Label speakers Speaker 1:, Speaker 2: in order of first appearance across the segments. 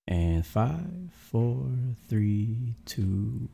Speaker 1: And 5, 4, 3, 2.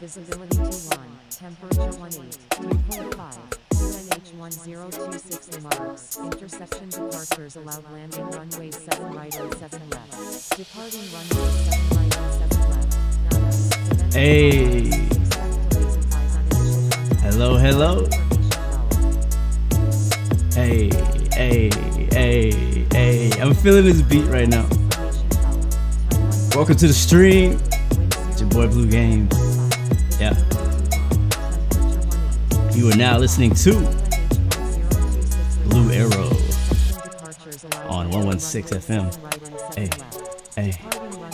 Speaker 2: Visibility 21, temperature 18, 2.5, UNH 1026 remarks, interception departures allowed landing runway 7 right and 7 left, departing runway 7 right and 7 left.
Speaker 1: Hey, hello, hello. Hey, hey, hey, hey, I'm feeling this beat right now. Welcome to the stream. It's your boy Blue Game. Yeah. You are now listening to Blue Arrow on 116 FM. Hey, hey,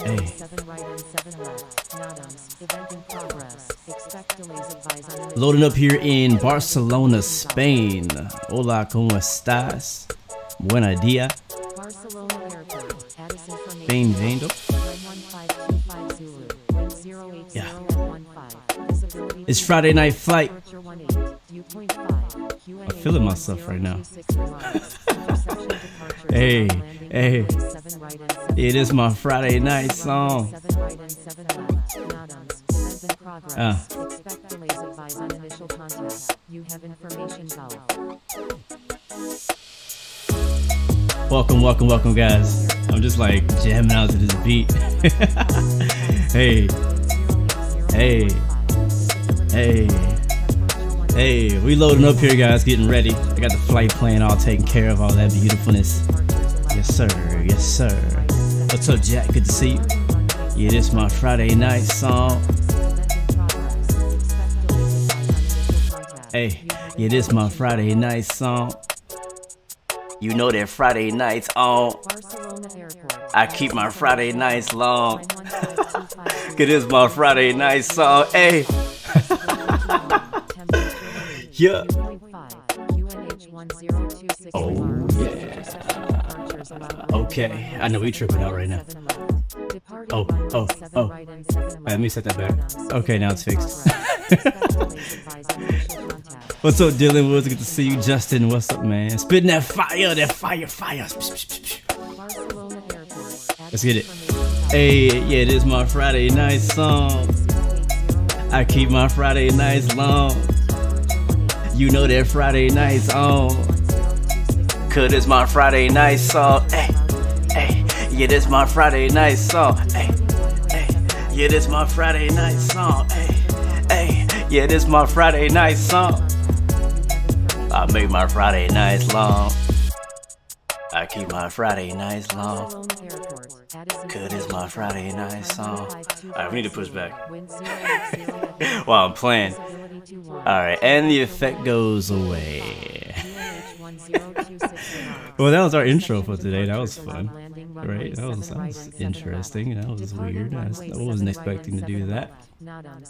Speaker 1: hey. Loading up here in Barcelona, Spain. Hola, ¿cómo estás? Buena dia. Bem-vindo. Yeah. It's Friday night flight. I'm feeling myself right now. Hey, hey. It is my Friday night song. Welcome, welcome, welcome, guys. I'm just like jamming out to this beat. Hey, hey, hey, hey. We loading up here, guys. Getting ready. I got the flight plan all taken care of. All that beautifulness. Yes, sir. Yes, sir. What's up, Jack? Good to see you. Yeah, this is my Friday night song. Hey, yeah, this is my Friday night song. You know that Friday nights on. I keep my Friday nights long. Cause this is my Friday night song. Hey. Yeah. Oh yeah. Okay. I know we tripping out right now. Oh. Let me set that back. Okay, now it's fixed. What's up, Dylan Woods? Good to see you. Justin, what's up, man? Spitting that fire, fire. Let's get it. Hey, yeah, this is my Friday night song. I keep my Friday nights long. You know that Friday night's on. Cause it's my Friday night song. Hey, hey, yeah, this my Friday night song. Hey, hey, yeah, this my Friday night song. Hey, hey, yeah, this my Friday night song. I make my Friday nights long. I keep my Friday nights long. Cause it's my Friday night song. Alright, we need to push back. While I'm playing. Alright, and the effect goes away. Well, that was our intro for today. That was fun. right? That was interesting. That was weird. I wasn't expecting to do that.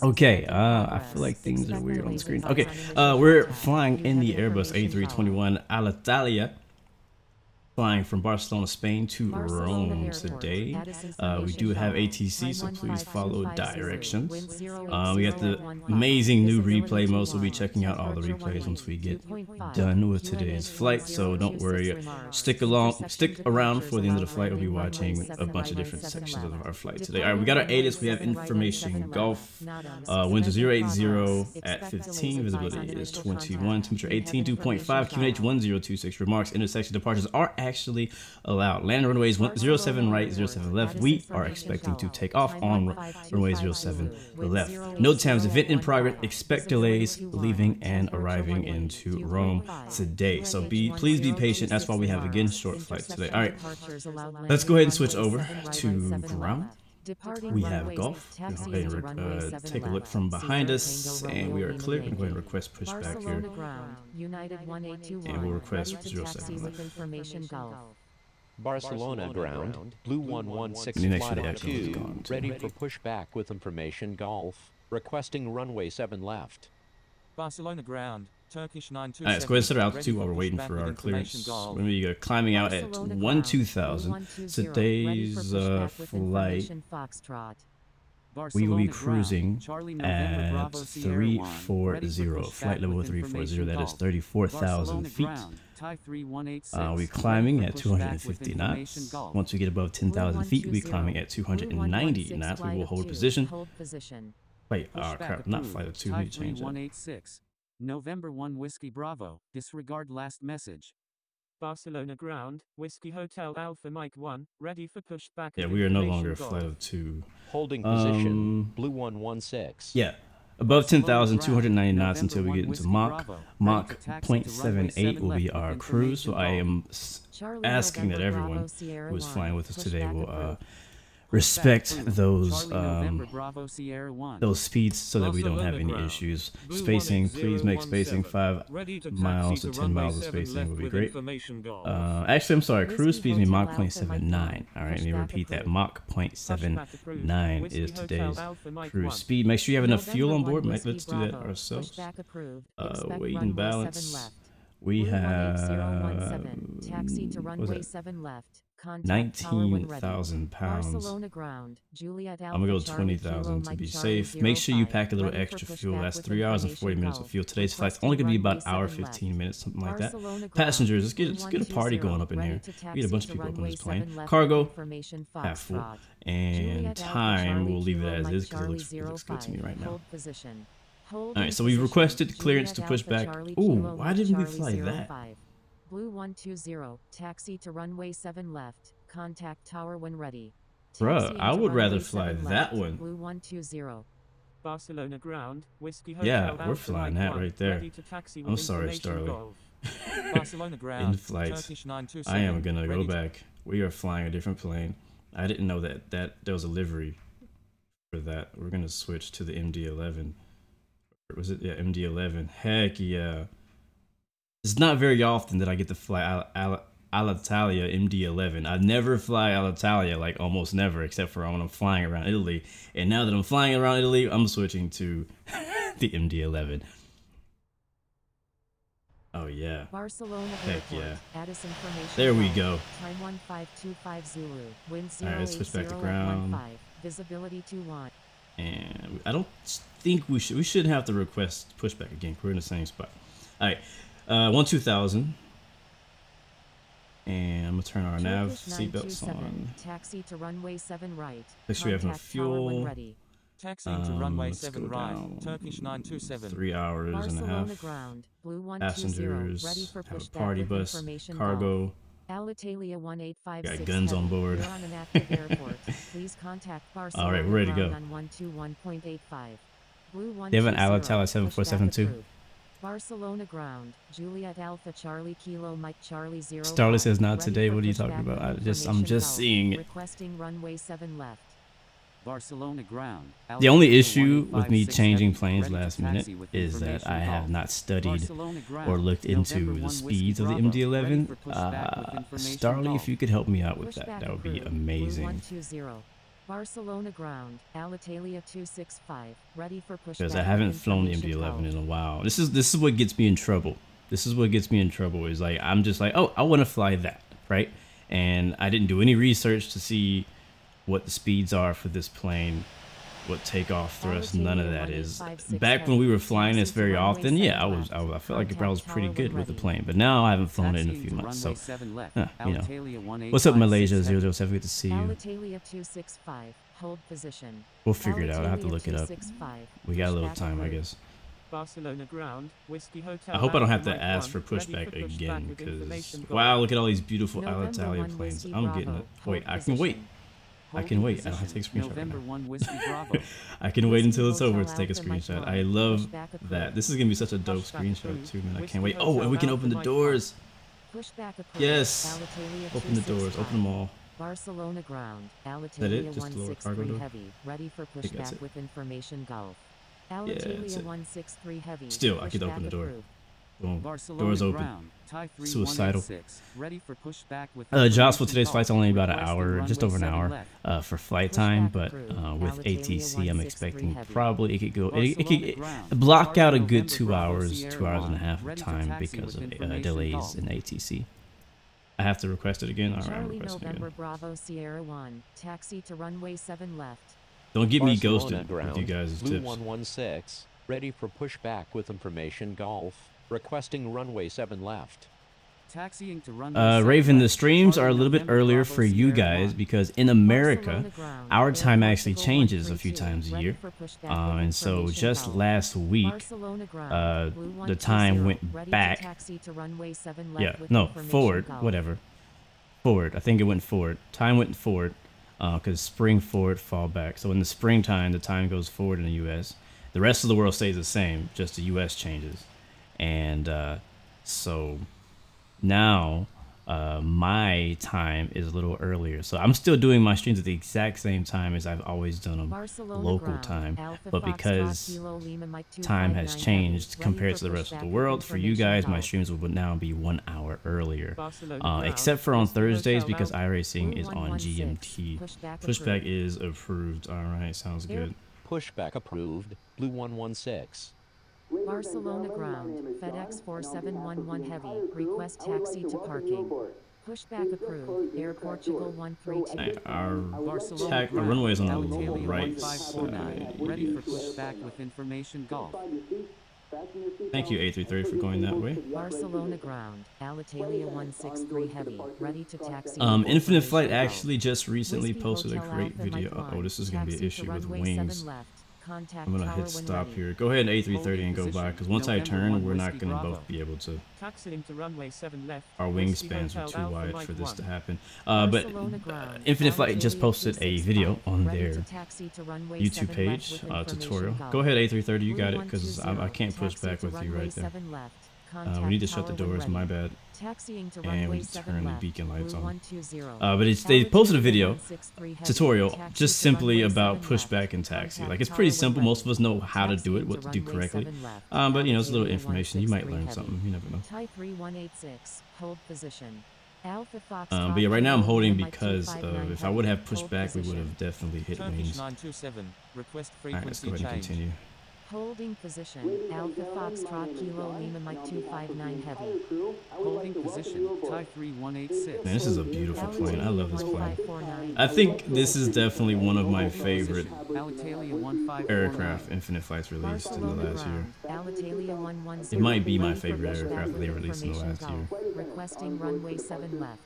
Speaker 1: Okay, I feel like things are weird on the screen. Okay, we're flying in the Airbus A321 Alitalia, flying from Barcelona, Spain to Rome today. We do have ATC, so please follow directions. We got the amazing new replay mode, so we'll be checking out all the replays once we get done with today's flight. So don't worry, stick around for the end of the flight. We'll be watching a bunch of different sections of our flight today. All right, we got our ATIS. We have information Gulf. Winds are 080 at 15. Visibility is 21. Temperature 18. 2.5. QNH 1026. Remarks. Intersection departures are actually allowed. Land runways 07 right, 07 left. We are expecting to take off on runway 07 left. Note times, event in progress. Expect delays leaving and arriving into Rome today. So please be patient. That's why we have again short flights today. All right, let's go ahead and switch over to ground. We have Gulf. We'll go ahead and take a look from behind us, and we are clear. We're going to request pushback here, and we'll request 07 left.
Speaker 3: Barcelona ground, Blue 116 flight 2, ready for pushback with information Gulf, requesting runway 7 left.
Speaker 4: Barcelona ground, Turkish 927.
Speaker 1: Alright, let's go ahead and set our altitude while we're waiting for our clearance. We're going to be climbing out at 12,000. Today's flight, we will be cruising at 340, flight level 340, that is 34,000 feet. We're climbing at 250 knots. Once we get above 10,000 feet, we'll be climbing at 290 knots. We will hold position. Wait, crap, not flight of 2, we need to change that.
Speaker 4: November 1 Whiskey Bravo, disregard last message. Barcelona ground, Whiskey Hotel Alpha Mike 1, ready for pushback.
Speaker 1: Yeah, we are no longer a flight of 2.
Speaker 3: Holding position, Blue 116.
Speaker 1: Yeah, above 10,000, 290 knots until we get into Mach. Mach 0.78 will be our cruise. So I am asking that everyone who is flying with us today will respect those speeds so that we don't have any issues. Spacing, please make spacing 5 miles to 10 miles of spacing would be great. Actually, I'm sorry, cruise speed is Mach 0.79. All right, let me repeat that. Mach 0.79 is today's cruise speed. Make sure you have enough fuel on board. Let's do that ourselves. Weight and balance. We have 19,000 pounds. I'm gonna go 20,000 to be safe. Make sure you pack a little extra fuel. That's 3 hours and 40 minutes of fuel. Today's flight's only gonna be about an hour 15 minutes, something like that. Passengers, let's get a party going up in here. We get a bunch of people up on this plane. Cargo, half full. And time, we'll leave it as is because it looks good to me right now. Alright, so we've requested clearance to push back. Ooh, why didn't we fly that?
Speaker 2: Blue 120, taxi to runway 7 left. Contact tower when ready.
Speaker 1: Bruh, I would rather fly that one.
Speaker 2: Blue 120.
Speaker 4: Barcelona ground, Whiskey Hotel.
Speaker 1: Yeah, we're flying that right there. I'm sorry, Starley.
Speaker 4: Barcelona ground,
Speaker 1: In flight. I am gonna go back. We are flying a different plane. I didn't know that there was a livery for that. We're gonna switch to the MD-11. Was it? Yeah, MD-11. Heck yeah. It's not very often that I get to fly Alitalia MD-11. I never fly Alitalia, like almost never, except for when I'm flying around Italy. And now that I'm flying around Italy, I'm switching to the MD-11. Oh yeah.
Speaker 2: Barcelona
Speaker 1: Heck yeah.
Speaker 2: Information
Speaker 1: there we go.
Speaker 2: Time 1525 Zulu. Wind 080
Speaker 1: Alright, let's switch back to ground.
Speaker 2: Visibility 21.
Speaker 1: And I don't think we shouldn't have to request pushback again. We're in the same spot. Alright. 12,000. And I'm gonna turn our nav seatbelts on.
Speaker 2: Taxi to runway 7 right.
Speaker 1: Make sure we have enough fuel.
Speaker 4: Taxiing to runway 7 right. Turkish 927.
Speaker 1: 3 hours and a half. Passengers. Have a party bus. Cargo.
Speaker 2: Alitalia 1856.
Speaker 1: Got guns on board.
Speaker 2: On an active airport. Please contact Barcelona.
Speaker 1: All right, we're ready to go.
Speaker 2: On 121.85. Blue 120.
Speaker 1: They have an Alitalia 7472.
Speaker 2: Barcelona ground, Juliet Alpha Charlie Kilo Mike Charlie 0.
Speaker 1: Starley says not today. What are you talking about? I'm just seeing it.
Speaker 2: Requesting runway 7 left.
Speaker 4: Barcelona ground.
Speaker 1: The only
Speaker 4: Altilia
Speaker 1: issue with me
Speaker 4: 156
Speaker 1: changing
Speaker 4: heavy,
Speaker 1: planes
Speaker 4: ready to
Speaker 1: last minute
Speaker 4: taxi with
Speaker 1: is that
Speaker 4: information
Speaker 1: I have
Speaker 4: Golf.
Speaker 1: not studied
Speaker 4: Barcelona ground.
Speaker 1: or looked into
Speaker 4: November
Speaker 1: the
Speaker 4: 1
Speaker 1: speeds of the
Speaker 4: Whiskey Bravo, ready
Speaker 1: MD-11.
Speaker 4: for pushback with information
Speaker 1: Starly,
Speaker 4: Golf.
Speaker 1: if you could help me out with that,
Speaker 2: Pushback
Speaker 1: that would be
Speaker 2: approved.
Speaker 1: amazing.
Speaker 2: Blue 120. Barcelona ground. Alitalia 265. Ready for pushback.
Speaker 1: Because I haven't flown the MD-11 in a while. This is what gets me in trouble. This is what gets me in trouble. Is like I'm just like, oh, I want to fly that, right? And I didn't do any research to see what the speeds are for this plane, what takeoff thrust, none of that is. Back when we were flying this very often, yeah, I felt like I was pretty good with the plane, but now I haven't flown it in a few months, so you know. What's up, Malaysia 007? Good to see you.
Speaker 2: Alitalia 265. Hold position.
Speaker 1: We'll figure it out. I have to look it up.
Speaker 2: 265.
Speaker 1: We got a little
Speaker 2: Pushback
Speaker 1: time, I
Speaker 2: approved.
Speaker 1: guess.
Speaker 4: Barcelona ground. Whiskey Hotel.
Speaker 1: I hope I don't have to
Speaker 4: Alpha
Speaker 1: ask for
Speaker 4: Mike 1,
Speaker 1: pushback
Speaker 4: ready for
Speaker 1: again,
Speaker 4: with
Speaker 1: because
Speaker 4: information
Speaker 1: wow,
Speaker 4: Golf.
Speaker 1: look at all these beautiful
Speaker 2: November
Speaker 1: Alitalia
Speaker 2: 1
Speaker 1: planes.
Speaker 2: Whiskey
Speaker 1: I'm
Speaker 2: Bravo.
Speaker 1: getting it. Wait,
Speaker 2: Hold
Speaker 1: I can wait.
Speaker 2: position.
Speaker 1: I can wait. I don't have to take a screenshot right
Speaker 4: November
Speaker 1: now.
Speaker 4: 1 Whiskey Bravo.
Speaker 1: I can wait until it's
Speaker 2: Whiskey
Speaker 1: over to
Speaker 2: Hotel
Speaker 1: take a
Speaker 2: Alpha Mike
Speaker 1: screenshot.
Speaker 2: 1.
Speaker 1: I love
Speaker 2: Pushback approved.
Speaker 1: that. This is gonna be such a dope
Speaker 4: Pushback
Speaker 1: screenshot
Speaker 4: approved.
Speaker 1: too, man. I
Speaker 4: Whiskey
Speaker 1: can't wait.
Speaker 4: Hotel
Speaker 1: Oh, and we can
Speaker 4: Alpha
Speaker 1: open the
Speaker 4: Mike
Speaker 1: doors.
Speaker 2: Pushback approved.
Speaker 1: Yes.
Speaker 2: Alitalia
Speaker 1: Open the doors.
Speaker 2: 265.
Speaker 1: Open them all.
Speaker 2: Barcelona ground.
Speaker 1: that
Speaker 2: Alitalia
Speaker 1: it? Just the little cargo
Speaker 2: 163
Speaker 1: door?
Speaker 2: heavy. Ready for
Speaker 1: think that's
Speaker 2: pushback
Speaker 1: it.
Speaker 2: with information Golf.
Speaker 1: that's
Speaker 2: Alitalia
Speaker 1: it.
Speaker 2: 163 heavy.
Speaker 1: Still, I could
Speaker 2: Pushback
Speaker 1: open the door.
Speaker 2: approved.
Speaker 1: Boom.
Speaker 4: Barcelona
Speaker 1: Doors open.
Speaker 4: ground. Thai
Speaker 1: Suicidal.
Speaker 4: 3186, ready for pushback with
Speaker 1: Joss, for today's
Speaker 4: information
Speaker 1: flight's only about an
Speaker 4: Golf.
Speaker 1: hour, just over an
Speaker 4: Runway
Speaker 1: hour
Speaker 4: 7 left.
Speaker 1: for flight time,
Speaker 2: Pushback
Speaker 1: but
Speaker 2: approved.
Speaker 1: with
Speaker 2: Alitalia
Speaker 1: ATC, I'm
Speaker 2: 163
Speaker 1: expecting
Speaker 2: heavy.
Speaker 1: probably it could go, it
Speaker 4: Barcelona
Speaker 1: could
Speaker 4: ground.
Speaker 1: block out a
Speaker 4: November
Speaker 1: good 2
Speaker 4: Bravo
Speaker 1: hours,
Speaker 4: Sierra
Speaker 1: 2 hours and a
Speaker 4: 1,
Speaker 1: half of
Speaker 4: ready for
Speaker 1: time
Speaker 4: taxi
Speaker 1: because
Speaker 4: with
Speaker 1: of
Speaker 4: information
Speaker 1: delays
Speaker 4: Golf.
Speaker 1: in ATC. I have to request it again. All right, I'm
Speaker 2: Charlie
Speaker 1: requesting
Speaker 2: November
Speaker 1: again.
Speaker 2: Bravo Sierra 1. Taxi to runway 7 left.
Speaker 1: Don't get me
Speaker 3: Barcelona
Speaker 1: ghosted
Speaker 3: ground.
Speaker 1: with you guys'
Speaker 3: Blue
Speaker 1: tips.
Speaker 3: 116, ready for pushback with information Golf, requesting runway 7 left.
Speaker 4: Taxiing to runway 7
Speaker 1: Raven, the
Speaker 4: left.
Speaker 1: streams are a
Speaker 4: Charlie
Speaker 1: little bit
Speaker 4: November
Speaker 1: earlier
Speaker 4: Bravo
Speaker 1: for you
Speaker 4: Sierra
Speaker 1: guys
Speaker 4: 1.
Speaker 1: because in America,
Speaker 2: Barcelona ground.
Speaker 1: our
Speaker 2: Air
Speaker 1: time actually
Speaker 2: Portugal
Speaker 1: changes a few
Speaker 2: 132,
Speaker 1: times a
Speaker 2: ready
Speaker 1: year.
Speaker 2: for pushback with
Speaker 1: And so
Speaker 2: information
Speaker 1: just
Speaker 2: Golf.
Speaker 1: last week,
Speaker 2: Barcelona ground. Blue
Speaker 1: the time
Speaker 2: 120,
Speaker 1: went
Speaker 2: ready to
Speaker 1: back.
Speaker 2: taxi to runway 7 left
Speaker 1: Yeah,
Speaker 2: with
Speaker 1: no,
Speaker 2: information
Speaker 1: forward,
Speaker 2: Golf.
Speaker 1: whatever. Forward. I think it went forward. Time went forward because spring forward, fall back. So in the springtime, the time goes forward in the U.S. The rest of the world stays the same, just the U.S. changes. And so now my time is a little earlier. So I'm still doing my streams at the exact same time as I've always done them,
Speaker 2: Barcelona
Speaker 1: local
Speaker 2: ground.
Speaker 1: time.
Speaker 2: Alpha
Speaker 1: But
Speaker 2: Foxtrot
Speaker 1: because
Speaker 2: Kilo Lima Mike
Speaker 1: time has
Speaker 2: 259
Speaker 1: changed
Speaker 2: heavy,
Speaker 1: compared
Speaker 2: ready
Speaker 1: to the
Speaker 2: for
Speaker 1: rest of the
Speaker 2: pushback with
Speaker 1: world, for you
Speaker 2: information
Speaker 1: guys, my
Speaker 2: Golf.
Speaker 1: streams will now be 1 hour earlier.
Speaker 4: Barcelona ground.
Speaker 1: Except for on
Speaker 4: Whiskey
Speaker 1: Thursdays
Speaker 4: Hotel
Speaker 1: because
Speaker 4: Alpha.
Speaker 1: iRacing
Speaker 2: Blue
Speaker 1: is on
Speaker 2: 116,
Speaker 1: GMT.
Speaker 2: pushback
Speaker 1: Pushback
Speaker 2: approved.
Speaker 1: is approved. All right, sounds
Speaker 2: Air-
Speaker 1: good.
Speaker 3: Pushback approved, Blue 116.
Speaker 2: Barcelona ground. FedEx 4711 heavy. Request taxi to parking. Pushback approved. Air Portugal 132.
Speaker 1: Hey, our
Speaker 4: Barcelona ground.
Speaker 1: runway is on the
Speaker 4: Alitalia
Speaker 1: right
Speaker 4: 1549,
Speaker 1: side.
Speaker 4: ready for pushback with information Golf.
Speaker 1: Thank you, A33, for going that way.
Speaker 2: Barcelona ground. Alitalia 163 heavy. Ready to taxi.
Speaker 1: Infinite Flight
Speaker 2: Information
Speaker 1: actually just recently
Speaker 2: Whiskey
Speaker 1: posted a
Speaker 2: Hotel
Speaker 1: great
Speaker 2: Alpha
Speaker 1: video.
Speaker 2: Mike
Speaker 1: Oh,
Speaker 2: 1,
Speaker 1: this is going to be an
Speaker 2: taxi to
Speaker 1: issue with
Speaker 2: runway
Speaker 1: wings.
Speaker 2: 7 left. Contact
Speaker 1: I'm going to
Speaker 2: tower
Speaker 1: hit
Speaker 2: when
Speaker 1: stop
Speaker 2: ready.
Speaker 1: here. Go ahead, A330, and go by, because once I
Speaker 4: November
Speaker 1: turn,
Speaker 4: 1
Speaker 1: we're not
Speaker 4: Whiskey
Speaker 1: going to
Speaker 4: Bravo.
Speaker 1: both be able to.
Speaker 4: Taxiing to runway 7 left.
Speaker 1: Our
Speaker 4: Whiskey
Speaker 1: wingspans are
Speaker 4: Hotel
Speaker 1: too
Speaker 4: Alpha
Speaker 1: wide
Speaker 4: Mike
Speaker 1: for this
Speaker 4: 1.
Speaker 1: to happen. But
Speaker 2: Barcelona ground.
Speaker 1: Infinite Flight just
Speaker 2: Alitalia
Speaker 1: posted a
Speaker 2: 265,
Speaker 1: video on
Speaker 2: ready
Speaker 1: their
Speaker 2: to taxi to runway
Speaker 1: YouTube
Speaker 2: 7
Speaker 1: page
Speaker 2: left with information
Speaker 1: tutorial.
Speaker 2: Golf.
Speaker 1: Go ahead, A330, you got
Speaker 2: Blue
Speaker 1: it, because
Speaker 2: 120,
Speaker 1: I can't push
Speaker 2: taxi
Speaker 1: back
Speaker 2: to
Speaker 1: with you
Speaker 2: runway
Speaker 1: right there.
Speaker 2: 7 left.
Speaker 1: We
Speaker 2: Contact
Speaker 1: need to shut the
Speaker 2: tower when
Speaker 1: doors, my
Speaker 2: ready.
Speaker 1: bad.
Speaker 2: Taxiing to
Speaker 1: And we
Speaker 2: runway
Speaker 1: need to
Speaker 2: 7
Speaker 1: turn the
Speaker 2: left.
Speaker 1: beacon lights
Speaker 2: Blue
Speaker 1: on.
Speaker 2: 120.
Speaker 1: But they posted a video
Speaker 2: Alitalia 163 heavy.
Speaker 1: tutorial
Speaker 2: Taxi
Speaker 1: just
Speaker 2: to
Speaker 1: simply
Speaker 2: runway
Speaker 1: about
Speaker 2: 7 left.
Speaker 1: pushback and taxi.
Speaker 2: Contact
Speaker 1: Like, it's pretty
Speaker 2: tower when
Speaker 1: simple. Most of
Speaker 2: ready.
Speaker 1: us know how to do it,
Speaker 2: Taxiing
Speaker 1: what to do
Speaker 2: runway
Speaker 1: correctly.
Speaker 2: 7 left.
Speaker 1: But you know, it's a little
Speaker 2: Alitalia
Speaker 1: information. You might
Speaker 2: 163
Speaker 1: learn
Speaker 2: heavy.
Speaker 1: something. You never know.
Speaker 2: Thai 3186. Hold position. Alpha Fox.
Speaker 1: But yeah, right now I'm holding because if I would have pushed back, we would have definitely hit
Speaker 4: Turkish
Speaker 1: wings.
Speaker 4: 927, request
Speaker 1: All right, let's
Speaker 4: frequency
Speaker 1: go ahead and
Speaker 4: change.
Speaker 1: continue.
Speaker 2: Holding position. Alpha Foxtrot Kilo Lima Mike 259 heavy.
Speaker 4: Holding position, Thai 3186.
Speaker 1: Man, this is a beautiful plane. I love this plane.
Speaker 2: 1549.
Speaker 1: I think this is definitely one of my favorite
Speaker 4: Alitalia 1549.
Speaker 1: aircraft Infinite Flight's released in the
Speaker 2: Barcelona
Speaker 1: last year.
Speaker 2: ground. Alitalia 110.
Speaker 1: It might be my
Speaker 2: ready for
Speaker 1: favorite
Speaker 2: pushback
Speaker 1: aircraft that they
Speaker 2: with
Speaker 1: released in the last
Speaker 2: information
Speaker 1: year.
Speaker 2: Golf. Requesting runway 7 left.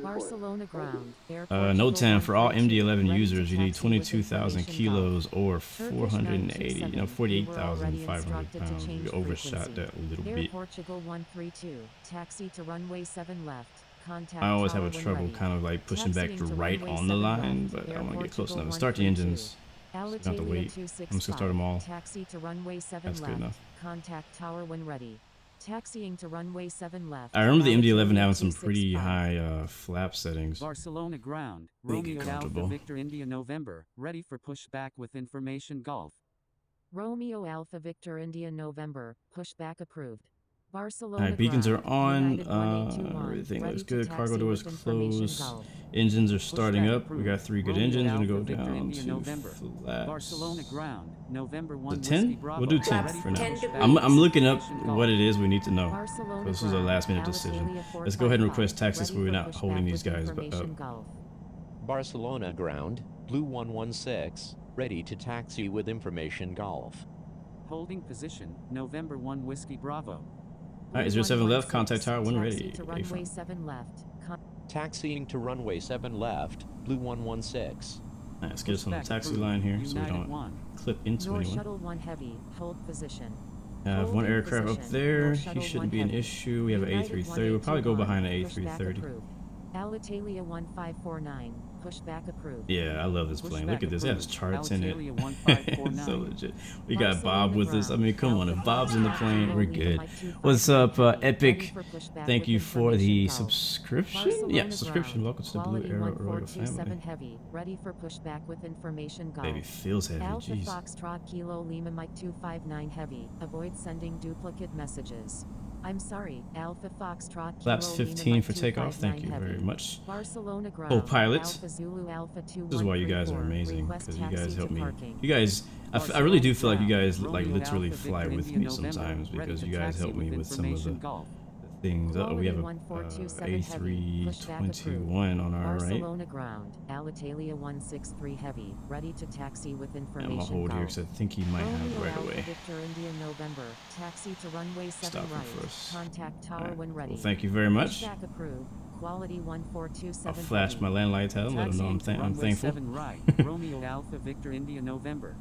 Speaker 2: Barcelona ground. Air
Speaker 1: Note 10, for all
Speaker 2: 132,
Speaker 1: MD-11
Speaker 2: ready to
Speaker 1: users, you need
Speaker 2: taxi with
Speaker 1: 22,000
Speaker 2: information Golf.
Speaker 1: kilos or
Speaker 2: Turkish
Speaker 1: 480,
Speaker 2: 927,
Speaker 1: 48,500
Speaker 2: instructed to
Speaker 1: pounds.
Speaker 2: change
Speaker 1: You overshot
Speaker 2: frequency.
Speaker 1: that a little
Speaker 2: Air
Speaker 1: bit.
Speaker 2: Portugal 132. Taxi to runway 7 left. Contact
Speaker 1: I always have
Speaker 2: tower
Speaker 1: a
Speaker 2: when
Speaker 1: trouble
Speaker 2: ready.
Speaker 1: kind of like pushing back
Speaker 2: Taxiing
Speaker 1: to
Speaker 2: to
Speaker 1: right
Speaker 2: runway
Speaker 1: on the
Speaker 2: 7
Speaker 1: line,
Speaker 2: left.
Speaker 1: but I
Speaker 2: Air
Speaker 1: want to get close
Speaker 2: Portugal
Speaker 1: enough. Start the
Speaker 2: 132.
Speaker 1: engines. Not to
Speaker 2: Alitalia
Speaker 1: wait.
Speaker 2: 265.
Speaker 1: I'm just gonna start them all.
Speaker 2: Taxi to runway 7
Speaker 1: That's good
Speaker 2: left.
Speaker 1: enough.
Speaker 2: Contact tower when ready. Taxiing to runway 7 left.
Speaker 1: I remember the MD-11 having
Speaker 2: altitude
Speaker 1: some pretty
Speaker 2: 265.
Speaker 1: high flap settings.
Speaker 4: Barcelona ground,
Speaker 1: Make it
Speaker 4: Romeo Alpha
Speaker 1: comfortable.
Speaker 4: Victor India November, ready for pushback with information Golf.
Speaker 2: Romeo Alpha Victor India November, pushback approved. Barcelona
Speaker 1: Alright, beacons are
Speaker 2: ground,
Speaker 1: on.
Speaker 2: United 1821,
Speaker 1: Everything
Speaker 2: ready
Speaker 1: looks
Speaker 2: to
Speaker 1: good.
Speaker 2: taxi
Speaker 1: Cargo doors
Speaker 2: with information
Speaker 1: closed.
Speaker 2: Golf.
Speaker 1: Engines are starting
Speaker 4: Pushback
Speaker 1: up. We got
Speaker 4: approved.
Speaker 1: 3 good
Speaker 4: Romeo
Speaker 1: engines. We're gonna
Speaker 4: Alpha
Speaker 1: go
Speaker 4: Victor
Speaker 1: down
Speaker 4: India
Speaker 1: to
Speaker 4: November.
Speaker 1: flaps.
Speaker 4: Barcelona ground, November 1
Speaker 1: The
Speaker 4: Whiskey
Speaker 1: 10?
Speaker 4: Bravo.
Speaker 1: We'll do 10
Speaker 4: ready
Speaker 1: for now.
Speaker 4: 10 to
Speaker 1: I'm looking up
Speaker 4: information
Speaker 1: what
Speaker 4: Golf.
Speaker 1: it is we need to know.
Speaker 2: Barcelona
Speaker 1: This is a
Speaker 2: ground,
Speaker 1: last minute
Speaker 2: Alitalia
Speaker 1: decision. Let's go ahead and request taxis so we're not holding these guys up.
Speaker 2: Golf.
Speaker 3: Barcelona ground, Blue 116, ready to taxi with information Golf.
Speaker 4: Holding position, November 1 Whiskey Bravo.
Speaker 1: Alright, 07 left, contact tower when ready.
Speaker 2: To runway 7 left.
Speaker 3: Taxiing to runway 7 left, Blue 116.
Speaker 1: Alright, let's get us on the
Speaker 4: Pushback
Speaker 1: taxi
Speaker 4: approved.
Speaker 1: line here so we
Speaker 4: United
Speaker 1: don't
Speaker 4: 1.
Speaker 1: clip into
Speaker 2: North
Speaker 1: anyone.
Speaker 2: Shuttle 1 heavy, hold position.
Speaker 1: I have one
Speaker 2: Holding
Speaker 1: aircraft up
Speaker 2: position.
Speaker 1: there.
Speaker 2: North
Speaker 1: He
Speaker 2: Shuttle
Speaker 1: shouldn't
Speaker 2: 1
Speaker 1: be an
Speaker 2: heavy.
Speaker 1: issue. We have an
Speaker 2: United
Speaker 1: A330. We'll probably go
Speaker 2: 1821,
Speaker 1: behind an
Speaker 2: pushback
Speaker 1: A330.
Speaker 2: approved. Alitalia 1549, pushback approved.
Speaker 1: Yeah, I love this plane. Look at this. It has charts in it.
Speaker 4: Alitalia
Speaker 1: It's
Speaker 4: 1549.
Speaker 1: so legit. We got Bob
Speaker 2: Barcelona
Speaker 1: with us. I mean, come on. If
Speaker 2: ground,
Speaker 1: Bob's in the
Speaker 2: Alpha
Speaker 1: plane, we're
Speaker 2: Kilo
Speaker 1: good.
Speaker 2: Lima 255
Speaker 1: What's up,
Speaker 2: ready
Speaker 1: Epic?
Speaker 2: for pushback
Speaker 1: Thank
Speaker 2: with
Speaker 1: you for the
Speaker 2: information Golf.
Speaker 1: subscription. Yeah,
Speaker 2: Barcelona
Speaker 1: subscription.
Speaker 2: ground,
Speaker 1: Welcome to the Blue
Speaker 2: quality
Speaker 1: Arrow Royal
Speaker 2: 1427
Speaker 1: family.
Speaker 2: heavy, ready for pushback with information Golf.
Speaker 1: Baby, feels heavy.
Speaker 2: Alpha
Speaker 1: Jeez.
Speaker 2: Foxtrot Kilo Lima Mike 259 heavy, avoid sending duplicate messages. I'm sorry, Alpha Foxtrot Kilo
Speaker 1: Flaps
Speaker 2: Lima
Speaker 1: 15
Speaker 2: Mike
Speaker 1: for takeoff. Thank you
Speaker 2: 259
Speaker 1: very
Speaker 2: heavy.
Speaker 1: much.
Speaker 2: Barcelona ground,
Speaker 1: Oh, pilots.
Speaker 2: Alpha Zulu Alpha
Speaker 1: This is why you guys are
Speaker 2: 2134,
Speaker 1: amazing,
Speaker 2: request
Speaker 1: because you
Speaker 2: taxi
Speaker 1: guys
Speaker 2: to
Speaker 1: help me.
Speaker 2: parking.
Speaker 1: You guys, I really do feel like you guys
Speaker 4: Romeo
Speaker 1: like literally
Speaker 4: Alpha
Speaker 1: fly
Speaker 4: Victor
Speaker 1: with
Speaker 4: India
Speaker 1: me
Speaker 4: November,
Speaker 1: sometimes
Speaker 4: ready
Speaker 1: because
Speaker 4: to
Speaker 1: you guys
Speaker 4: taxi
Speaker 1: help me with some of
Speaker 4: information
Speaker 1: the
Speaker 4: Golf.
Speaker 1: things. We have a
Speaker 2: Quality 1427 heavy, pushback
Speaker 1: A321 on our right.
Speaker 2: Barcelona ground, Alitalia 163 heavy, ready to taxi with
Speaker 1: I'm
Speaker 2: information
Speaker 1: gonna hold here
Speaker 2: Golf.
Speaker 1: because I think he might have
Speaker 2: Romeo
Speaker 1: right
Speaker 2: Alpha
Speaker 1: away.
Speaker 2: Victor India November, taxi to runway 7
Speaker 1: Stop him
Speaker 2: right,
Speaker 1: first.
Speaker 2: contact tower
Speaker 1: Alright,
Speaker 2: when ready.
Speaker 1: well, thank you very much.
Speaker 2: Pushback approved, quality
Speaker 1: I'll
Speaker 2: 1427
Speaker 1: flash
Speaker 2: heavy.
Speaker 1: my land lights out and let them know
Speaker 4: Taxiing to
Speaker 1: I'm
Speaker 4: runway
Speaker 1: thankful.
Speaker 4: 7 right, Romeo Alpha Victor India November.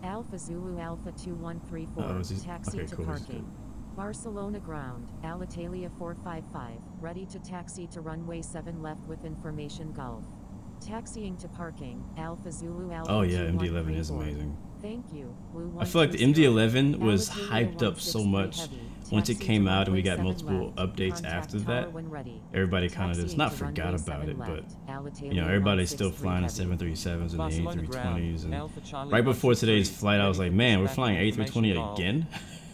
Speaker 2: Alpha Zulu Alpha 2134,
Speaker 1: Oh, is he-
Speaker 2: taxi
Speaker 1: okay,
Speaker 2: to
Speaker 1: cool, he's
Speaker 2: parking. Barcelona ground, Alitalia 455, ready to taxi to runway 7 left with information Golf. Taxiing to parking, Alpha Zulu Alpha
Speaker 1: Oh yeah, MD-11 is
Speaker 2: 2134.
Speaker 1: amazing.
Speaker 2: Thank you, Blue
Speaker 1: I feel like the
Speaker 2: 120.
Speaker 1: MD-11 was
Speaker 2: Alitalia
Speaker 1: hyped up so
Speaker 2: 163
Speaker 1: much
Speaker 2: heavy,
Speaker 1: once it
Speaker 2: taxi
Speaker 1: came
Speaker 2: to
Speaker 1: out and we
Speaker 2: runway
Speaker 1: got
Speaker 2: 7
Speaker 1: multiple
Speaker 2: left,
Speaker 1: updates
Speaker 2: contact
Speaker 1: after
Speaker 2: tower
Speaker 1: that.
Speaker 2: when ready.
Speaker 1: Everybody kind of just
Speaker 2: Taxiing
Speaker 1: not
Speaker 2: to
Speaker 1: forgot
Speaker 2: runway
Speaker 1: about
Speaker 2: 7
Speaker 1: it, but
Speaker 2: left, Alitalia
Speaker 1: you know, everybody's still
Speaker 2: 163
Speaker 1: flying the
Speaker 2: heavy.
Speaker 1: 737s and the
Speaker 4: Barcelona ground,
Speaker 1: A320s. And
Speaker 4: Alpha Charlie
Speaker 1: right before
Speaker 4: 123,
Speaker 1: today's flight, I was like,
Speaker 4: ready for
Speaker 1: man, we're
Speaker 4: pushback
Speaker 1: flying
Speaker 4: with
Speaker 1: A320
Speaker 4: information
Speaker 1: again.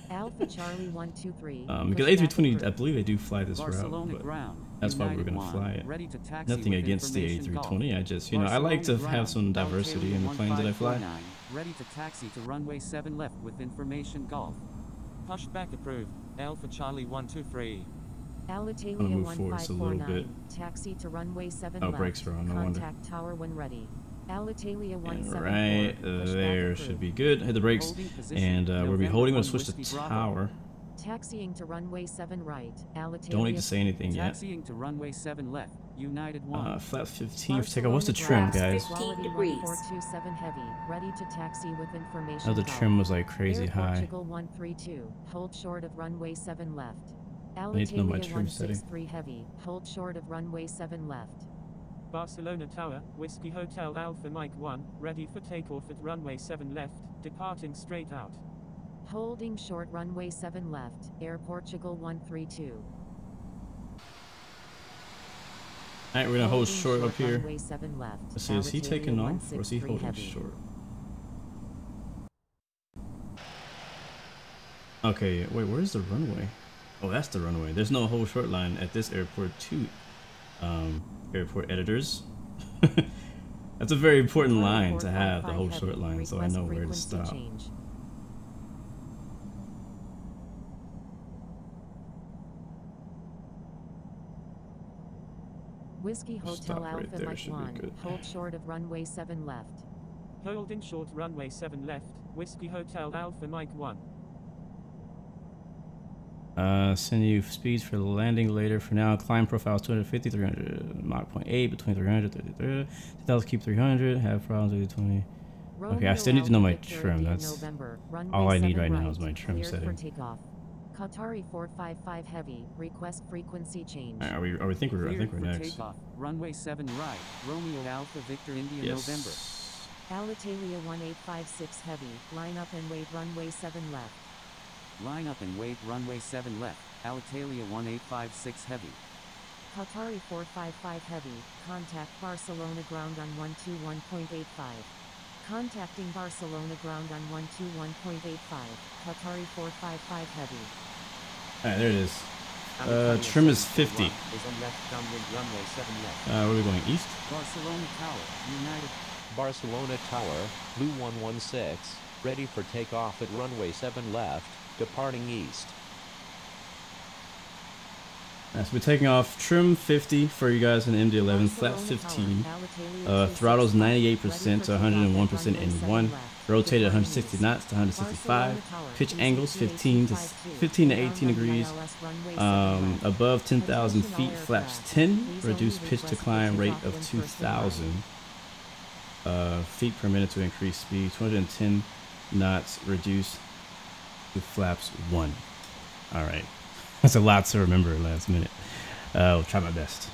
Speaker 2: Alpha Charlie 123.
Speaker 1: Because
Speaker 2: pushback
Speaker 1: A320, I
Speaker 2: approved.
Speaker 1: believe they do fly this route,
Speaker 4: Barcelona
Speaker 1: but
Speaker 4: ground,
Speaker 1: that's why we're
Speaker 4: United
Speaker 1: gonna
Speaker 4: 1,
Speaker 1: fly it.
Speaker 4: ready to taxi
Speaker 1: Nothing
Speaker 4: with
Speaker 1: against the
Speaker 4: information Golf.
Speaker 1: A320. I just, you know, I like to
Speaker 4: Barcelona
Speaker 1: have some
Speaker 4: ground,
Speaker 1: diversity in the
Speaker 4: Alitalia
Speaker 1: planes that I fly.
Speaker 4: 1549, ready to taxi to runway 7 left with information Golf. Pushback approved, Alpha Charlie 123.
Speaker 2: Alitalia
Speaker 1: I'm gonna move forward just a little
Speaker 2: 1549, taxi to runway 7
Speaker 1: Oh,
Speaker 2: left,
Speaker 1: brakes are on, no wonder.
Speaker 2: contact tower when ready. Alitalia
Speaker 1: And
Speaker 2: 174,
Speaker 1: right
Speaker 2: pushback
Speaker 1: there
Speaker 2: approved.
Speaker 1: should be good. Hit the brakes,
Speaker 4: Holding position,
Speaker 1: and we'll be
Speaker 4: November
Speaker 1: holding. We'll
Speaker 4: 1
Speaker 1: switch to
Speaker 4: Whiskey Bravo.
Speaker 1: tower.
Speaker 2: Taxiing to runway 7 right, Alitalia.
Speaker 1: Don't need to say anything yet.
Speaker 4: Taxiing to runway 7 left, United 1.
Speaker 1: Flat 15 for takeoff. What's the trim, guys?
Speaker 2: 15
Speaker 5: degrees.
Speaker 2: 427 heavy, ready to taxi with information.
Speaker 1: Oh, the
Speaker 2: Golf.
Speaker 1: trim was like crazy
Speaker 2: Air
Speaker 1: high.
Speaker 2: Portugal 132, hold short of runway 7 left.
Speaker 1: need to know my
Speaker 2: Alitalia
Speaker 1: trim setting.
Speaker 2: 163 heavy, hold short of runway 7 left.
Speaker 4: Barcelona Tower, Whiskey Hotel Alpha Mike 1, ready for takeoff at runway 7 left, departing straight out.
Speaker 2: Holding short runway 7 left, Air Portugal 132.
Speaker 1: Alright, we're gonna hold
Speaker 2: Holding
Speaker 1: short up here.
Speaker 2: Runway 7 left.
Speaker 1: Let's see, is he
Speaker 2: Alitalia
Speaker 1: taking off or is he
Speaker 2: 163
Speaker 1: holding
Speaker 2: heavy.
Speaker 1: short? Okay, wait, where's the runway? Oh, that's the runway. There's no whole short line at this airport too. Airport editors. That's a very important line to have, the whole short line, so I know where to stop.
Speaker 2: Change. Whiskey Hotel
Speaker 1: Stop right
Speaker 2: Alpha
Speaker 1: there,
Speaker 2: Mike
Speaker 1: should be
Speaker 2: 1,
Speaker 1: good.
Speaker 2: hold short of runway 7 left.
Speaker 4: Holding short runway 7 left, Whiskey Hotel Alpha Mike 1.
Speaker 1: Send you speeds for the landing later. For now, climb profiles 250, 300, Mach 0.8, between 300, 33, 2000, keep 300, have problems, 20. Okay, I still need to know my trim. That's all I need right now is my trim setting.
Speaker 2: Qatari 455 heavy, request frequency change.
Speaker 1: Are we? I think we're next.
Speaker 4: Takeoff, runway 7 right, Romeo Alpha Victor India
Speaker 1: Yes.
Speaker 4: November.
Speaker 2: Alitalia 1856 heavy, line up and wait runway 7 left.
Speaker 4: Line up and wait runway 7 left, Alitalia 1856 heavy.
Speaker 2: Qatari 455 heavy, contact Barcelona ground on 121.85. Contacting Barcelona ground on 121.85, Qatari 455 heavy.
Speaker 1: Alright, there it is. Trim is 50. Where are we going? East?
Speaker 4: Barcelona Tower, United.
Speaker 3: Barcelona Tower, Blue 116, ready for takeoff at runway 7 left, departing east.
Speaker 1: Alright, so we're taking off. Trim 50 for you guys in the MD-11, flaps 15. Throttle's 98% to 101% in 1. Rotated 160 knots to 165. Pitch angles 15 to 18 degrees. Above 10,000 feet, flaps 10. Reduced pitch to climb rate of 2,000 feet per minute to increase speed. 210 knots reduced to flaps 1. All right, that's a lot to remember last minute. I'll try my best.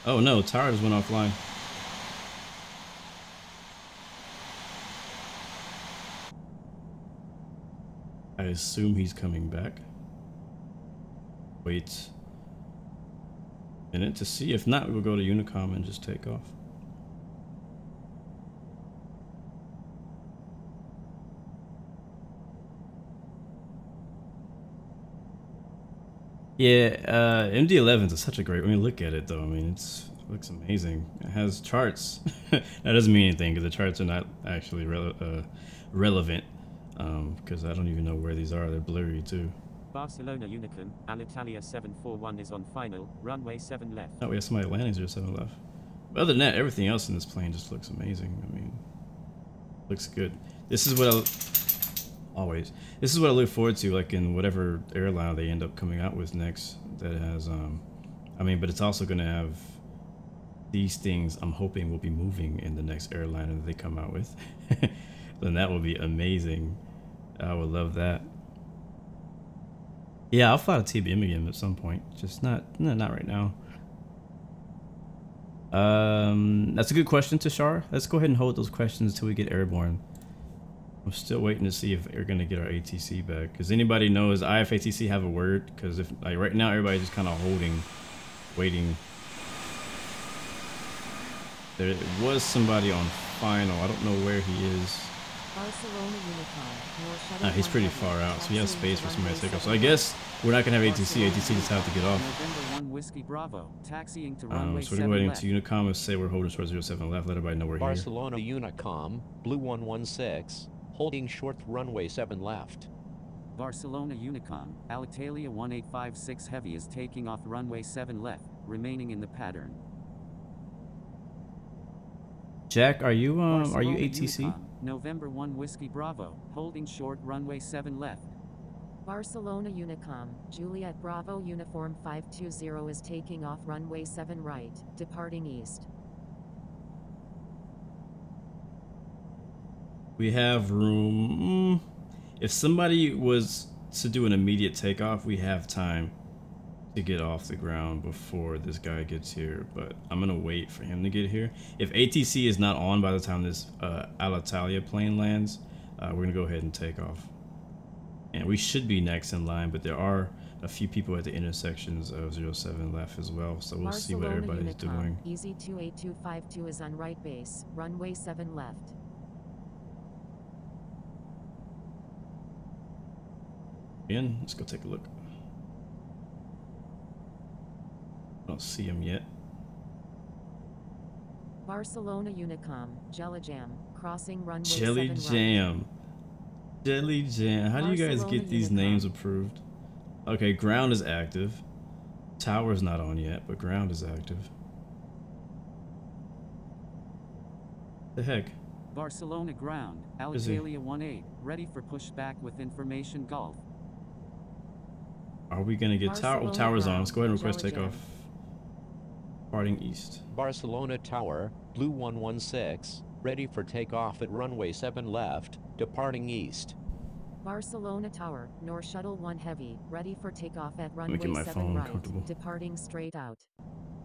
Speaker 1: Oh no, tower just went offline. I assume he's coming back. Wait a minute to see. If not, we'll go to Unicom and just take off. Yeah, MD-11s is such a great. I mean, look at it though. I mean, it looks amazing. It has charts. That doesn't mean anything because the charts are not actually relevant. Because I don't even know where these are. They're blurry too.
Speaker 4: Barcelona Unicum, Alitalia 741 is on final, runway 7 left.
Speaker 1: Oh, we have somebody landing 07 left. But other than that, everything else in this plane just looks amazing. I mean, looks good. This is what This is what I look forward to, like in whatever airline they end up coming out with next. That has, I mean, but it's also going to have these things. I'm hoping will be moving in the next airline that they come out with. Then that will be amazing. I would love that. Yeah, I'll fly to TBM again at some point. Just not right now. That's a good question, Tashar. Let's go ahead and hold those questions until we get airborne. I'm still waiting to see if we're gonna get our ATC back. Because anybody knows IFATC have a word? Because if like right now everybody's just kind of holding, waiting. There was somebody on final. I don't know where he is. He's pretty far out, so he has space for somebody to take off. So I guess we're not gonna have ATC. ATC just have to get off.
Speaker 4: November 1 Whiskey Bravo, taxiing to
Speaker 1: So
Speaker 4: runway
Speaker 1: we're waiting
Speaker 4: left.
Speaker 1: to Unicom and say we're holding towards 07 left. Let everybody know we're
Speaker 3: Barcelona Unicom, Blue 116, holding short runway 7 left.
Speaker 4: Barcelona Unicom, Alitalia 1856 heavy is taking off runway 7 left, remaining in the pattern.
Speaker 1: Jack, are you ATC?
Speaker 4: Unicom, November 1 Whiskey Bravo, holding short runway 7 left.
Speaker 2: Barcelona Unicom, Juliet Bravo Uniform 520 is taking off runway 7 right, departing east.
Speaker 1: We have room. If somebody was to do an immediate takeoff, we have time to get off the ground before this guy gets here, but I'm gonna wait for him to get here. If ATC is not on by the time this Alitalia plane lands, we're gonna go ahead and take off. And we should be next in line, but there are a few people at the intersections of 07 left as well, so we'll see what everybody's doing.
Speaker 2: Easy 28252 is on right base, runway 7 left.
Speaker 1: In, let's go take a look. I don't see him yet.
Speaker 2: Barcelona Unicom, Jelly Jam, crossing runway 7
Speaker 1: Jelly
Speaker 2: right.
Speaker 1: Jam. Jelly Jam. How do you guys get these names approved? Okay, ground is active. Tower's not on yet, but ground is active. The heck?
Speaker 4: Barcelona ground, Alitalia 18, ready for pushback with information Gulf.
Speaker 1: Are we gonna get tower? Oh, tower's on. Let's go ahead and request
Speaker 2: Jelly Jam.
Speaker 1: takeoff. Departing east.
Speaker 3: Barcelona Tower, Blue 116, ready for takeoff at runway 7 left, departing east.
Speaker 2: Barcelona Tower, North Shuttle 1 Heavy, ready for takeoff at runway
Speaker 1: get my
Speaker 2: 7
Speaker 1: phone
Speaker 2: right,
Speaker 1: comfortable.
Speaker 2: departing straight out.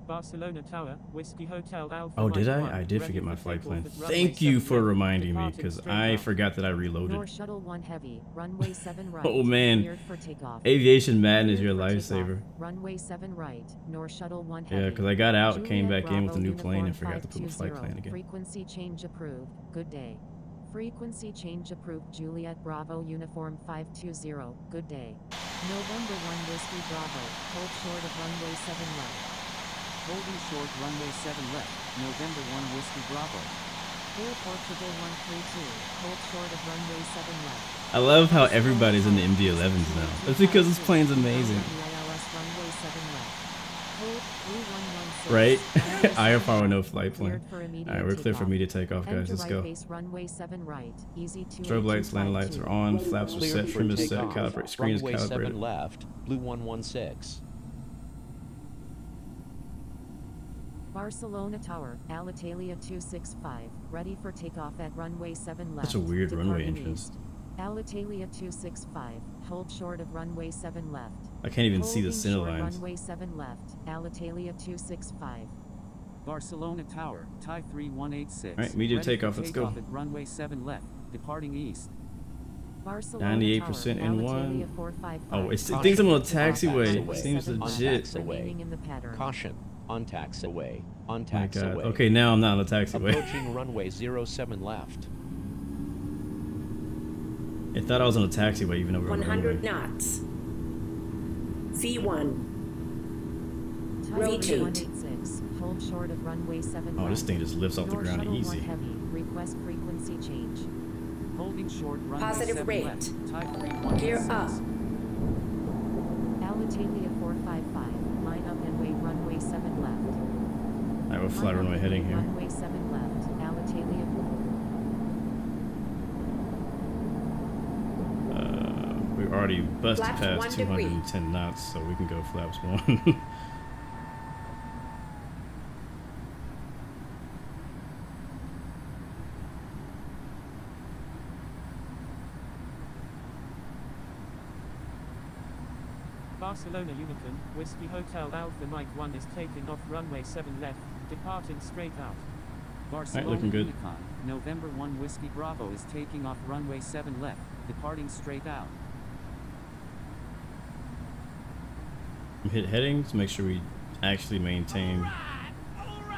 Speaker 4: Barcelona Tower, Whiskey Hotel Alpha.
Speaker 1: Oh, did
Speaker 4: Mike
Speaker 1: I?
Speaker 4: 1,
Speaker 1: I did
Speaker 4: ready
Speaker 1: forget my
Speaker 4: for
Speaker 1: flight
Speaker 4: takeoff
Speaker 1: plan.
Speaker 4: at runway
Speaker 1: Thank you
Speaker 4: 7
Speaker 1: for
Speaker 4: left,
Speaker 1: reminding me,
Speaker 4: departing
Speaker 1: because
Speaker 4: straight
Speaker 1: I
Speaker 4: out.
Speaker 1: forgot that I reloaded.
Speaker 2: North Shuttle 1 Heavy, runway 7 right.
Speaker 1: Oh man,
Speaker 2: Cleared for takeoff.
Speaker 1: aviation madness,
Speaker 2: Cleared
Speaker 1: your
Speaker 2: for
Speaker 1: lifesaver.
Speaker 2: takeoff. Runway 7 right. North Shuttle 1 Heavy.
Speaker 1: Yeah, because I got out, came
Speaker 2: Juliet
Speaker 1: back in with a
Speaker 2: Bravo
Speaker 1: new plane, and
Speaker 2: Uniform
Speaker 1: forgot to put my flight
Speaker 2: 520.
Speaker 1: plan again.
Speaker 2: Frequency change approved. Good day. Frequency change approved. Juliet Bravo Uniform 520. Good day. November 1 Whiskey Bravo. Hold short of runway 7 left.
Speaker 4: Holding short runway 7 left, November 1 Whiskey Bravo.
Speaker 2: Air Portugal 132. Hold short of runway 7 left.
Speaker 1: I love how everybody's in the MD-11s now. That's because this plane's amazing.
Speaker 2: runway 7 left. Hold 3116.
Speaker 1: Right?
Speaker 2: Runway
Speaker 1: IFR with no
Speaker 2: 7
Speaker 1: flight plan.
Speaker 2: cleared for immediate
Speaker 1: Alright, we're clear for
Speaker 2: takeoff.
Speaker 1: immediate takeoff, guys.
Speaker 2: Enter
Speaker 1: Let's
Speaker 2: right
Speaker 1: go.
Speaker 2: base runway 7 right. Easy 28252.
Speaker 1: Strobe lights, landing lights are on, flaps are
Speaker 3: Cleared
Speaker 1: set,
Speaker 3: for
Speaker 1: trim is set,
Speaker 3: takeoff.
Speaker 1: calibrate, screen is
Speaker 3: Runway 7
Speaker 1: calibrated.
Speaker 3: left, Blue 116.
Speaker 2: Barcelona Tower, Alitalia 265, ready for takeoff at runway 7 left.
Speaker 1: Such a weird runway
Speaker 2: departing
Speaker 1: entrance.
Speaker 2: east. Alitalia 265, hold short of runway 7 left.
Speaker 1: I can't even see the
Speaker 2: Holding
Speaker 1: center
Speaker 2: short
Speaker 1: lines.
Speaker 2: Runway 7 left, Alitalia 265.
Speaker 4: Barcelona Tower, Thai 3186.
Speaker 1: Alright, immediate
Speaker 4: ready for
Speaker 1: takeoff, let's go.
Speaker 4: At runway 7 left, departing east.
Speaker 2: Barcelona
Speaker 1: 98%
Speaker 2: Tower,
Speaker 1: in one.
Speaker 2: Alitalia 455.
Speaker 1: Oh, it thinks I'm on a taxiway.
Speaker 2: Runway
Speaker 1: Seems
Speaker 2: 7 left,
Speaker 1: legit.
Speaker 2: remaining in the pattern.
Speaker 3: Caution, on taxiway, on
Speaker 1: My God.
Speaker 3: taxiway.
Speaker 1: Okay, now I'm not on the taxiway.
Speaker 3: Approaching runway 07 left.
Speaker 1: I thought I was on a taxiway even though we were on the
Speaker 5: 100
Speaker 1: runway.
Speaker 5: knots. V1.
Speaker 2: Rotate.
Speaker 5: Rotate.
Speaker 2: 186, hold short of runway 7
Speaker 1: Oh,
Speaker 2: left.
Speaker 1: this thing just lifts off the
Speaker 2: North
Speaker 1: ground
Speaker 2: Shuttle 1
Speaker 1: easy.
Speaker 2: Heavy, request frequency change.
Speaker 4: Holding short runway
Speaker 5: Positive
Speaker 4: 7
Speaker 5: rate.
Speaker 4: left, Thai 3186.
Speaker 5: Gear up.
Speaker 2: Alitalia 455, line up and wait runway 7 left.
Speaker 1: Alright, what flight
Speaker 2: Line up
Speaker 1: runway
Speaker 2: and
Speaker 1: heading
Speaker 2: wait
Speaker 1: here?
Speaker 2: Runway 7 left, Alitalia.
Speaker 1: We already busted
Speaker 5: Flaps
Speaker 1: past
Speaker 5: 1 degree.
Speaker 1: 210 knots, so we can go flaps 1.
Speaker 4: Barcelona Unicorn, Whiskey Hotel Alpha Mike 1 is taking off runway 7 left, departing straight out. Barcelona
Speaker 1: looking good.
Speaker 4: Unicorn, November 1 Whiskey Bravo is taking off runway 7 left, departing straight out.
Speaker 1: Hit heading to make sure we actually maintain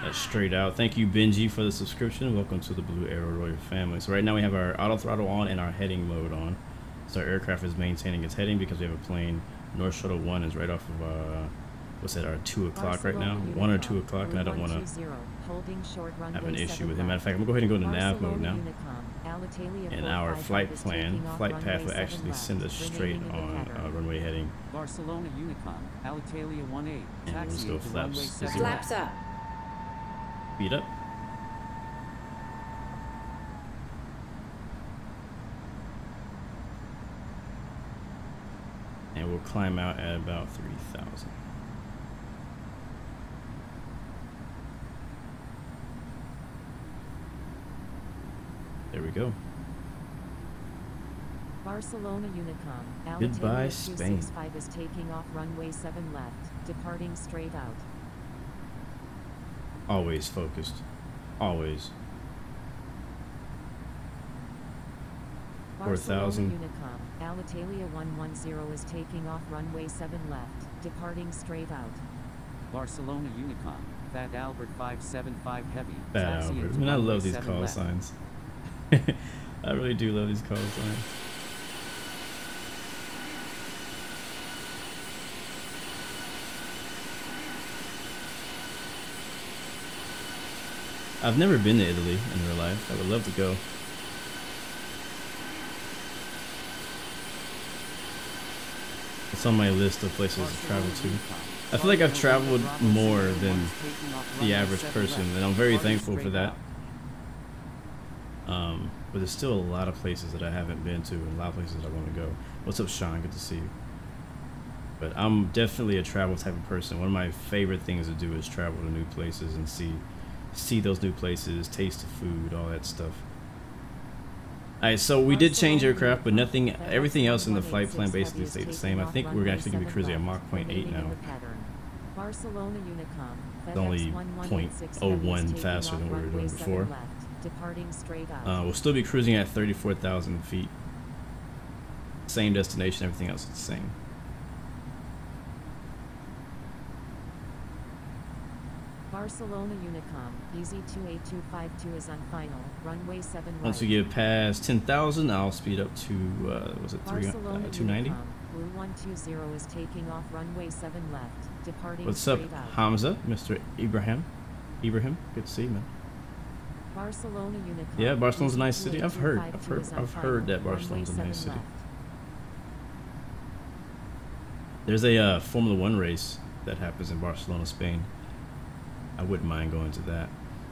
Speaker 1: that straight out. Thank you, Benji, for the subscription. Welcome to the Blue Arrow Royal family. So right now we have our auto throttle on and our heading mode on. So our aircraft is maintaining its heading because we have a plane. North Shuttle 1 is right off of what's that, our 2 o'clock right now, 1 or 2 o'clock, and I don't want to have an issue with him. Matter of fact, I'm going to go ahead and go into nav mode now. And our flight plan, flight path will actually send us straight on runway heading.
Speaker 4: Barcelona Unicorn, Alitalia 18,
Speaker 1: And we'll just
Speaker 4: taxi
Speaker 1: go
Speaker 4: to
Speaker 1: flaps
Speaker 4: runway
Speaker 1: to
Speaker 4: 7
Speaker 1: zero.
Speaker 5: Flaps up.
Speaker 1: Speed up. And we'll climb out at about 3,000. There we go.
Speaker 2: Barcelona Unicom,
Speaker 1: Goodbye,
Speaker 2: Alitalia
Speaker 1: Spain.
Speaker 2: 265 is taking off runway 7 left, departing straight out.
Speaker 1: Always focused. Always.
Speaker 2: Barcelona
Speaker 1: 4,000.
Speaker 2: Unicom, Alitalia 110 is taking off runway 7 left, departing straight out.
Speaker 4: Barcelona Unicorn, Fat Albert 575 Heavy,
Speaker 1: Bad
Speaker 4: taxi
Speaker 1: Albert.
Speaker 4: into
Speaker 1: I mean, I
Speaker 4: runway
Speaker 1: love these
Speaker 4: 7
Speaker 1: call
Speaker 4: left.
Speaker 1: signs. I really do love these call signs. I've never been to Italy in real life. I would love to go. It's on my list of places to travel to. I feel like I've traveled more than the average person, and I'm very thankful for that. But there's still a lot of places that I haven't been to, and a lot of places I want to go. What's up, Sean? Good to see you. But I'm definitely a travel type of person. One of my favorite things to do is travel to new places and see those new places, taste the food, all that stuff. Alright, so we did change aircraft, but everything else in the flight plan basically stayed the same. I think we're actually going to be cruising at Mach 0.8 now.
Speaker 2: Barcelona Unicom.
Speaker 1: It's only 0.01 faster than we were doing before.
Speaker 2: Departing straight out.
Speaker 1: We'll still be cruising at 34,000 feet. Same destination, everything else is the same.
Speaker 2: Barcelona Unicom. Easy 28252 is on final. Runway 7 right.
Speaker 1: Once we get past 10,000, I'll speed up to, was it 290?
Speaker 2: Blue 120 is taking off runway 7 left. Departing
Speaker 1: What's up,
Speaker 2: straight out.
Speaker 1: Hamza? Mr. Ibrahim? Good to see you, man.
Speaker 2: Barcelona Unicom.
Speaker 1: Yeah, Barcelona's a nice
Speaker 2: Easy
Speaker 1: city. I've heard that Barcelona's a nice city. There's a Formula 1 race that happens in Barcelona, Spain. I wouldn't mind going to that.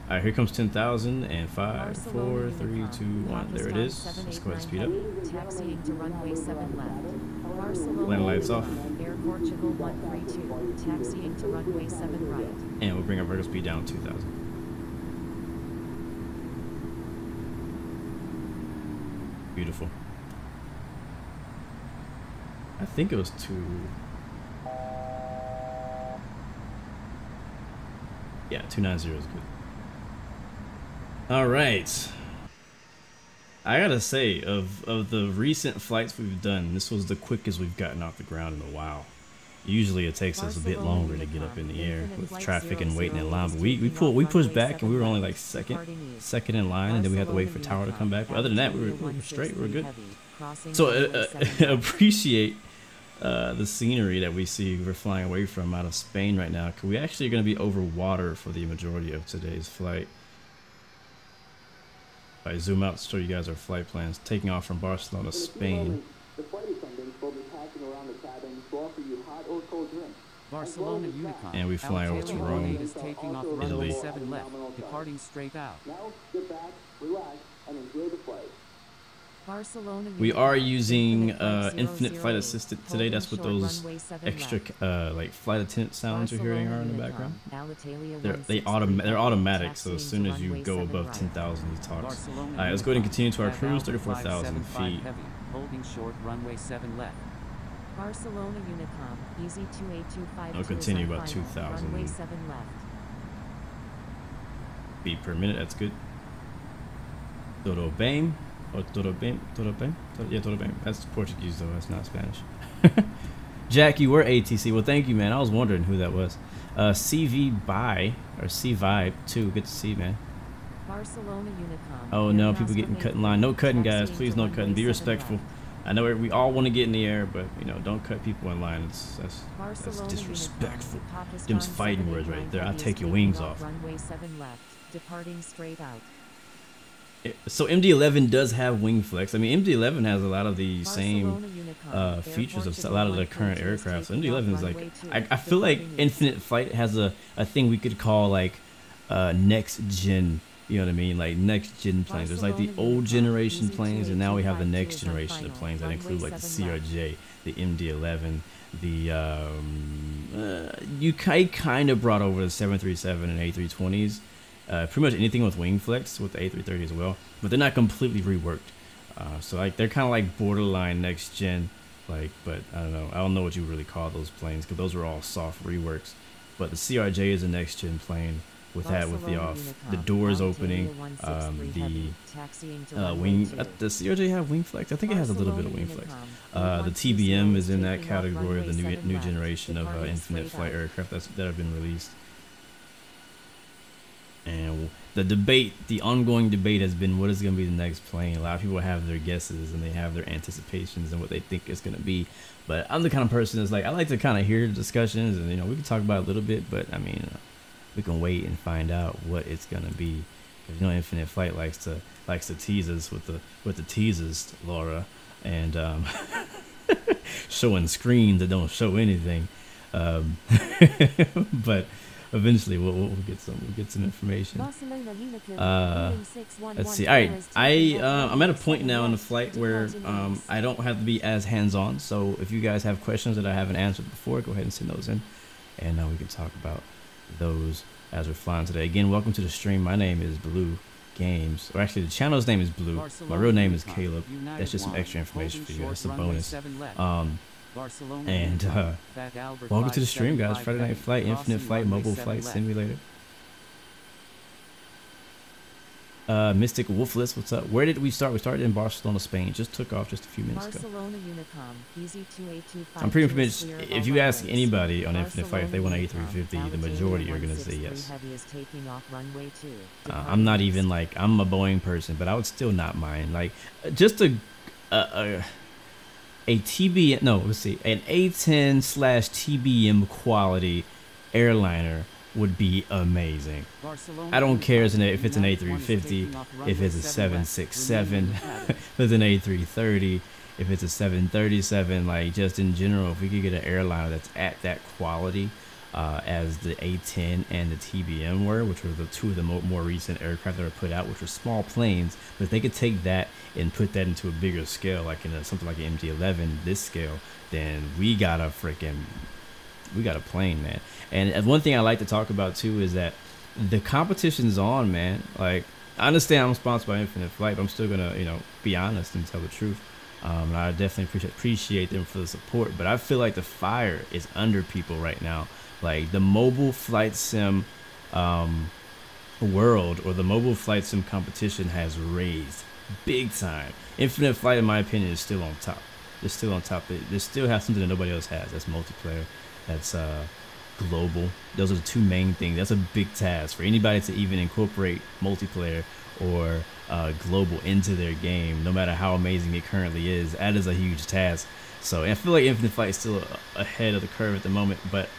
Speaker 1: All right, here comes 10,000 and 5, 4, 3, 2, 1. There it is. Let's go ahead and speed up.
Speaker 2: Taxiing to runway 7 left. Barcelona.
Speaker 1: Landing lights off.
Speaker 2: Air Portugal 132. Taxiing to runway 7 right.
Speaker 1: And we'll bring our vertical speed down to 2,000. Beautiful. I think it was 2. Yeah, 290 is good. All right. I gotta say, of the recent flights we've done, this was the quickest we've gotten off the ground in a while. Usually it takes us a bit longer to get up in the air with traffic and waiting in line. But we pushed back and we were only like second in line, and then we had to wait for tower to come back. But other than that, we were straight. We were good. So appreciate the scenery that we see we're flying away from out of Spain right now. Cause we actually are going to be over water for the majority of today's flight. If I zoom out to show you guys our flight plans, taking off from Barcelona, Spain.
Speaker 5: The flight attendants will be passing around the cabin to offer you hot or cold drinks.
Speaker 4: Barcelona Unicom.
Speaker 1: And we fly over to Rome,
Speaker 4: is taking off runway
Speaker 1: Italy.
Speaker 4: 7 left, departing straight out.
Speaker 5: Now sit back, relax, and enjoy the flight.
Speaker 2: Barcelona
Speaker 1: We are
Speaker 2: Unicom.
Speaker 1: using
Speaker 2: Infinite
Speaker 1: Infinite Flight Assistant today. That's what
Speaker 2: Holding
Speaker 1: those
Speaker 2: short, runway 7
Speaker 1: extra
Speaker 2: left.
Speaker 1: like flight attendant sounds you're hearing are in the background.
Speaker 2: Alitalia
Speaker 1: They're automatic, so as
Speaker 2: Taxiing
Speaker 1: soon
Speaker 2: to
Speaker 1: as you
Speaker 2: runway
Speaker 1: go
Speaker 2: 7
Speaker 1: above
Speaker 2: right.
Speaker 1: 10,000 he talks.
Speaker 4: Barcelona
Speaker 1: Alright, let's go ahead and continue to our
Speaker 4: Unicom.
Speaker 1: cruise,
Speaker 4: Alpha
Speaker 1: 34,000
Speaker 4: 575
Speaker 1: feet.
Speaker 4: heavy, holding short runway 7 left.
Speaker 2: Barcelona Unicom. Easy 28252
Speaker 1: I'll continue
Speaker 2: is on
Speaker 1: about
Speaker 2: final.
Speaker 1: 2,000
Speaker 2: Runway 7 left.
Speaker 1: feet per minute, that's good. Todo bem. Or todo bem? Yeah, todo bem. That's Portuguese though, that's not Spanish. Jack, you were ATC. Well, thank you, man. I was wondering who that was. CV Buy, or C Vibe 2. Good to see you, man.
Speaker 2: Barcelona Unicom.
Speaker 1: Oh no, people getting cut in line. No cutting, guys. Please, no cutting. Be respectful. I know we all want to get in the air, but you know, don't cut people in line. That's disrespectful. Them's fighting words right there. I'll take your wings off.
Speaker 2: Runway 7 left, departing straight out.
Speaker 1: So MD-11 does have wing flex. I mean, MD-11 has a lot of the same features of a lot of the current aircraft. So MD-11 is like, I feel like Infinite Flight has a thing we could call like next gen. You know what I mean? Like next gen planes. There's like the old generation planes, and now we have the next generation of planes that include like the CRJ, the MD-11, the kind of brought over the 737 and A320s. Pretty much anything with wing flex with the A330 as well, but they're not completely reworked. So like they're kind of like borderline next gen, like, but I don't know what you really call those planes because those are all soft reworks. But the CRJ is a next gen plane with the doors opening, the wing. Does CRJ have wing flex? I think it has a little bit of wing flex. The TBM is in that category of the new generation of Infinite Flight aircraft that have been released. And the ongoing debate has been what is going to be the next plane. A lot of people have their guesses and they have their anticipations and what they think it's going to be. But I'm the kind of person that's like, I like to kind of hear the discussions and, you know, we can talk about it a little bit, but I mean, we can wait and find out what it's going to be. Because, you know, Infinite Flight likes to tease us with the teasers, Laura, and showing screens that don't show anything. But eventually we'll get some information. Let's see. All right, I'm at a point now in the flight where I don't have to be as hands-on. So if you guys have questions that I haven't answered before, go ahead and send those in, and we can talk about those as we're flying today. Again, welcome to the stream. My name is Blue Games, or actually the channel's name is Blue. My real name is Caleb. That's just some extra information for you. That's a bonus.
Speaker 4: Barcelona
Speaker 1: And
Speaker 4: Fat Albert
Speaker 1: welcome to the stream, guys.
Speaker 4: 575
Speaker 1: Friday Night Flight, Infinite
Speaker 4: crossing
Speaker 1: Flight,
Speaker 4: runway
Speaker 1: Mobile
Speaker 4: 7
Speaker 1: Flight
Speaker 4: left.
Speaker 1: Simulator. Mystic Wolfless, what's up? Where did we start? We started in Barcelona, Spain. Just took off just a few minutes ago.
Speaker 2: Barcelona Unicom, BZ2825.
Speaker 1: I'm pretty much, if you ask anybody on Infinite Flight if they want an A350, the majority are going to say yes. I'm not even like, I'm a Boeing person, but I would still not mind. Like, just a TBM, no, let's see, an A10/TBM quality airliner would be amazing. I don't care if it's an A350, if it's a 767, if it's an A330, if it's a 737, like just in general, if we could get an airliner that's at that quality as the A10 and the TBM were, which were the two of the more recent aircraft that were put out, which were small planes, but if they could take that and put that into a bigger scale, like in something like an MD-11, this scale, then we got a plane, man. And one thing I like to talk about too is that the competition's on, man. Like, I understand I'm sponsored by Infinite Flight, but I'm still gonna, be honest and tell the truth. And I definitely appreciate them for the support, but I feel like the fire is under people right now. Like, the mobile flight sim world, or the mobile flight sim competition, has raised big time. Infinite Flight, in my opinion, is still on top. They're still on top. They still have something that nobody else has. That's multiplayer. That's global. Those are the two main things. That's a big task for anybody to even incorporate multiplayer or global into their game, no matter how amazing it currently is. That is a huge task. So I feel like Infinite Flight is still ahead of the curve at the moment, but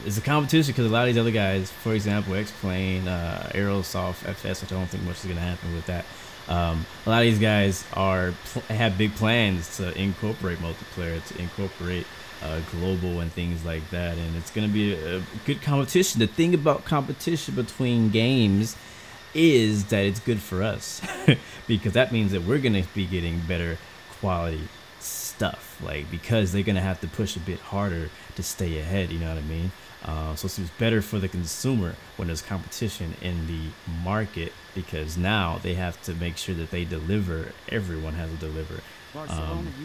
Speaker 1: it's a competition because a lot of these other guys, for example, X-Plane, Aerosoft, FS, which I don't think much is going to happen with that. A lot of these guys have big plans to incorporate multiplayer, to incorporate global and things like that, and it's going to be a good competition. The thing about competition between games is that it's good for us because that means that we're going to be getting better quality stuff, like, because they're going to have to push a bit harder to stay ahead, you know what I mean? So it's better for the consumer when there's competition in the market, because now they have to make sure that they deliver. Everyone has to deliver.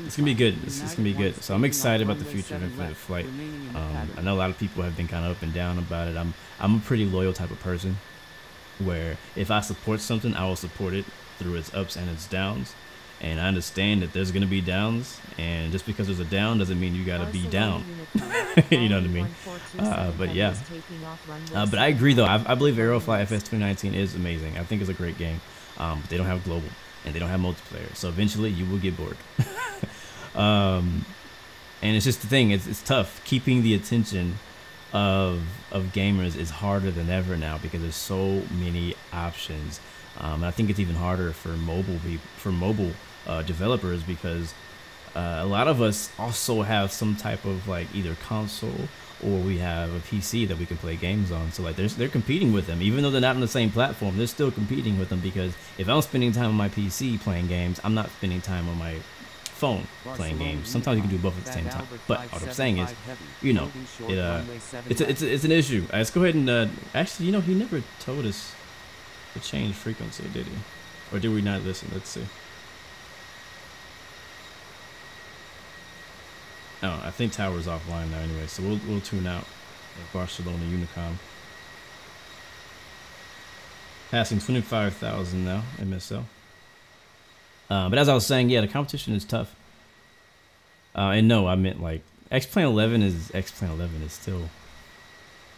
Speaker 1: It's gonna be good. It's gonna be good. So I'm excited about the future of Infinite Flight. I know a lot of people have been kind of up and down about it. I'm a pretty loyal type of person, where if I support something, I will support it through its ups and its downs. And I understand that there's gonna be downs, and just because there's a down doesn't mean you gotta be down. You know what I mean? But yeah. But I agree though. I believe Aerofly FS 2019 is amazing. I think it's a great game. But they don't have global, and they don't have multiplayer, so eventually you will get bored. And it's just the thing. It's tough. Keeping the attention of gamers is harder than ever now because there's so many options. And I think it's even harder for mobile developers, because a lot of us also have some type of like either console or we have a PC that we can play games on. So like they're competing with them, even though they're not on the same platform. They're still competing with them, because if I'm spending time on my PC playing games, I'm not spending time on my phone playing games. Sometimes you can do both at the same time, but what I'm saying is, it's an issue. Let's go ahead and actually, he never told us to change frequency, did he? Or did we not listen? Let's see. Oh, I think tower's offline now anyway, so we'll tune out Barcelona Unicom. Passing 25,000 now, MSL. But as I was saying, yeah, the competition is tough. And no, I meant like X-Plane 11 is still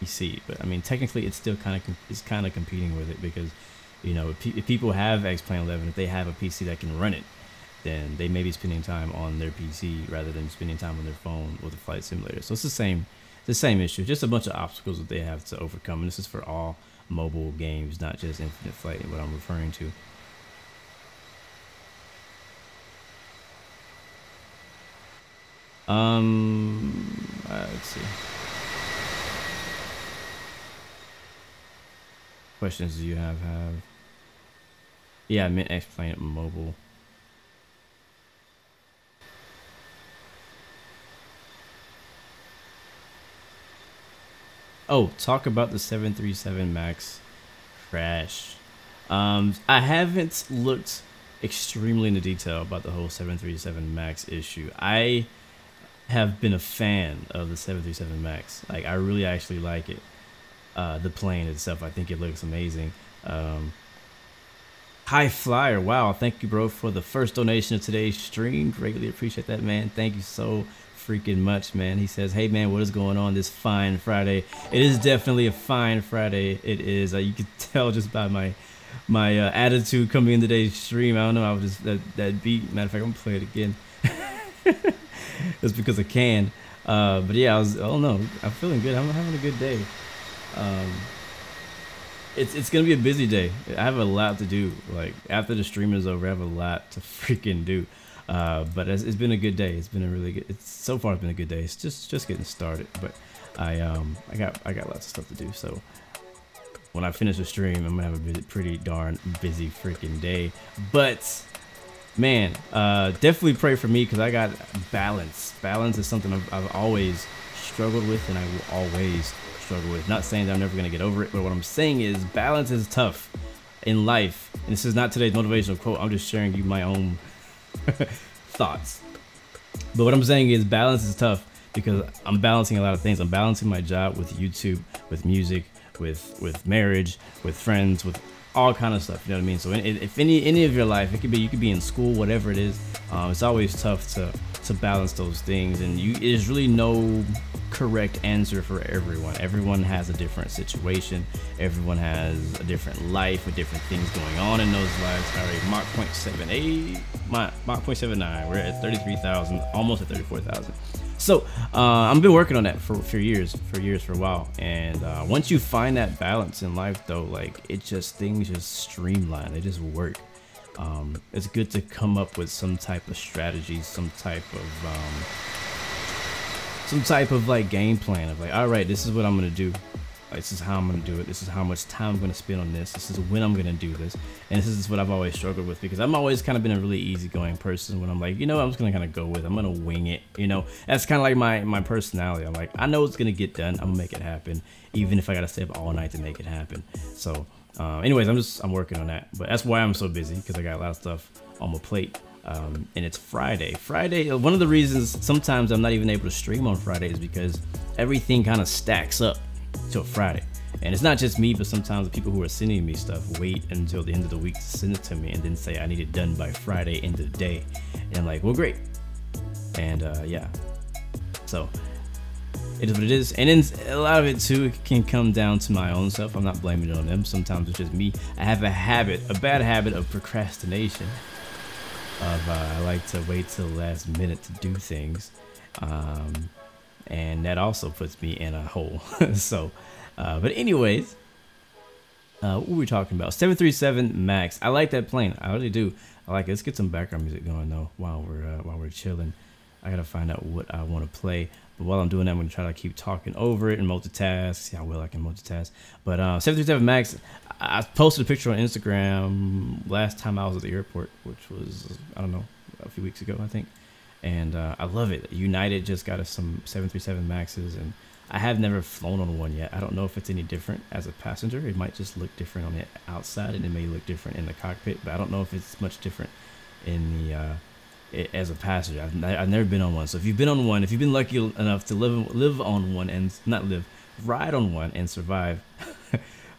Speaker 1: PC, but I mean technically it's still kind of competing with it, because if people have X-Plane 11, if they have a PC that can run it, then they may be spending time on their PC rather than spending time on their phone with a flight simulator. So it's the same issue, just a bunch of obstacles that they have to overcome. And this is for all mobile games, not just Infinite Flight and what I'm referring to. Let's see. Questions do you have? Yeah, I meant X-Plane mobile. Oh, talk about the 737 MAX crash. I haven't looked extremely into detail about the whole 737 MAX issue. I have been a fan of the 737 MAX. Like, I really actually like it. The plane itself, I think it looks amazing. High Flyer, wow, thank you, bro, for the first donation of today's stream. Greatly appreciate that, man. Thank you so freaking much, man. He says, hey man, what is going on this fine Friday? It is definitely a fine Friday. It is. You can tell just by my attitude coming in today's stream. I don't know, I was just that beat. Matter of fact, I'm gonna play it again. It's because I can. But yeah, I don't know, I'm feeling good. I'm having a good day. It's gonna be a busy day. I have a lot to do. Like, after the stream is over, I have a lot to freaking do. But it's been a good day. It's been a really good. So far it's been a good day. It's just getting started. But I got lots of stuff to do. So when I finish the stream, I'm gonna have a pretty darn busy freaking day. But man, definitely pray for me, because I got balance. Balance is something I've always struggled with, and I will always struggle with. Not saying that I'm never gonna get over it, but what I'm saying is balance is tough in life. And this is not today's motivational quote. I'm just sharing you my own thoughts. But what I'm saying is balance is tough, because I'm balancing a lot of things. I'm balancing my job with YouTube, with music, with marriage, with friends, with all kind of stuff. You know what I mean? So if any of your life, it could be, you could be in school, whatever it is. It's always tough to balance those things, and there's really no correct answer for everyone. Everyone has a different situation. Everyone has a different life with different things going on in those lives. All right, Mach 0.78, Mach 0.79. We're at 33,000, almost at 34,000. So I've been working on that for years, for a while. And once you find that balance in life, though, like, things just streamline. They just work. It's good to come up with some type of strategy, some type of like game plan of like, all right, this is what I'm gonna do. This is how I'm gonna do it. This is how much time I'm gonna spend on this. This is when I'm gonna do this. And this is what I've always struggled with, because I'm always kind of been a really easygoing person. When I'm like, you know, I'm just gonna kind of go with it. I'm gonna wing it. You know, that's kind of like my personality. I'm like, I know it's gonna get done. I'm gonna make it happen, even if I gotta stay up all night to make it happen. So anyways, I'm working on that. But that's why I'm so busy, because I got a lot of stuff on my plate. And it's Friday. One of the reasons sometimes I'm not even able to stream on Friday is because everything kind of stacks up to a Friday. And it's not just me, but sometimes the people who are sending me stuff wait until the end of the week to send it to me, and then say I need it done by Friday end of the day. And I'm like, well, great. And yeah, so it is what it is. And then a lot of it too can come down to my own self. I'm not blaming it on them. Sometimes it's just me. I have a bad habit of procrastination. I like to wait till the last minute to do things, and that also puts me in a hole. So but anyways, what were we talking about? 737 MAX. I like that plane. I really do. I like it. Let's get some background music going though while we're chilling. I gotta find out what I want to play, but while I'm doing that, I'm gonna try to keep talking over it and multitask. See how well I can multitask. But 737 MAX, I posted a picture on Instagram last time I was at the airport, which was, I don't know, a few weeks ago, I think. And I love it. United just got us some 737 MAXs, and I have never flown on one yet. I don't know if it's any different as a passenger. It might just look different on the outside, and it may look different in the cockpit, but I don't know if it's much different in the as a passenger. I've never been on one. So if you've been on one, if you've been lucky enough to live on one, and ride on one and survive,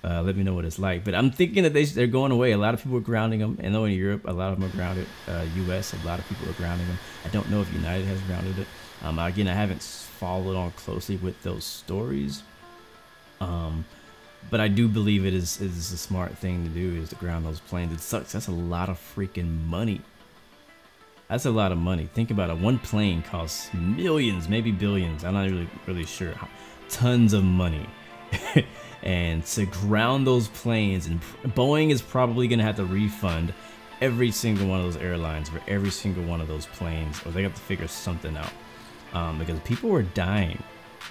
Speaker 1: let me know what it's like. But I'm thinking that they're going away. A lot of people are grounding them. I know in Europe, a lot of them are grounded. US, a lot of people are grounding them. I don't know if United has grounded it. Again, I haven't followed on closely with those stories. But I do believe it is a smart thing to do, is to ground those planes. It sucks. That's a lot of freaking money. That's a lot of money. Think about it. One plane costs millions, maybe billions. I'm not really sure. Tons of money. And to ground those planes, and Boeing is probably going to have to refund every single one of those airlines for every single one of those planes, or they have to figure something out. Because people are dying.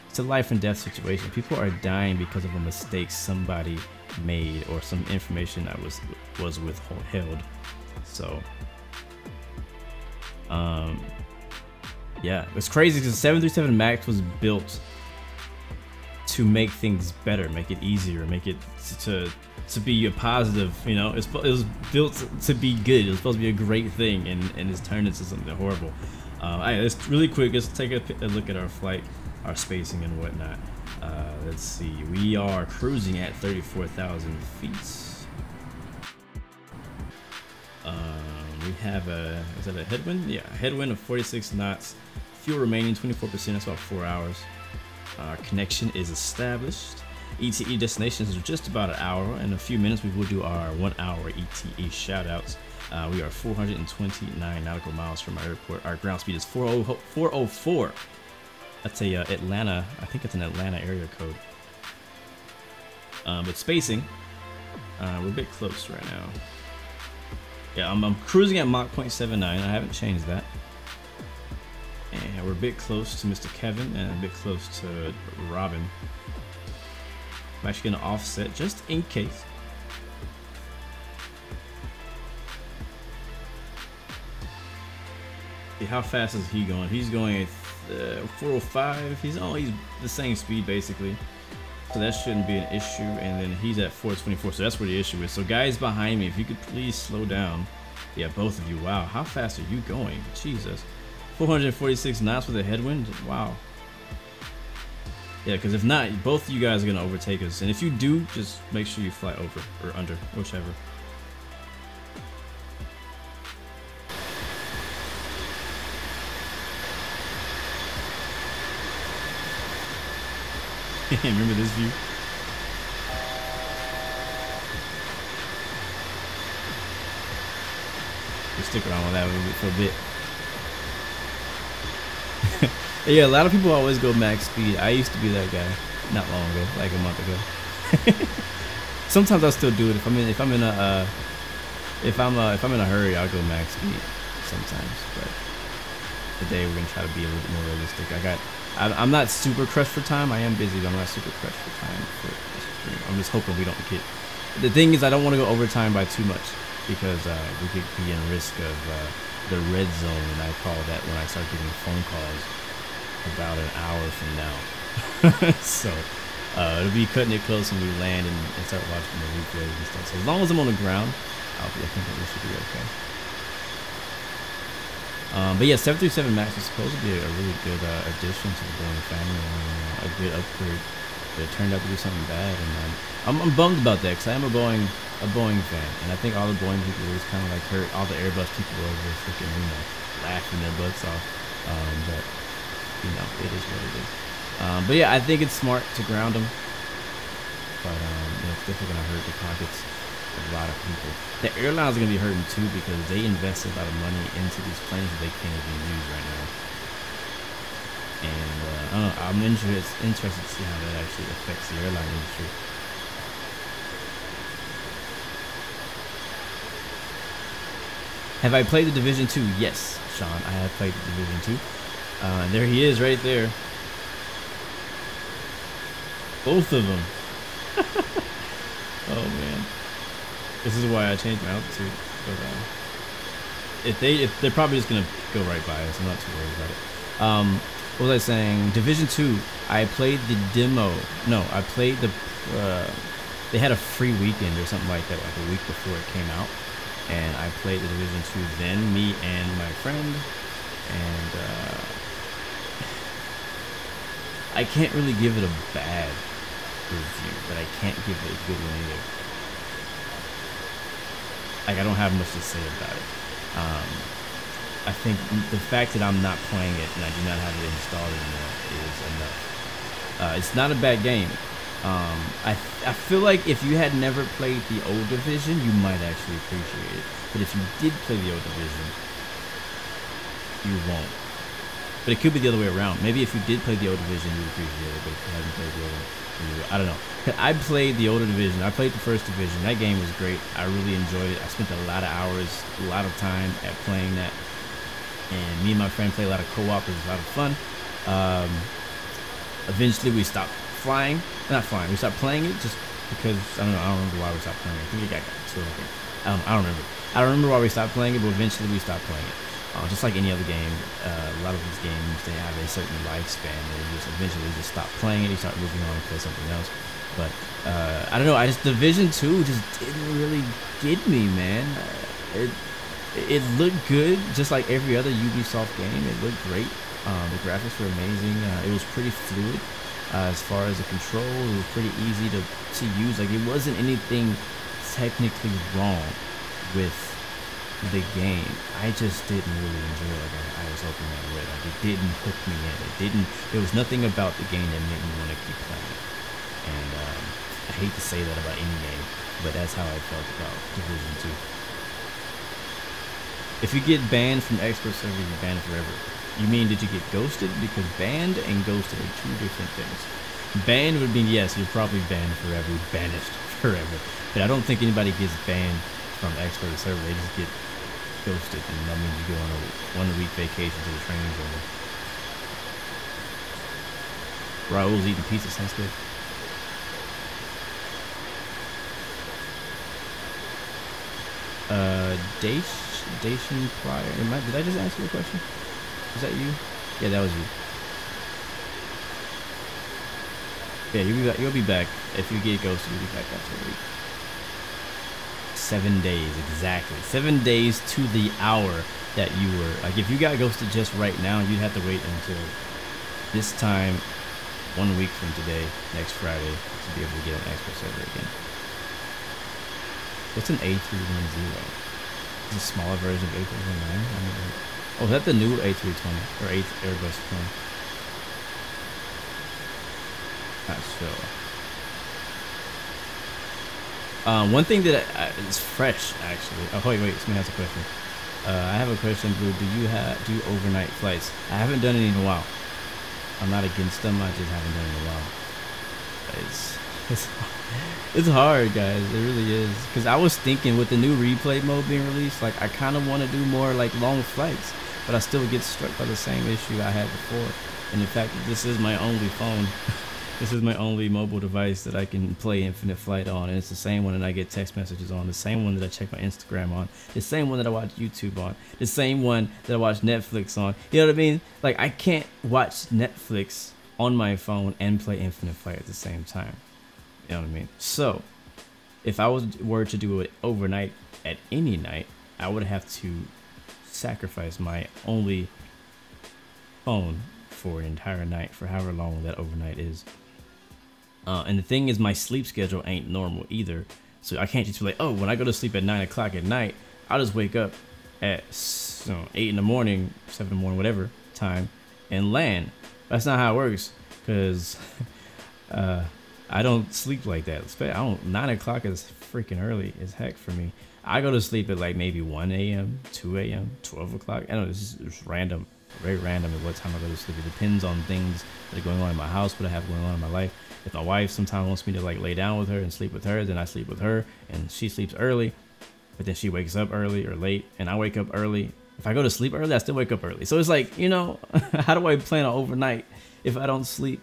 Speaker 1: It's a life and death situation. People are dying because of a mistake somebody made, or some information that was withheld. So yeah, it's crazy because the 737 MAX was built to make things better, make it easier, make it to be a positive, you know. It was built to be good. It was supposed to be a great thing, and it's turned into something horrible. Alright, let's really quick. Let's take a look at our flight, our spacing and whatnot. Let's see. We are cruising at 34,000 feet. We have a, is that a headwind? Yeah, a headwind of 46 knots. Fuel remaining 24%. That's about 4 hours. Our connection is established. ETE destinations is just about an hour. In a few minutes, we will do our 1 hour ETE shoutouts. We are 429 nautical miles from our airport. Our ground speed is 404. That's a Atlanta. I think it's an Atlanta area code. But spacing, we're a bit close right now. Yeah, I'm cruising at Mach 0.79. I haven't changed that. And we're a bit close to Mr. Kevin and a bit close to Robin. I'm actually going to offset just in case. See, how fast is he going? He's going at 405. He's the same speed basically. So that shouldn't be an issue. And then he's at 424. So that's where the issue is. So guys behind me, if you could please slow down. Yeah, both of you. Wow, how fast are you going? Jesus. 446 knots with a headwind. Wow. Yeah, because if not, both of you guys are going to overtake us. And if you do, just make sure you fly over or under, whichever. Remember this view? We'll stick around with that for a bit. Yeah, a lot of people always go max speed. I used to be that guy not long ago, like a month ago. Sometimes I'll still do it if I'm in a hurry. I'll go max speed sometimes, but today we're gonna try to be a little bit more realistic. I'm not super crushed for time. I am busy, but I'm not super crushed for time. I'm just hoping we don't get. The thing is, I don't want to go overtime by too much because we could be in risk of the red zone, and I call that when I start getting phone calls about an hour from now. So it'll be cutting it close when we land and start watching the replays and stuff. So as long as I'm on the ground, I think that we should be okay. But yeah, 737 MAX is supposed to be a really good addition to the Boeing family, a good upgrade. But it turned out to be something bad, and I'm bummed about that because I am a Boeing fan, and I think all the Boeing people was kind of like hurt. All the Airbus people were freaking, laughing their butts off. But it is what it is. But yeah, I think it's smart to ground them. But it's definitely gonna hurt the pockets of a lot of people. The airlines are gonna be hurting too because they invested a lot of money into these planes that they can't even use right now. And I'm interested to see how that actually affects the airline industry. Have I played the Division 2? Yes, Sean, I have played the Division 2. There he is right there. Both of them. Oh man. This is why I changed my altitude. But, if they're probably just gonna go right by us, I'm not too worried about it. What was I saying? Division 2, I played the demo. No, I played the they had a free weekend or something like that, like a week before it came out. And I played the Division 2 then, me and my friend. And I can't really give it a bad review, but I can't give it a good one either. Like, I don't have much to say about it. I think the fact that I'm not playing it and I do not have it installed anymore is enough. It's not a bad game. I feel like if you had never played the old Division, you might actually appreciate it. But if you did play the old Division, you won't. But it could be the other way around. Maybe if you did play the old Division, you would appreciate it. But if you haven't played the old one, I don't know. I played the older Division. I played the first Division. That game was great. I really enjoyed it. I spent a lot of hours, a lot of time at playing that. And me and my friend played a lot of co-op. It was a lot of fun. Eventually, we stopped flying. Not flying. We stopped playing it just because, I don't know. I don't remember why we stopped playing it. I think it got sort of, I don't remember. I don't remember why we stopped playing it, but eventually we stopped playing it. Just like any other game, a lot of these games, they have a certain lifespan. They just eventually just stop playing it. You start moving on and play something else. But I don't know. Division 2 just didn't really get me, man. It looked good, just like every other Ubisoft game. It looked great. The graphics were amazing. It was pretty fluid as far as the control. It was pretty easy to use. Like, it wasn't anything technically wrong with the game. I just didn't really enjoy it like I was hoping I would. Like, it didn't hook me in. There was nothing about the game that made me want to keep playing. And I hate to say that about any game, but that's how I felt about Division 2. If you get banned from expert server, you're banned forever. You mean, did you get ghosted? Because banned and ghosted are two different things. Banned would mean, yes, you're probably banned forever, banished forever. But I don't think anybody gets banned from expert server. They just get ghosted, and that means you go on a 1 week vacation to the training's over. Raul's eating pizza, sounds good. Dacian Prior. Did I just answer your question? Was that you? Yeah, that was you. Yeah, you'll be back. If you get ghosted, you'll be back after a week. 7 days, exactly. 7 days to the hour that you were. Like, if you got ghosted just right now, you'd have to wait until this time 1 week from today, next Friday, to be able to get an expert server again. What's an A310? Is a smaller version of A319? Oh, is that the new A320 or Airbus 20? Not sure. One thing that is fresh, actually. Oh, wait, somebody has a question. I have a question, Blue. Do overnight flights? I haven't done any in a while. I'm not against them. I just haven't done it in a while. It's hard, guys. It really is. Because I was thinking with the new replay mode being released, like, I kind of want to do more like long flights, but I still get struck by the same issue I had before. And in fact, this is my only phone. This is my only mobile device that I can play Infinite Flight on, and it's the same one that I get text messages on, the same one that I check my Instagram on, the same one that I watch YouTube on, the same one that I watch Netflix on. You know what I mean? Like, I can't watch Netflix on my phone and play Infinite Flight at the same time. You know what I mean? So, if I were to do it overnight at any night, I would have to sacrifice my only phone for an entire night, for however long that overnight is. And the thing is, my sleep schedule ain't normal either. So I can't just be like, oh, when I go to sleep at 9 o'clock at night, I'll just wake up at 8 in the morning, 7 in the morning, whatever time, and land. That's not how it works, because I don't sleep like that. 9 o'clock is freaking early as heck for me. I go to sleep at like maybe 1 a.m., 2 a.m., 12 o'clock. I don't know, it's just random, very random at what time I go to sleep. It depends on things that are going on in my house, what I have going on in my life. If my wife sometimes wants me to like lay down with her and sleep with her, then I sleep with her, and she sleeps early, but then she wakes up early or late, and I wake up early. If I go to sleep early, I still wake up early. So it's like, you know, how do I plan on overnight if I don't sleep?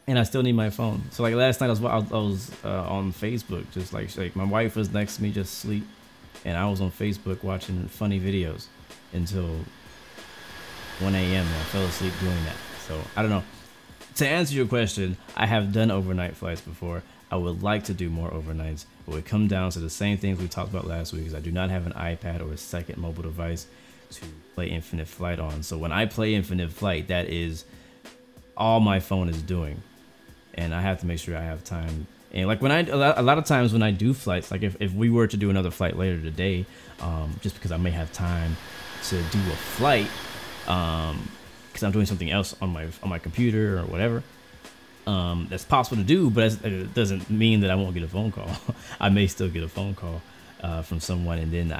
Speaker 1: And I still need my phone. So like last night I was on Facebook, just like my wife was next to me, just asleep, and I was on Facebook watching funny videos until 1 a.m. and I fell asleep doing that. So I don't know. To answer your question, I have done overnight flights before. I would like to do more overnights. It would come down to the same things we talked about last week, is I do not have an iPad or a second mobile device to play Infinite Flight on. So when I play Infinite Flight, that is all my phone is doing. And I have to make sure I have time. And like a lot of times when I do flights, like if we were to do another flight later today, just because I may have time to do a flight, because I'm doing something else on my computer or whatever, that's possible to do, but it doesn't mean that I won't get a phone call. I may still get a phone call from someone, and then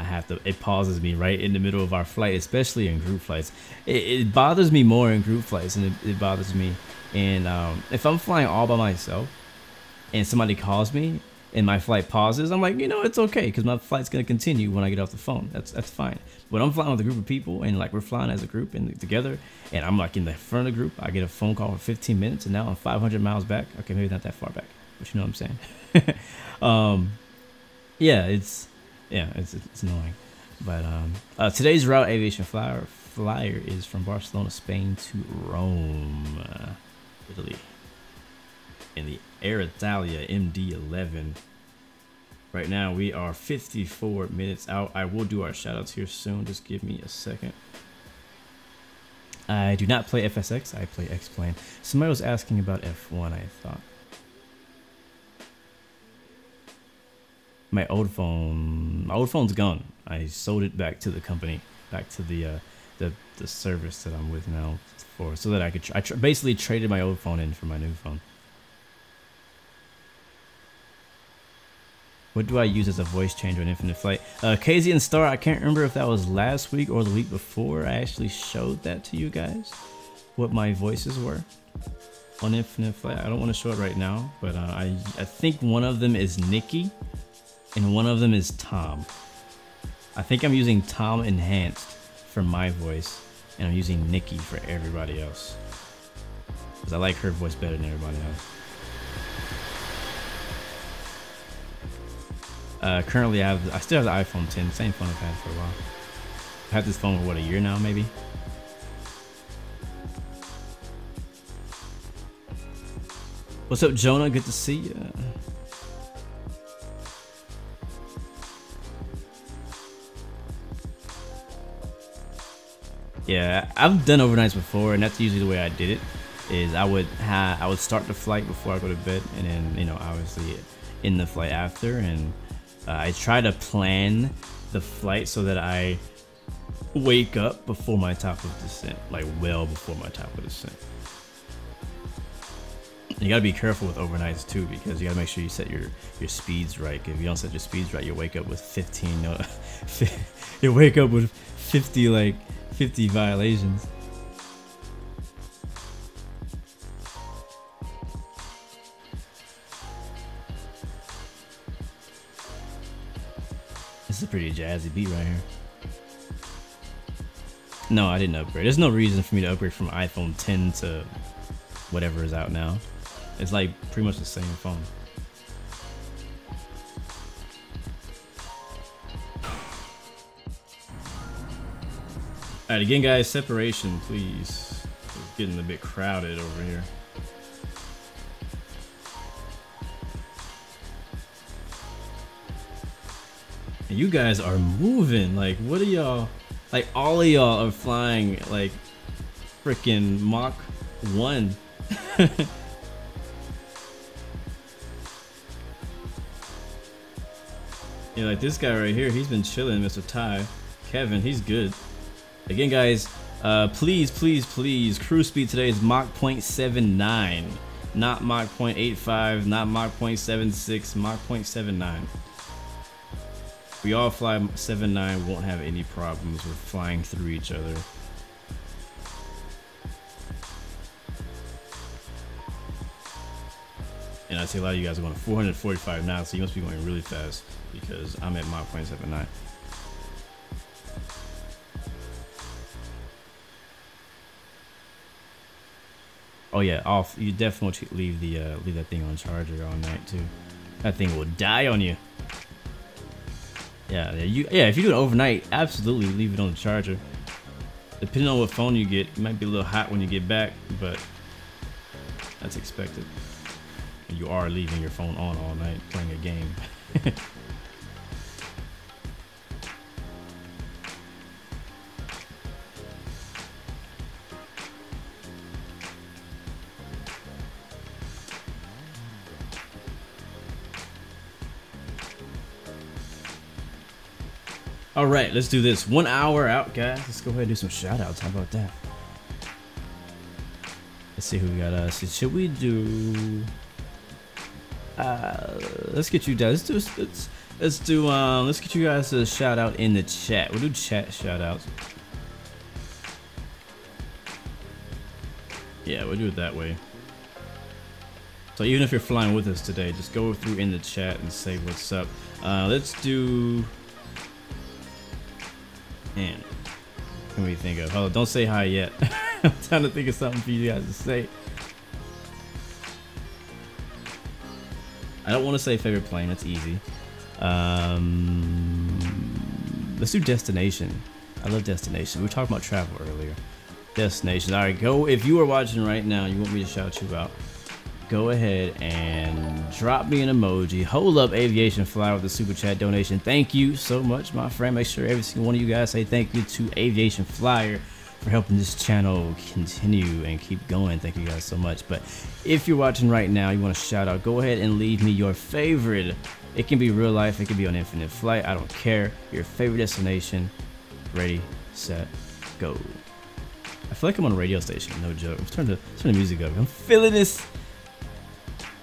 Speaker 1: it pauses me right in the middle of our flight, especially in group flights. It bothers me more in group flights, and it bothers me. And if I'm flying all by myself and somebody calls me and my flight pauses, I'm like, you know, it's okay, because my flight's gonna continue when I get off the phone. That's fine. But I'm flying with a group of people, and like we're flying as a group and together, and I'm like in the front of the group. I get a phone call for 15 minutes, and now I'm 500 miles back. Okay, maybe not that far back, but you know what I'm saying. Yeah, it's annoying. But today's route aviation flyer is from Barcelona, Spain to Rome, Italy, in the Alitalia MD-11 Right now we are 54 minutes out. I will do our shoutouts here soon. Just give me a second. I do not play FSX. I play X-Plane. Somebody was asking about F1, I thought. My old phone's gone. I sold it back to the company, back to the service that I'm with now, so that I could basically traded my old phone in for my new phone. What do I use as a voice changer in Infinite Flight? KZ and Star, I can't remember if that was last week or the week before. I actually showed that to you guys, what my voices were on Infinite Flight. I don't want to show it right now, but I think one of them is Nikki and one of them is Tom. I think I'm using Tom Enhanced for my voice, and I'm using Nikki for everybody else, because I like her voice better than everybody else. Currently I still have the iPhone 10, same phone I've had for a while. I've had this phone for what, a year now maybe? What's up, Jonah? Good to see you. Yeah, I've done overnights before, and that's usually the way I did it. Is I would start the flight before I go to bed, and then, you know, obviously in the flight after, and I try to plan the flight so that I wake up before my top of descent, like well before my top of descent. You gotta be careful with overnights too, because you gotta make sure you set your speeds right. If you don't set your speeds right, you wake up with 15. You wake up with 50 violations. This is a pretty jazzy beat right here. No, I didn't upgrade. There's no reason for me to upgrade from iPhone 10 to whatever is out now. It's like pretty much the same phone. Alright, again guys, separation please. It's getting a bit crowded over here. And you guys are moving, like what are y'all, like all of y'all are flying like freaking Mach 1. Yeah, like this guy right here, he's been chilling, Mr. Ty. Kevin, he's good. Again guys, please cruise speed today is Mach 0.79, not Mach 0.85, not Mach 0.76, Mach 0.79. We all fly 7.9, won't have any problems with flying through each other. And I see a lot of you guys are going 445 now, so you must be going really fast, because I'm at Mach 0.79. Oh yeah, off. You definitely leave that thing on charger all night too. That thing will die on you. Yeah, if you do it overnight, absolutely leave it on the charger. Depending on what phone you get, it might be a little hot when you get back, but that's expected. You are leaving your phone on all night playing a game. All right, let's do this. 1 hour out, guys. Let's go ahead and do some shout outs. How about that? Let's see who we got. Should we do? Let's get you guys. Let's get you guys a shout out in the chat. We'll do chat shout outs. Yeah, we'll do it that way. So even if you're flying with us today, just go through in the chat and say what's up. Let's do. Man, what can we think of? Oh, don't say hi yet. I'm trying to think of something for you guys to say. I don't want to say favorite plane. That's easy. Let's do destination. I love destination. We were talking about travel earlier. Destination. All right, go. If you are watching right now, you want me to shout you out. go ahead and drop me an emoji. Hold up Aviation Flyer with the super chat donation. Thank you so much, my friend. Make sure every single one of you guys say thank you to Aviation Flyer for helping this channel continue and keep going. Thank you guys so much. But if you're watching right now, you want to shout out, go ahead and leave me your favorite. It can be real life, it can be on Infinite Flight, I don't care. Your favorite destination. Ready, set, go. I feel like I'm on a radio station, no joke. Let's turn the music up. I'm feeling this.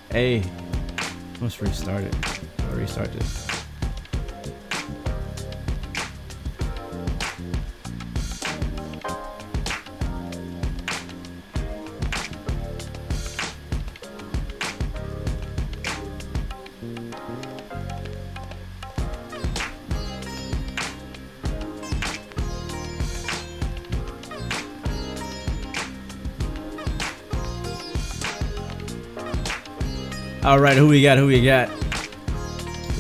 Speaker 1: Hey, let's restart it. I'll restart this. All right, who we got?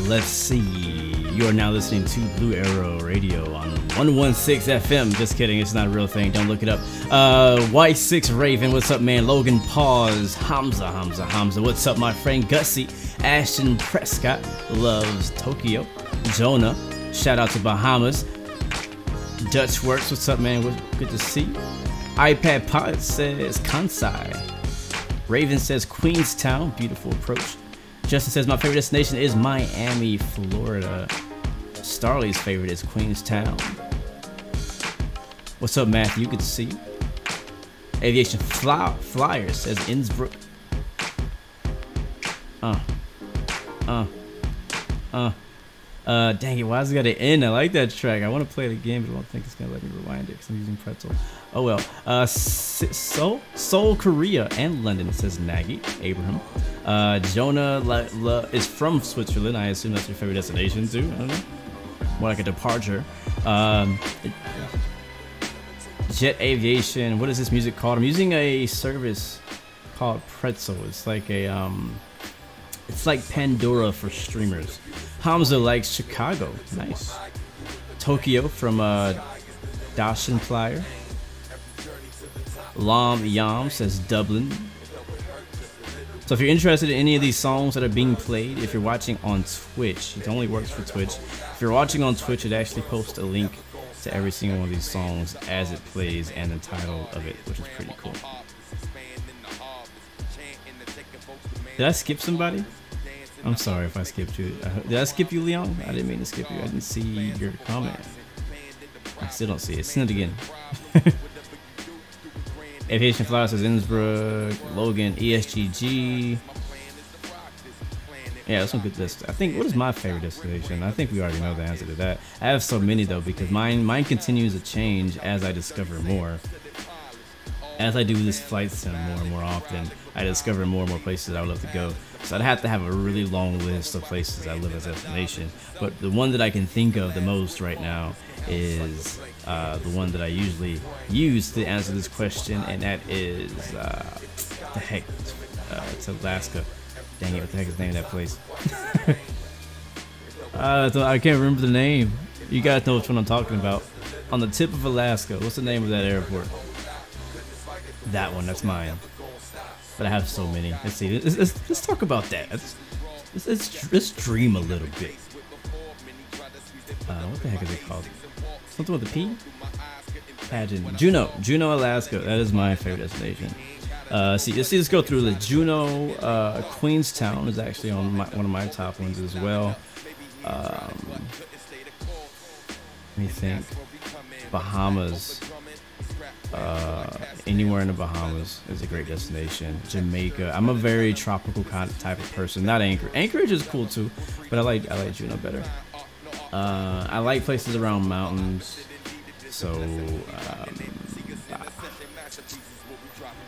Speaker 1: Let's see. You are now listening to Blue Arrow Radio on 116 FM. Just kidding, it's not a real thing. Don't look it up. Y6 Raven, what's up, man? Logan Pause, Hamza. What's up, my friend Gussie? Ashton Prescott loves Tokyo. Jonah, shout out to Bahamas. Dutch Works, what's up, man? Good to see you. iPad Pilot says Kansai. Raven says Queenstown, beautiful approach. Justin says my favorite destination is Miami, Florida. Starley's favorite is Queenstown. What's up, Matthew? Good to see you. Aviation Flyer says Innsbruck. Dang it, why is it gotta end? I like that track. I want to play it again, but I don't think it's gonna let me rewind it because I'm using Pretzel. Oh well. Seoul, Korea, and London says Nagy. Abraham. Jonah is from Switzerland. I assume that's your favorite destination too. I don't know. More like a departure. Jet Aviation. What is this music called? I'm using a service called Pretzel. It's like a it's like Pandora for streamers. Hamza likes Chicago. Nice. Tokyo from Dashin Flyer. Lam Yam says Dublin. So if you're interested in any of these songs that are being played, if you're watching on Twitch, it only works for Twitch. If you're watching on Twitch, it actually posts a link to every single one of these songs as it plays and the title of it, which is pretty cool. Did I skip somebody? I'm sorry if I skipped you. Did I skip you, Leon? I didn't mean to skip you. I didn't see your comment. I still don't see it. Send it again. Aviation Flyer says Innsbruck. Logan, ESGG. Yeah, that's some good list. I think, what is my favorite destination? I think we already know the answer to that. I have so many though, because mine continues to change as I discover more. As I do this flight sim more and more often, I discover more and more places I would love to go. So I'd have to have a really long list of places I live as a destination. But the one that I can think of the most right now is the one that I usually use to answer this question, and that is the heck, it's Alaska. Dang it, what the heck is the name of that place? I can't remember the name. You guys know which one I'm talking about. On the tip of Alaska. What's the name of that airport? That one, that's mine. But I have so many. Let's see. Let's talk about that. Let's dream a little bit. What the heck is it called? Something with a P? Pageant. Juneau, Alaska. That is my favorite destination. Let's go through the Juneau. Queenstown is actually on one of my top ones as well. Let me think. Bahamas. Anywhere in the Bahamas is a great destination. Jamaica. I'm a very tropical type of person. Not Anchorage. Anchorage is cool too, but I like Juneau better. I like places around mountains. So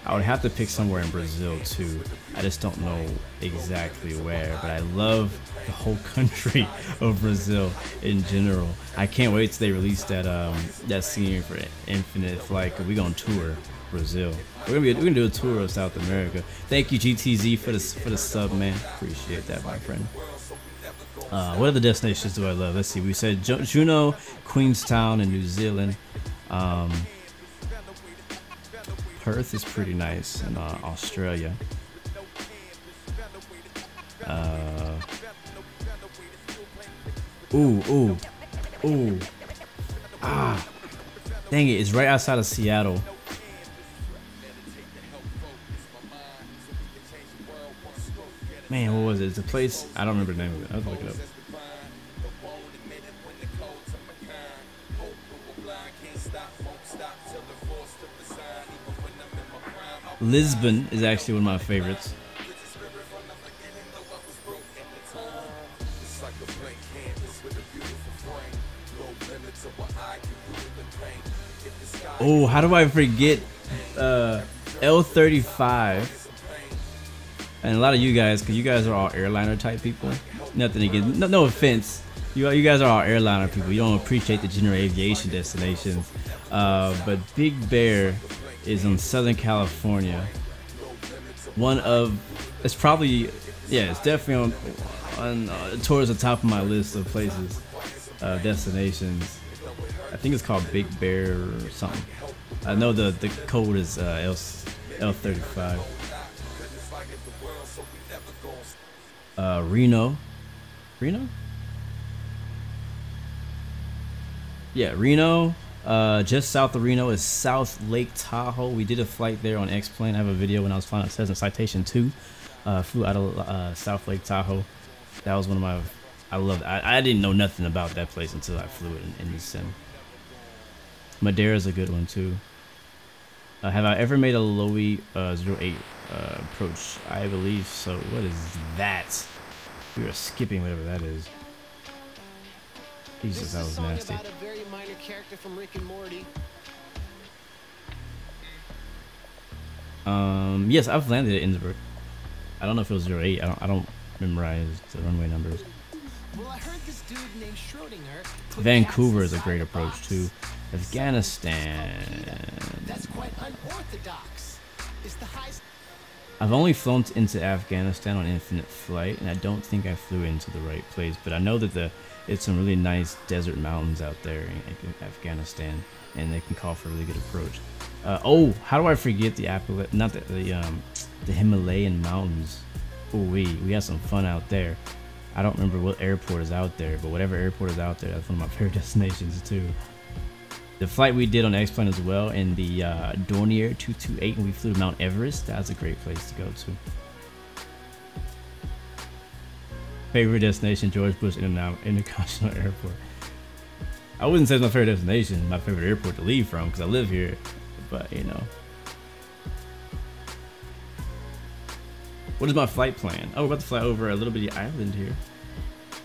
Speaker 1: I would have to pick somewhere in Brazil too. I just don't know exactly where, but I love the whole country of Brazil in general. I can't wait till they release that scenery for Infinite Flight, cause we're gonna tour Brazil. We're gonna do a tour of South America. Thank you GTZ for the sub, man. Appreciate that, my friend. What other destinations do I love? Let's see. We said Juneau, Queenstown, and New Zealand. Perth is pretty nice in Australia. Ooh. Ah, dang it! It's right outside of Seattle. Man, what was it? It's a place. I don't remember the name of it. I have to look it up. Lisbon is actually one of my favorites. Oh, how do I forget L35? And a lot of you guys, because you guys are all airliner type people. Nothing against, no offense. You guys are all airliner people. You don't appreciate the general aviation destinations. But Big Bear is in Southern California. One of, it's probably, yeah, it's definitely on towards the top of my list of places, destinations. I think it's called Big Bear or something. I know the code is L35. Reno. Yeah, Reno. Just south of Reno is South Lake Tahoe. We did a flight there on X-Plane. I have a video when I was flying on Cessna Citation 2. Flew out of South Lake Tahoe. That was one of my, I loved it. I didn't know nothing about that place until I flew it in the sim. Madeira's a good one too. Have I ever made a LOE 08 approach? I believe so. What is that? We are skipping whatever that is. Jesus, that was nasty.
Speaker 6: About a very minor character from Rick and Morty.
Speaker 1: Yes, I've landed at Innsbruck. I don't know if it was 08. I don't memorize the runway numbers.
Speaker 6: Well, I heard this dude named Schrodinger.
Speaker 1: Vancouver is a great approach too. Afghanistan.
Speaker 6: That's quite unorthodox. It's the highest.
Speaker 1: I've only flown into Afghanistan on Infinite Flight, and I don't think I flew into the right place. But I know that it's some really nice desert mountains out there in Afghanistan, and they can call for a really good approach. Oh, how do I forget the Himalayan mountains? Oh, we had some fun out there. I don't remember what airport is out there, but whatever airport is out there, that's one of my favorite destinations too. The flight we did on X-Plane as well, in the Dornier 228, and we flew to Mount Everest. That's a great place to go to. Favorite destination, George Bush International Airport. I wouldn't say it's my favorite destination, my favorite airport to leave from, because I live here, but you know. What is my flight plan? Oh, we're about to fly over a little bitty island here.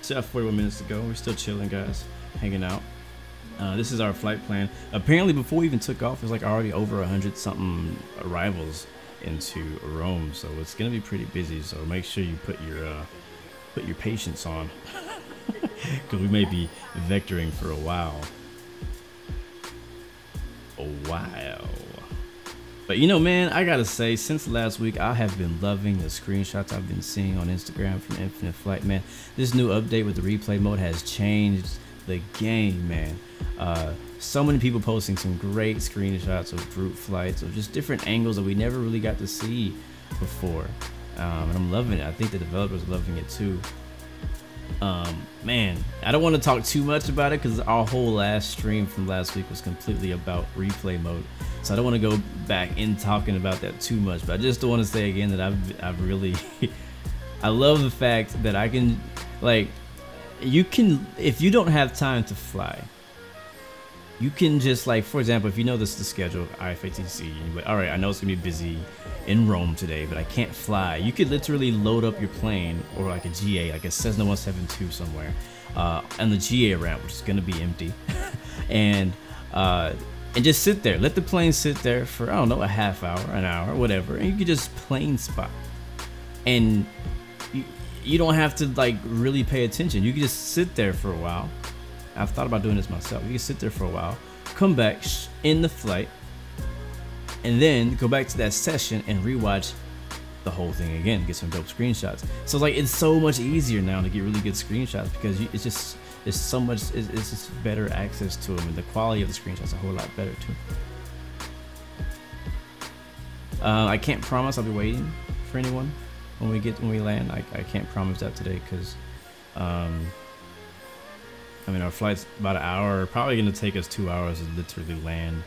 Speaker 1: Still have 41 minutes to go. We're still chilling, guys, hanging out. This is our flight plan. Apparently, before we even took off, there's like already over 100 something arrivals into Rome, so it's gonna be pretty busy. So make sure you put your patience on, because we may be vectoring for a while. But you know, man, I gotta say, since last week, I have been loving the screenshots I've been seeing on Instagram from Infinite Flight, man. This new update with the replay mode has changed the game, man. So many people posting some great screenshots of group flights, of just different angles that we never really got to see before. And I'm loving it. I think the developers are loving it too. Man, I don't want to talk too much about it because our whole last stream from last week was completely about replay mode, so I don't want to go back in talking about that too much. But I just want to say again that I've really I love the fact that I can, like, you can, if you don't have time to fly, you can just, like, for example, if you know this is the schedule of IFATC, but all right, I know it's gonna be busy in Rome today, but I can't fly. You could literally load up your plane, or like a GA, like a Cessna 172 somewhere, on the GA ramp, which is gonna be empty, and just sit there. Let the plane sit there for, I don't know, a half hour, an hour, whatever, and you can just plane spot, and you don't have to like really pay attention. You can just sit there for a while. I've thought about doing this myself. You can sit there for a while, come back in the flight, and then go back to that session and rewatch the whole thing again, get some dope screenshots. So like, it's so much easier now to get really good screenshots, because it's just, there's so much, it's just better access to them, and the quality of the screenshots is a whole lot better too. I can't promise I'll be waiting for anyone, when we land. I can't promise that today because I mean our flight's about an hour, probably gonna take us 2 hours to literally land.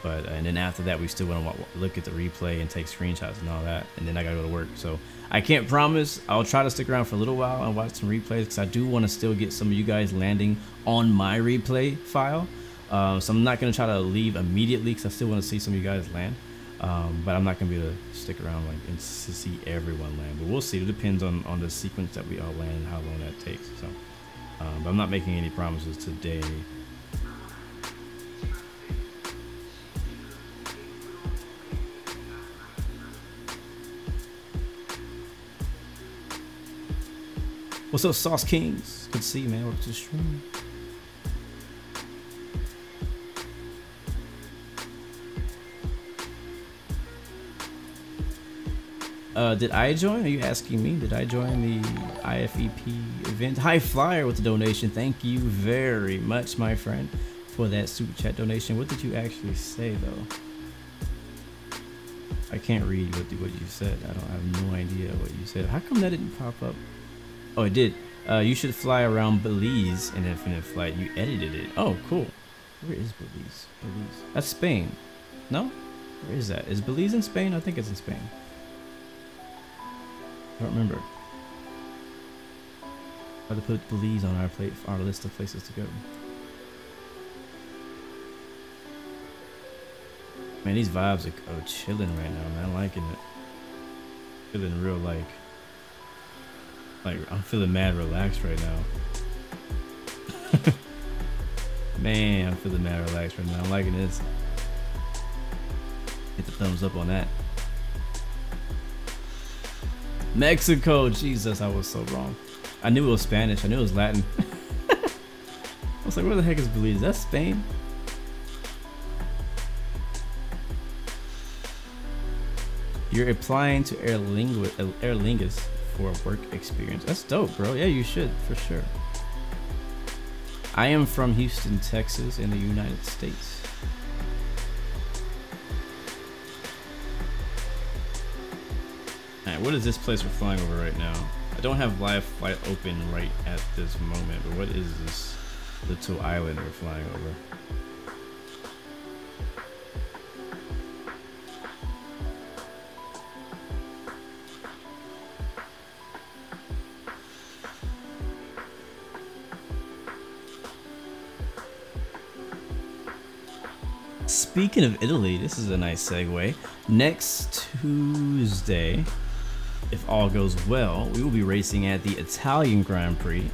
Speaker 1: But and then after that we still want to look at the replay and take screenshots and all that, and then I gotta go to work. So I can't promise. I'll try to stick around for a little while and watch some replays because I do want to still get some of you guys landing on my replay file. So I'm not gonna try to leave immediately because I still want to see some of you guys land. But I'm not gonna be able to stick around like and to see everyone land. But we'll see. It depends on the sequence that we all land and how long that takes. So, but I'm not making any promises today. What's up, Sauce Kings? Good to see you, man. Welcome to the stream. Did I join? Are you asking me? Did I join the IFEP event? High Flyer with the donation. Thank you very much, my friend, for that super chat donation. What did you actually say, though? I can't read what you said. I have no idea what you said. How come that didn't pop up? Oh, it did. You should fly around Belize in Infinite Flight. You edited it. Oh, cool. Where is Belize? Belize. That's Spain. No? Where is that? Is Belize in Spain? I think it's in Spain. I don't remember. I have to put Belize on our list of places to go. Man, these vibes are chilling right now, man. I'm liking it. Feeling real like I'm feeling mad relaxed right now. Man, I'm feeling mad relaxed right now. I'm liking this. Hit the thumbs up on that. Mexico, Jesus, I was so wrong. I knew it was Spanish. I knew it was Latin. I was like, where the heck is Belize? Is that Spain? You're applying to Aer Lingus for work experience. That's dope, bro. Yeah, you should, for sure. I am from Houston, Texas, in the United States. Alright, what is this place we're flying over right now? I don't have live flight open right at this moment, but what is this little island we're flying over? Speaking of Italy, this is a nice segue. Next Tuesday, if all goes well, we will be racing at the Italian Grand Prix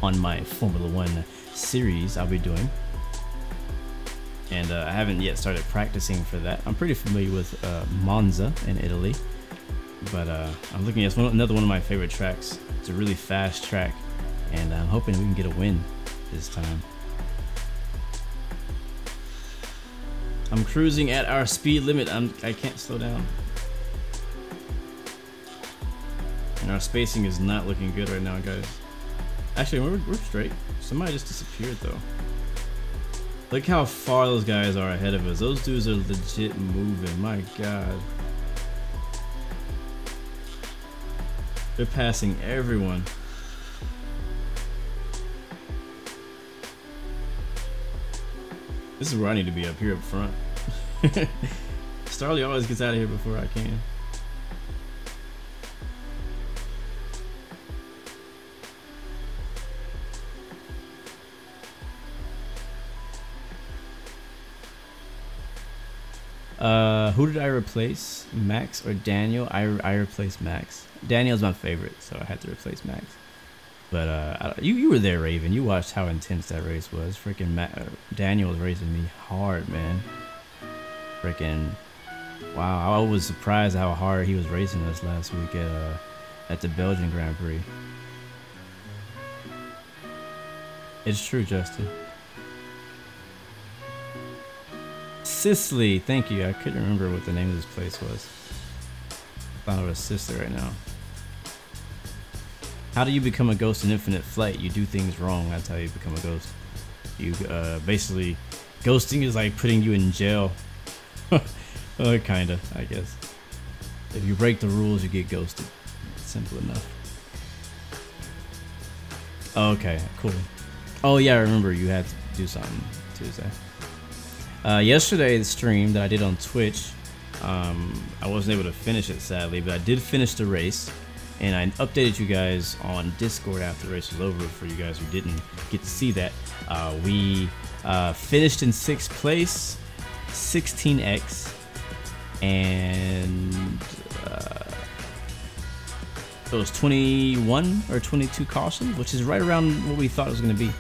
Speaker 1: on my Formula One series I'll be doing. And I haven't yet started practicing for that. I'm pretty familiar with Monza in Italy, but I'm looking at another one of my favorite tracks. It's a really fast track, and I'm hoping we can get a win this time. I'm cruising at our speed limit. I can't slow down. And our spacing is not looking good right now, guys. Actually, we're straight. Somebody just disappeared, though. Look how far those guys are ahead of us. Those dudes are legit moving. My God. They're passing everyone. This is where I need to be, up here up front. Starly always gets out of here before I can. Who did I replace? Max or Daniel? I replaced Max. Daniel's my favorite, so I had to replace Max. But you were there, Raven. You watched how intense that race was. Freaking Daniel was racing me hard, man. Freaking wow! I was surprised how hard he was racing us last week at the Belgian Grand Prix. It's true, Justin. Sicily, thank you. I couldn't remember what the name of this place was. I thought it was Sicily right now. How do you become a ghost in Infinite Flight? You do things wrong. That's how you become a ghost. You basically, ghosting is like putting you in jail. Kinda, I guess. If you break the rules, you get ghosted. simple enough. Okay, cool. Oh yeah, I remember you had to do something Tuesday. Yesterday, the stream that I did on Twitch, I wasn't able to finish it sadly, but I did finish the race, and I updated you guys on Discord after the race was over. For you guys who didn't get to see that, we finished in 6th place, 16x, and it was 21 or 22 cautions, which is right around what we thought it was going to be.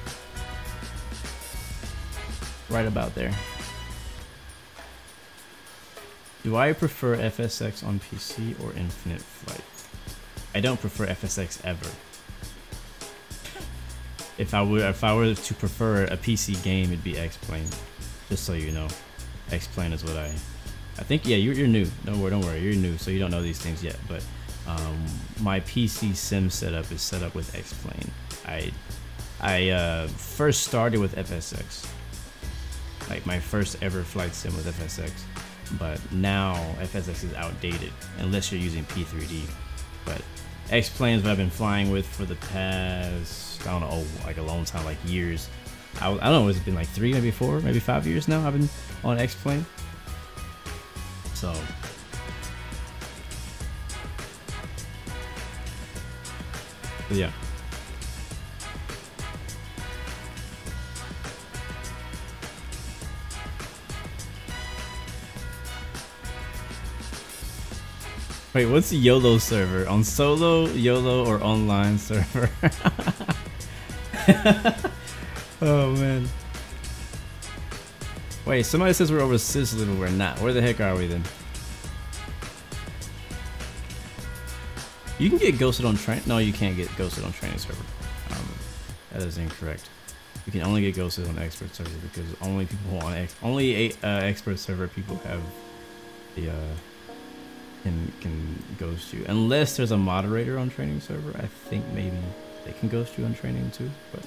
Speaker 1: Right about there. Do I prefer FSX on PC or Infinite Flight? I don't prefer FSX ever. If I were to prefer a PC game, it'd be X-Plane. Just so you know, X-Plane is what I think. Yeah, you're new. Don't worry, you're new, so you don't know these things yet. But my PC sim setup is set up with X-Plane. I first started with FSX, like my first ever flight sim with FSX. But now FSX is outdated unless you're using P3D. But X-Plane is what I've been flying with for the past, I don't know, like a long time, like years. I don't know, it's been like 3, maybe 4, maybe 5 years now I've been on X-Plane. So yeah. Wait, what's the YOLO server? On solo, YOLO, or online server? Oh man. Wait, somebody says we're over Sicily, but we're not. Where the heck are we then? You can get ghosted on train. No, you can't get ghosted on training server. That is incorrect. You can only get ghosted on expert server because only people on expert server people have the can ghost you, unless there's a moderator on training server. I think maybe they can ghost you on training too, but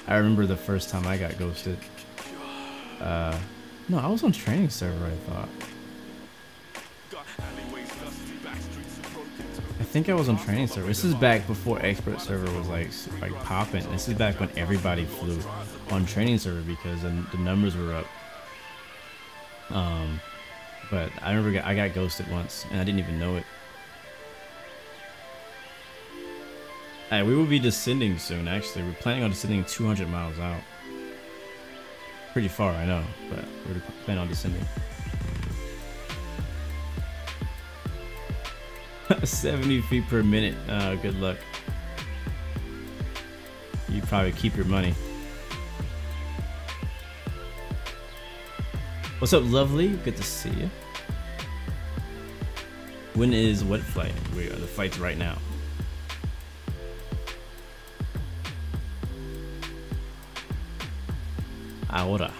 Speaker 1: I remember the first time I got ghosted. No, I was on training server, I thought. I think I was on training server. This is back before expert server was like popping. This is back when everybody flew on training server because the numbers were up. But I remember I got ghosted once and I didn't even know it. Hey, we will be descending soon, actually. We're planning on descending 200 miles out. Pretty far, I know, but we're planning on descending. 70 feet per minute. Good luck. You probably keep your money. What's up, lovely? Good to see you. When is what flight? The flight's right now. Ahora.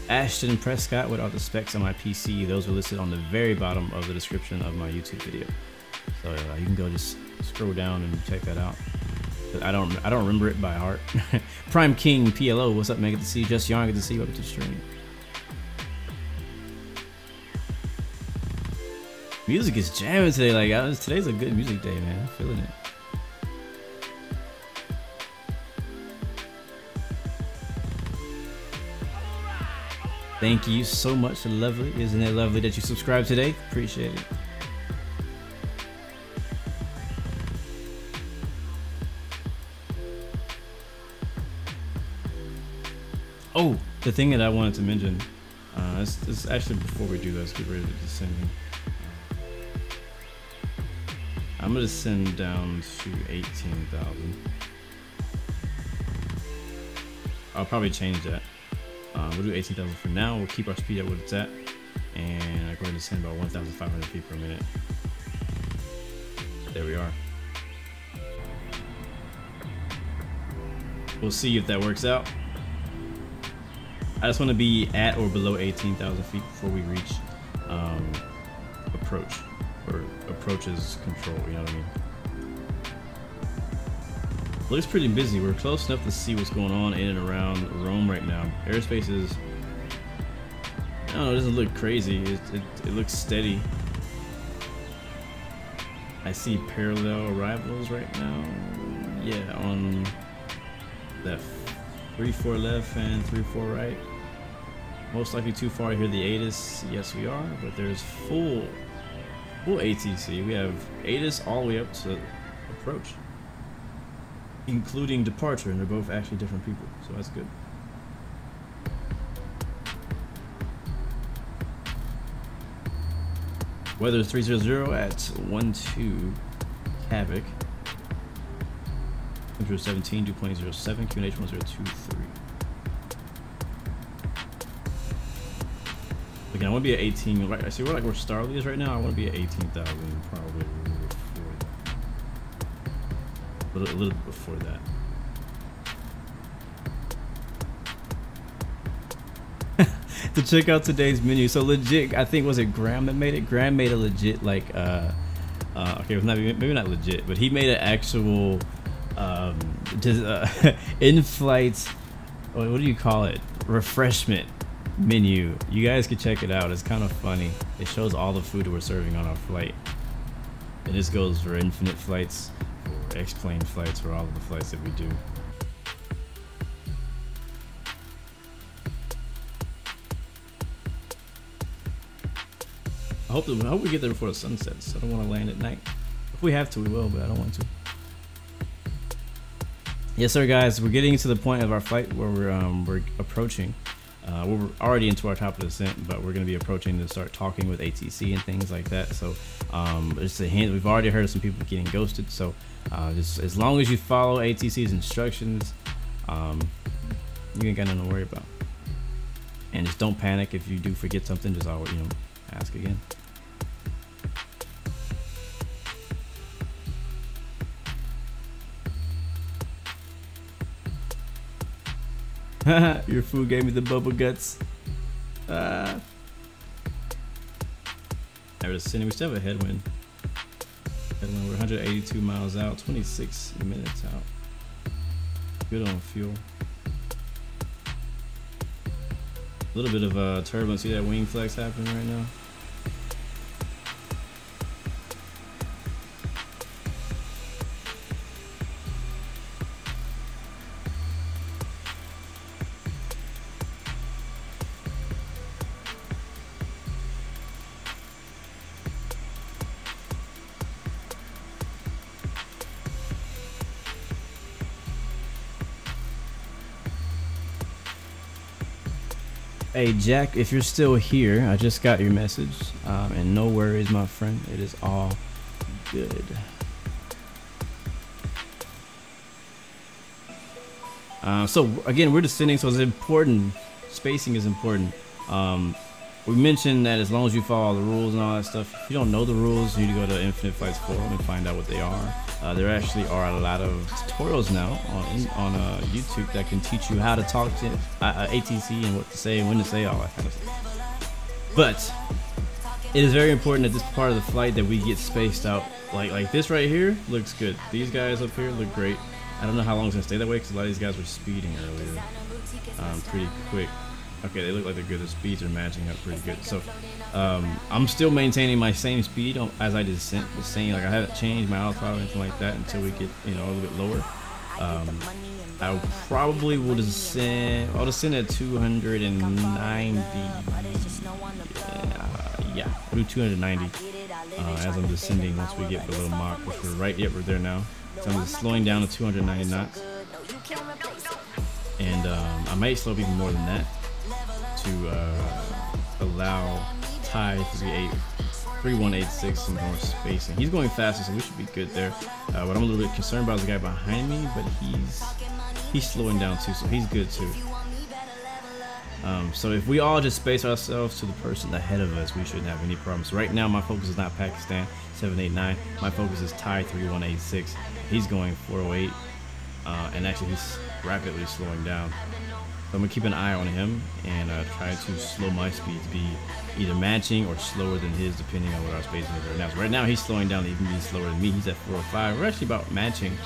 Speaker 1: Ashton Prescott with all the specs on my PC. Those are listed on the very bottom of the description of my YouTube video. So you can go just scroll down and check that out. But I don't remember it by heart. Prime King PLO, what's up, man? Good to see you. Just Yarn, good to see you. Welcome to the stream. Music is jamming today. Like today's a good music day, man. I'm feeling it. Thank you so much, lovely. Isn't it lovely that you subscribed today? Appreciate it. Oh, the thing that I wanted to mention, this actually before we do this, get ready to descend. I'm gonna send down to 18,000. I'll probably change that. We'll do 18,000 for now. We'll keep our speed at what it's at, and I'm going to send about 1,500 feet per minute. There we are. We'll see if that works out. I just want to be at or below 18,000 feet before we reach approach, or approaches control, you know what I mean? Looks pretty busy. We're close enough to see what's going on in and around Rome right now. Airspace is, I don't know, it doesn't look crazy. It looks steady. I see parallel arrivals right now. Yeah, on that 3-4 left and 3-4 right. Most likely too far to hear the ATIS. Yes, we are, but there's full ATC. We have ATIS all the way up to approach, including departure, and they're both actually different people, so that's good. Weather is 300 at 12 Havoc. Temperature 17, dew point 07, QNH 1023. Again, I want to be at 18. Right, I see we're Starlies right now. I want to be at 18,000 probably before that. A little bit before that. To check out today's menu. So legit, I think, was it Graeme that made it? Graeme made a legit, like, okay, it was not, maybe not legit, but he made an actual in-flight, what do you call it, refreshment menu. You guys can check it out. It's kind of funny. It shows all the food that we're serving on our flight, and this goes for infinite flights, for X-plane flights, for all of the flights that we do. I hope we get there before the sun sets. I don't want to land at night. If we have to, we will, but I don't want to. Yes, sir, guys. We're getting to the point of our flight where we're approaching. We're already into our top of descent, but we're going to be approaching to start talking with ATC and things like that. So, just a hint. We've already heard of some people getting ghosted. So, just as long as you follow ATC's instructions, you ain't got nothing to worry about. And just don't panic if you do forget something. Just always, ask again. Your food gave me the bubble guts. We're descending. We still have a headwind. We're 182 miles out, 26 minutes out. Good on fuel. A little bit of turbulence. See that wing flex happening right now? Hey Jack, if you're still here, I just got your message, and no worries, my friend. It is all good. So again, we're descending, so it's important. Spacing is important. We mentioned that as long as you follow all the rules and all that stuff, if you don't know the rules, you need to go to Infinite Flights forum and find out what they are. There actually are a lot of tutorials now on YouTube that can teach you how to talk to ATC and what to say and when to say, all that kind of stuff. But it is very important at this part of the flight that we get spaced out. Like this right here looks good. These guys up here look great. I don't know how long it's gonna stay that way because a lot of these guys were speeding earlier, pretty quick. Okay, they look like they're good. The speeds are matching up pretty good. So I'm still maintaining my same speed as I descent. The same, like I haven't changed my autothrottle or anything like that until we get a little bit lower. I probably will descend. I'll descend at 290. Yeah, I'll do 290 as I'm descending once we get below Mach, which we're right. Yep, we're there now. So I'm just slowing down to 290 knots, and I might slow up even more than that to allow Ty 3186 some more spacing. He's going faster, so we should be good there. What I'm a little bit concerned about is the guy behind me, but he's slowing down too, so he's good too. So if we all just space ourselves to the person ahead of us, we shouldn't have any problems. Right now, my focus is not Pakistan 789. My focus is Ty 3186. He's going 408, and actually he's rapidly slowing down. So I'm gonna keep an eye on him and try to slow my speed to be either matching or slower than his, depending on what our spacing is right now. So right now he's slowing down to even be slower than me. He's at 405. We're actually about matching.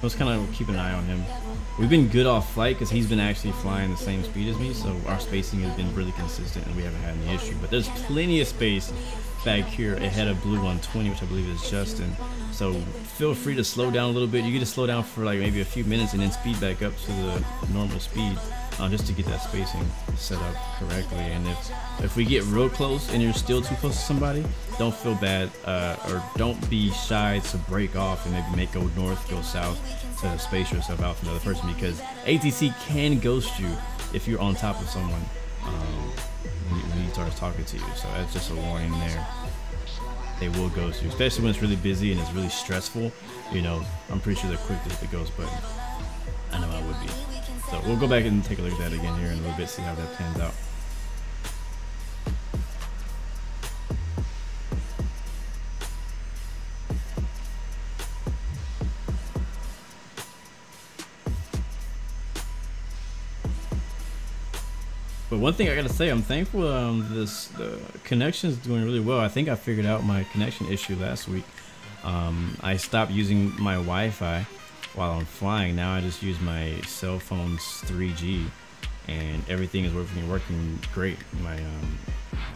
Speaker 1: Let's kind of keep an eye on him. We've been good off flight because he's been actually flying the same speed as me, so our spacing has been really consistent and we haven't had any issue. But there's plenty of space back here ahead of Blue 120, which I believe is Justin. So feel free to slow down a little bit. You get to slow down for like maybe a few minutes and then speed back up to the normal speed, just to get that spacing set up correctly. And if we get real close and you're still too close to somebody, don't feel bad, or don't be shy to break off and maybe go north, go south to space yourself out from the other person, because ATC can ghost you if you're on top of someone when he starts talking to you. So that's just a warning there. They will ghost you, especially when it's really busy and it's really stressful. You know, I'm pretty sure they're quick to hit the ghost button. I know I would be. So we'll go back and take a look at that again here in a little bit, see how that pans out. But one thing I gotta say, I'm thankful the connection's doing really well. I think I figured out my connection issue last week. I stopped using my Wi-Fi while I'm flying. Now I just use my cell phone's 3G, and everything is working great. My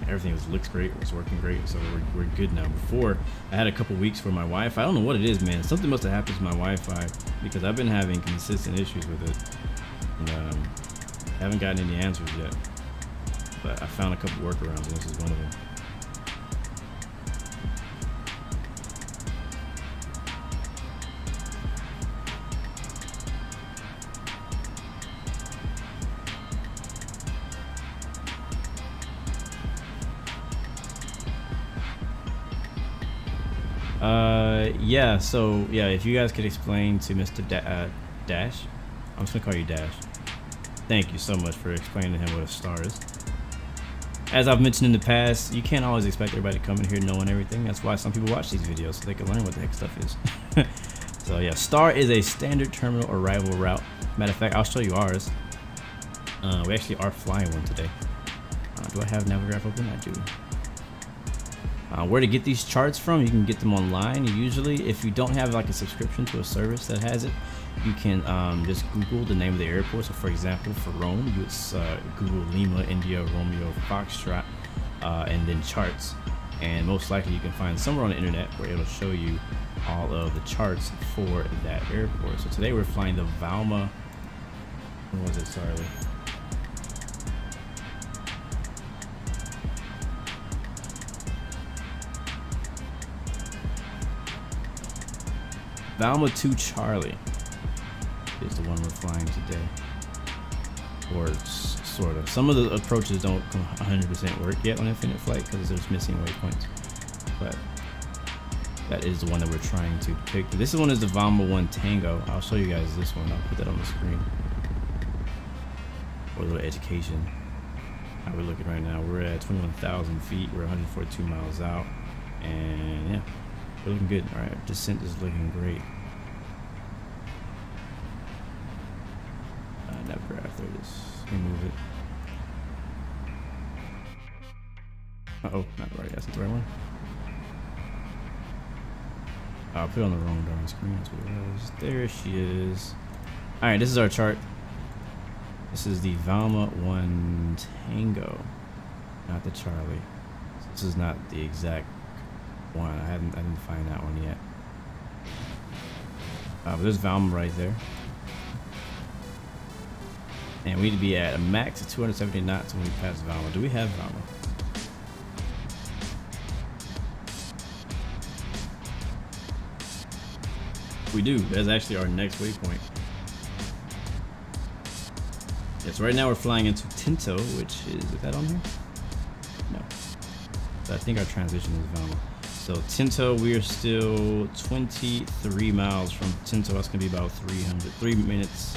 Speaker 1: everything looks great. It's working great, so we're good now. Before, I had a couple weeks for my Wi-Fi. I don't know what it is, man. Something must have happened to my Wi-Fi because I've been having consistent issues with it. And, haven't gotten any answers yet, but I found a couple workarounds, and this is one of them. Yeah, so yeah, if you guys could explain to Mr. Dash, I'm just gonna call you Dash. Thank you so much for explaining to him what a star is. As I've mentioned in the past, you can't always expect everybody to come in here knowing everything. That's why some people watch these videos, so they can learn what the heck stuff is. So yeah, star is a standard terminal arrival route. Matter of fact, I'll show you ours. We actually are flying one today. Do I have Navigraph open? I do. Where to get these charts from? You can get them online. Usually, if you don't have like a subscription to a service that has it, you can just Google the name of the airport. So for example, for Rome, you would Google Lima, India, Romeo, Foxtrot, and then charts. And most likely you can find somewhere on the internet where it'll show you all of the charts for that airport. So today we're flying the VALMA. What was it, Charlie? VALMA 2 Charlie is the one we're flying today, or sort of. Some of the approaches don't 100% work yet on infinite flight because there's missing waypoints, but that is the one that we're trying to pick. This one is the VALMA 1 Tango. I'll show you guys this one. I'll put that on the screen for a little education. How we're looking right now, we're at 21,000 feet. We're 142 miles out, and yeah, we're looking good. All right, descent is looking great. Navigraph, there it is. Let me move it. Uh-oh, not the right, that's not the right one. I put it on the wrong darn screen, that's what it was. There she is. Alright, this is our chart. This is the VALMA 1 Tango, not the Charlie. This is not the exact one. I didn't find that one yet. But there's VALMA right there. And we need to be at a max of 270 knots when we pass VALMA. Do we have VALMA? We do. That's actually our next waypoint. Yes, right now we're flying into TINTO, which is that on here? No. So I think our transition is VALMA. So TINTO, we are still 23 miles from TINTO. That's gonna be about 3 minutes,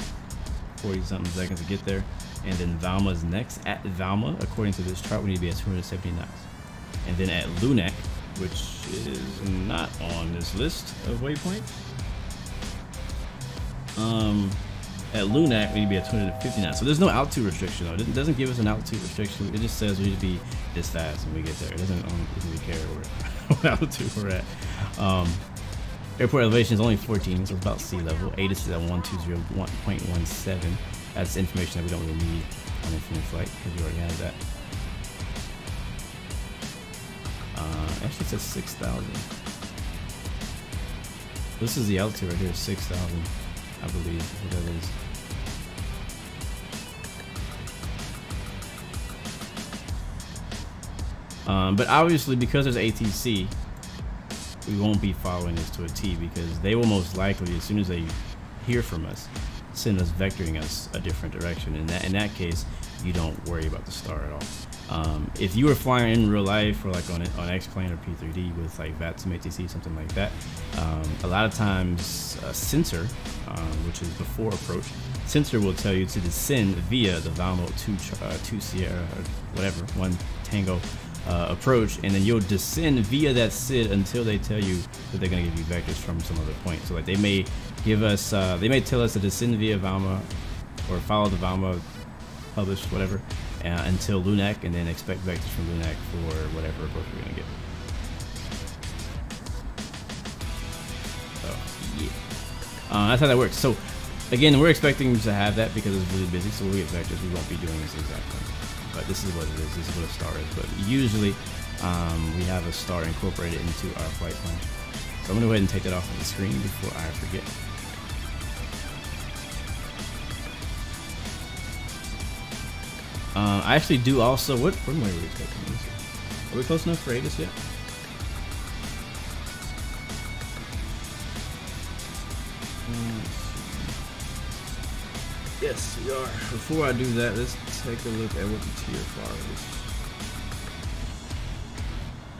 Speaker 1: 40 something seconds to get there. And then VALMA is next. At VALMA, according to this chart, we need to be at 270 knots. And then at LUNAC, which is not on this list of waypoints. At LUNAC, we need to be at 250 knots. So there's no altitude restriction though. It doesn't give us an altitude restriction. It just says we need to be this fast when we get there. It doesn't really care what altitude we're at. Airport elevation is only 14, so it's about sea level. ATIS is at 120.17. That's information that we don't really need on infinite flight because we already have that. Actually, it says 6,000. This is the altitude right here, 6,000, I believe, what that is. But obviously, because there's ATC, we won't be following this to a T, because they will most likely, as soon as they hear from us, send us vectoring us a different direction. In that case, you don't worry about the star at all. If you were flying in real life, or like on X-Plane or P3D with like VATSIM ATC, something like that, a lot of times sensor, which is before approach, sensor will tell you to descend via the VALMA 2 Sierra, or whatever, 1 Tango approach, and then you'll descend via that SID until they tell you that they're going to give you vectors from some other point. So like they may give us, they may tell us to descend via VALMA or follow the VALMA published, whatever, until LUNAC, and then expect vectors from LUNAC for whatever approach we're going to get. So yeah, that's how that works. So again, we're expecting to have that because it's really busy, so we'll get vectors. We won't be doing this exact thing. But this is what it is. This is what a star is. But usually, we have a star incorporated into our flight plan. So I'm gonna go ahead and take that off of the screen before I forget. I actually do also. What runway are we expecting this? Are we close enough for ATIS yet? Yes, we are. Before I do that, let's take a look at what the TFR is.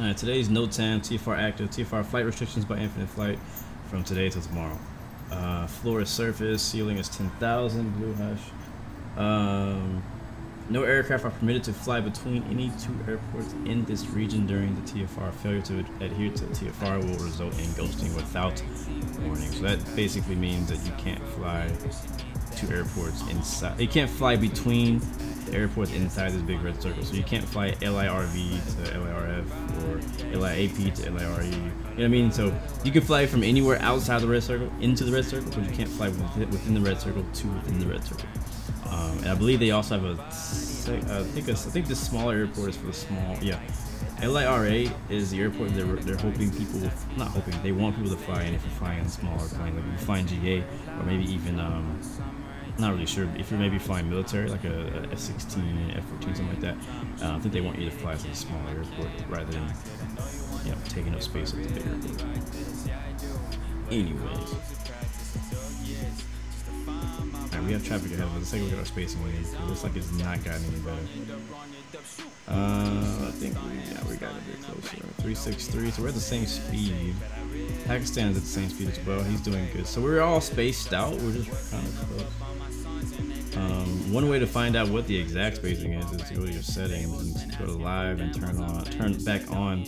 Speaker 1: Alright, today's NOTAM, TFR active, TFR flight restrictions by infinite flight from today till tomorrow. Floor is surface, ceiling is 10,000, blue hush. No aircraft are permitted to fly between any 2 airports in this region during the TFR. Failure to adhere to TFR will result in ghosting without warning. So that basically means that you can't fly 2 airports inside. You can't fly between the airports inside this big red circle. So you can't fly LIRV to LIRF or LIAP to LIRE. You know what I mean? So you can fly from anywhere outside the red circle into the red circle, but you can't fly within the red circle to within the red circle. And I believe they also have a, I think this smaller airport is for the small, yeah. LIRA is the airport they're hoping people, not hoping, they want people to fly in if you're flying in a smaller plane, like if you're flying GA, or maybe even, not really sure, if you're maybe flying military, like a F-16, F-14, something like that. I think they want you to fly to a small airport rather than, you know, taking up space at the big airport. Anyways. Alright, we have traffic ahead of us. Let's take a look at our spacing. It looks like it's not gotten any better. I think we got a bit closer. 363, so we're at the same speed. Pakistan's at the same speed as well. He's doing good. So we're all spaced out. We're just kind of close. One way to find out what the exact spacing is to go to your settings and go to live and turn back on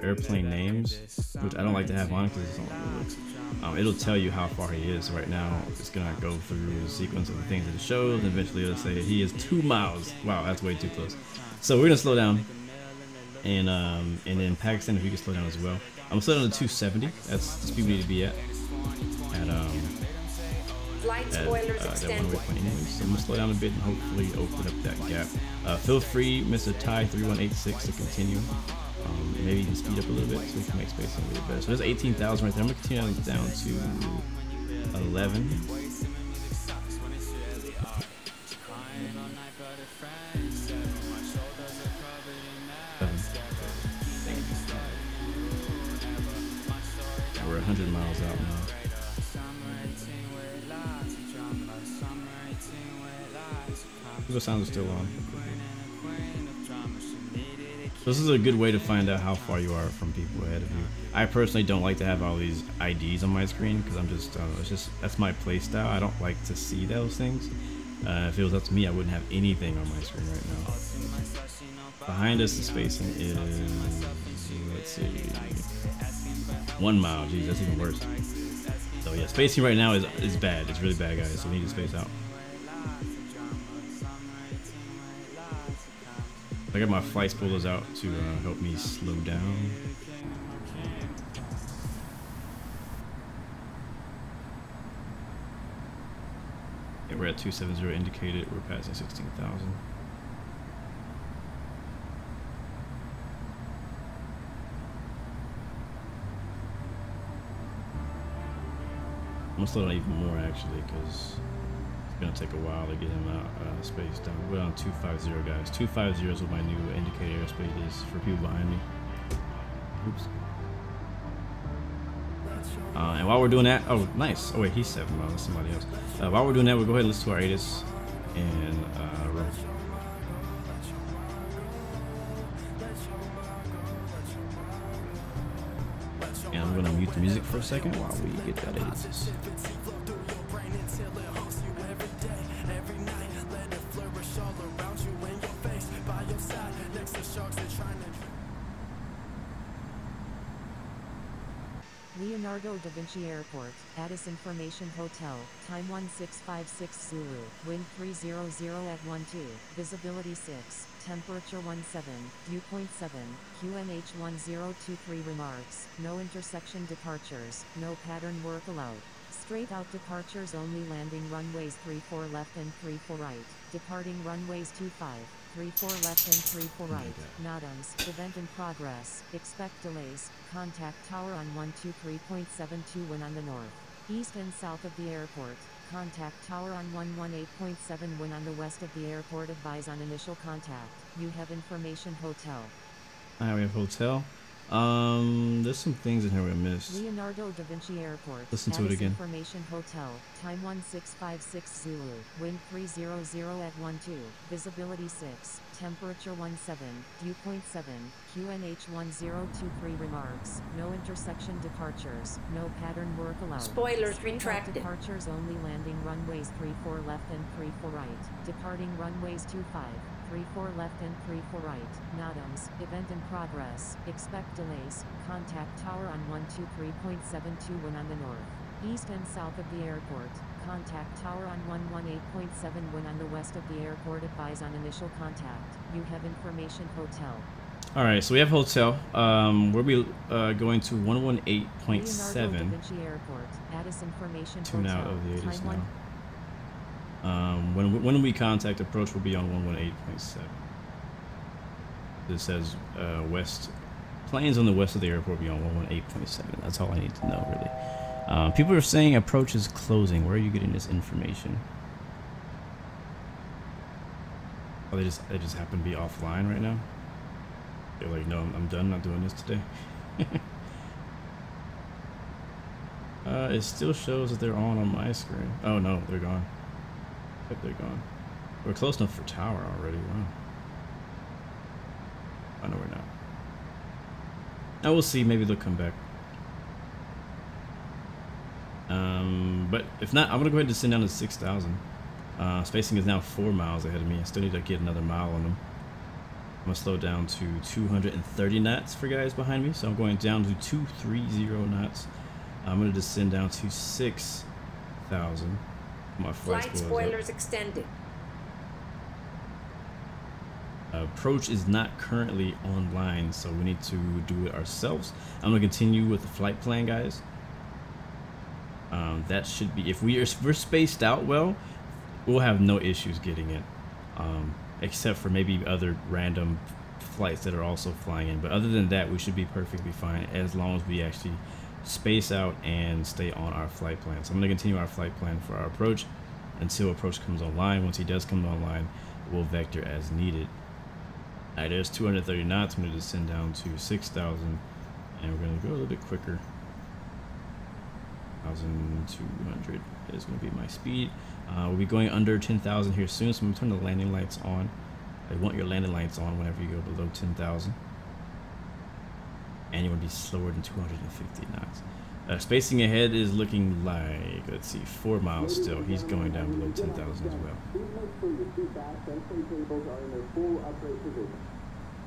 Speaker 1: airplane names, which I don't like to have on because it's not. It'll tell you how far he is. Right now, it's gonna go through the sequence of the things that it shows, and eventually it'll say he is 2 miles. Wow, that's way too close. So we're gonna slow down, and then Pakistan, if you can slow down as well. I'm gonna slow down to 270. That's the speed we need to be at that one-way point anyways. So I'm gonna slow down a bit and hopefully open up that gap. Feel free, Mr. Thai 3186, to continue. Maybe you can speed up a little bit so we can make spacing a little better. So there's 18,000 right there. I'm gonna continue down to 11. We're 100 miles out now. The sound is still on. This is a good way to find out how far you are from people ahead of you. I personally don't like to have all these IDs on my screen because I'm just, that's my play style. I don't like to see those things. If it was up to me, I wouldn't have anything on my screen right now. Behind us, the spacing is, let's see, 1 mile. Geez, that's even worse. So yeah, spacing right now is bad. It's really bad, guys. So we need to space out. I got my flight spoilers out to help me slow down. we're at 270 indicated. We're passing 16,000. I'm gonna slow down even more actually, because it's gonna take a while to get him out space down. We're on 250, guys. 250 is what my new indicator airspeed is for people behind me. Oops. And while we're doing that, oh nice. Oh wait, he's 7 miles. That's somebody else. While we're doing that, we'll go ahead and listen to our ATIS and roll. And I'm gonna mute the music for a second while we get that ATIS.
Speaker 2: Leonardo da Vinci Airport, Addis Information Hotel, time 1656 Zulu, wind 300 at 12, visibility 6, temperature 17, dew point 7, QNH 1023 remarks, no intersection departures, no pattern work allowed. Straight out departures only, landing runways 34 left and 34 right, departing runways 25, 34 left and 34 right, NOTAMs, event in progress, expect delays, contact tower on 123.72 when on the north, east and south of the airport, contact tower on 118.7 when on the west of the airport, advise on initial contact, you have information hotel.
Speaker 1: Alright, we have hotel. There's some things in here we missed.
Speaker 2: Leonardo da Vinci Airport.
Speaker 1: Listen to it again.
Speaker 2: Information Hotel. Time 1656 Zulu. Wind 300 at 12. Visibility 6. Temperature 17. Dew point 7. QNH 1023 remarks. No intersection departures. No pattern work allowed.
Speaker 7: Spoilers retracted.
Speaker 2: Departures only, landing runways 34 left and 34 right. Departing runways 25. 34 left and 34 right, NOTAMs, event in progress, expect delays, contact tower on 123.72 when on the north, east and south of the airport, contact tower on 118.7 when on the west of the airport, advise on initial contact, you have information hotel.
Speaker 1: Alright, so we have hotel, we'll be going to 118.7, tune out of the ATIS now. When we contact approach, we'll be on 118.7. It says west planes on the west of the airport will be on 118.7. That's all I need to know, really. People are saying approach is closing. Where are you getting this information? Oh, they just happen to be offline right now. They're like, no, I'm done. Not doing this today. It still shows that they're on my screen. Oh no, they're gone. Yep, they're gone. We're close enough for tower already. Wow. I know we're not. Now we'll see. Maybe they'll come back. But if not, I'm gonna go ahead and descend down to 6,000. Spacing is now 4 miles ahead of me. I still need to get another mile on them. I'm gonna slow down to 230 knots for guys behind me. So I'm going down to 230 knots. I'm gonna descend down to 6,000. My
Speaker 7: flight spoilers extended.
Speaker 1: Approach is not currently online, so we need to do it ourselves. I'm gonna continue with the flight plan, guys. That should be, if we're spaced out well, we'll have no issues getting it, except for maybe other random flights that are also flying in. But other than that, we should be perfectly fine as long as we actually space out and stay on our flight plan. So I'm going to continue our flight plan for our approach until approach comes online. Once he does come online, we'll vector as needed. Alright, there's 230 knots. I'm going to descend down to 6,000 and we're going to go a little bit quicker. 1,200 is going to be my speed. We'll be going under 10,000 here soon, so I'm going to turn the landing lights on. I want your landing lights on whenever you go below 10,000. And you want to be slower than 250 knots. Spacing ahead is looking like, let's see, 4 miles still. He's going down below 10,000 as well.
Speaker 5: Please make sure your seat backs and tray tables are in their full upright position.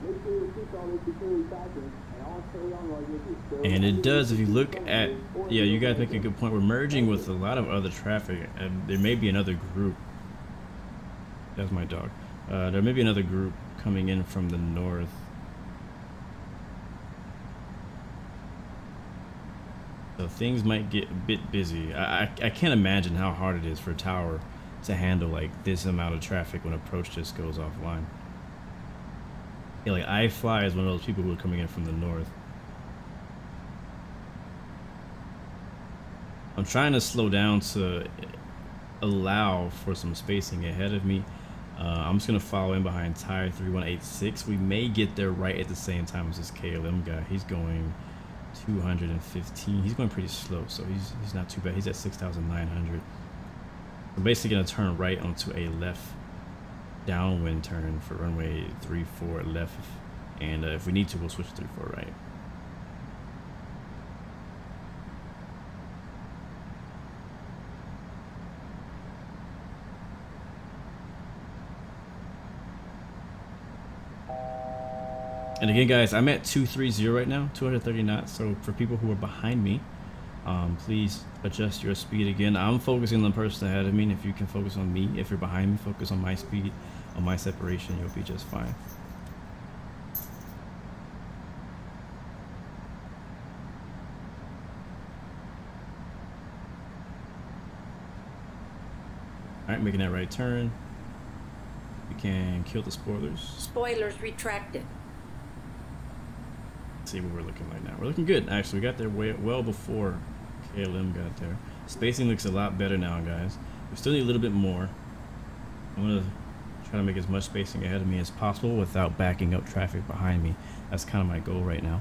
Speaker 5: Make sure your seats are securely fastened and all carry-on luggage is still.
Speaker 1: And it does, if you look at, yeah, you guys make a good point. We're merging with a lot of other traffic, and there may be another group. That's my dog. There may be another group coming in from the north. So things might get a bit busy. I can't imagine how hard it is for a tower to handle like this amount of traffic when approach just goes offline. Yeah, like iFly is one of those people who are coming in from the north. I'm trying to slow down to allow for some spacing ahead of me. I'm just gonna follow in behind tire 3186. We may get there right at the same time as this KLM guy. He's going 215. He's going pretty slow, so he's not too bad. He's at 6,900. We're basically gonna turn right onto a left downwind turn for runway 34 left, and if we need to, we'll switch to 34 right. And again, guys, I'm at 230 right now, 230 knots. So for people who are behind me, please adjust your speed again. I'm focusing on the person ahead of me, and if you can focus on me, if you're behind me, focus on my speed, on my separation, you'll be just fine. All right, making that right turn. We can kill the spoilers.
Speaker 7: Spoilers retracted.
Speaker 1: See what we're looking like now. We're looking good, actually. We got there well before KLM got there. Spacing looks a lot better now, guys. We still need a little bit more. I'm gonna try to make as much spacing ahead of me as possible without backing up traffic behind me. That's kind of my goal right now.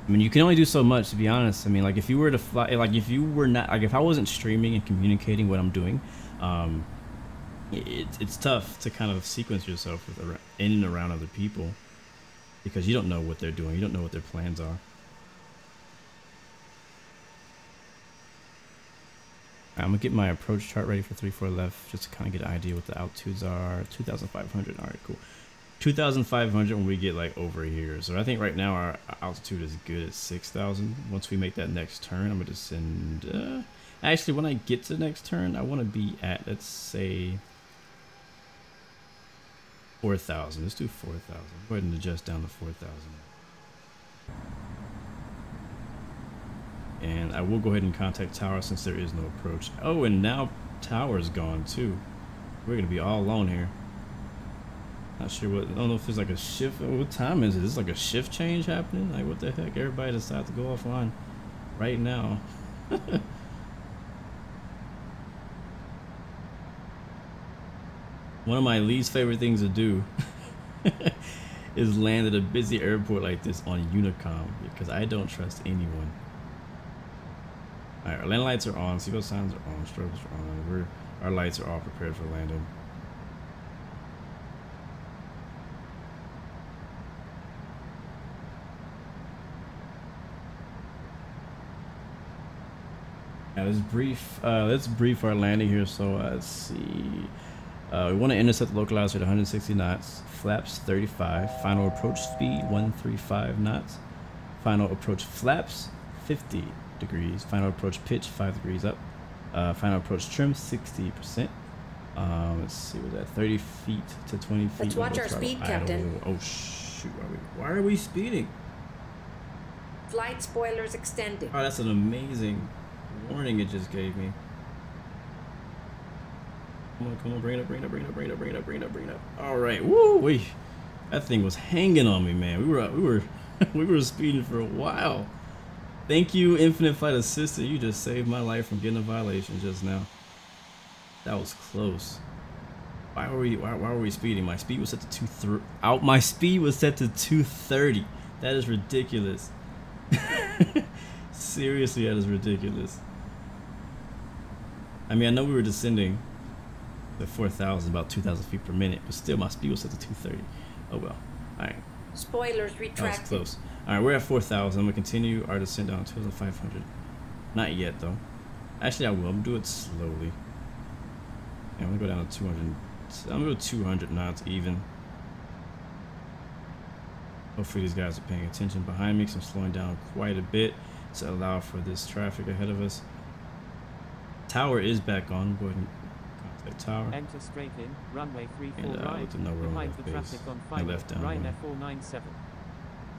Speaker 1: I mean, you can only do so much, to be honest. I mean, like if you were to fly, like if you were not, like if I wasn't streaming and communicating what I'm doing, it's tough to kind of sequence yourself with in and around other people, because you don't know what they're doing. You don't know what their plans are. I'm gonna get my approach chart ready for 34 left, just to kind of get an idea what the altitudes are. 2,500. All right, cool. 2,500 when we get like over here. So I think right now our altitude is good at 6,000. Once we make that next turn, I'm gonna descend. Actually, when I get to the next turn, I want to be at, let's say, 4,000. Let's do 4,000. Go ahead and adjust down to 4,000. And I will go ahead and contact tower since there is no approach. Oh, and now tower's gone too. We're gonna be all alone here. Not sure what, I don't know if there's like a shift. What time is it? Is this like a shift change happening? Like what the heck? Everybody decided to go offline right now. One of my least favorite things to do is land at a busy airport like this on Unicom, because I don't trust anyone. Alright, our landing lights are on, seatbelt signs are on, strobes are on, our lights are all prepared for landing. Now let's brief our landing here. So let's see. We want to intercept the localizer at 160 knots, flaps 35, final approach speed 135 knots, final approach flaps 50 degrees, final approach pitch 5 degrees up, final approach trim 60%. Let's see, what's that, 30 feet to 20 feet.
Speaker 7: Let's watch our speed, Captain.
Speaker 1: Oh shoot, why are we speeding?
Speaker 7: Flight spoilers extended.
Speaker 1: Oh, that's an amazing warning it just gave me. Come on, bring it up. All right, woo, that thing was hanging on me, man. We were speeding for a while. Thank you, Infinite Flight Assistant. You just saved my life from getting a violation just now. That was close. Why were we speeding? My speed was set to 230. My speed was set to 230. That is ridiculous. Seriously, that is ridiculous. I mean, I know we were descending the 4,000, about 2,000 feet per minute, but still my speed was set to 230. Oh well. Alright.
Speaker 7: Spoilers retracted.
Speaker 1: That was close. Alright, we're at 4,000. I'm gonna continue our descent down to 2,500. Not yet though. Actually, I will. I'm gonna do it slowly. And I'm gonna go down to 200. I'm gonna go 200 knots even. Hopefully these guys are paying attention behind me, because I'm slowing down quite a bit to allow for this traffic ahead of us. Tower is back on. Go ahead and contact tower.
Speaker 4: Enter straight in, runway 34
Speaker 1: And
Speaker 4: right,
Speaker 1: to know we're
Speaker 4: behind
Speaker 1: on
Speaker 4: the
Speaker 1: left
Speaker 4: traffic
Speaker 1: base.
Speaker 4: on
Speaker 1: I
Speaker 4: 5,
Speaker 1: left down
Speaker 4: Ryanair
Speaker 1: one.
Speaker 4: 497.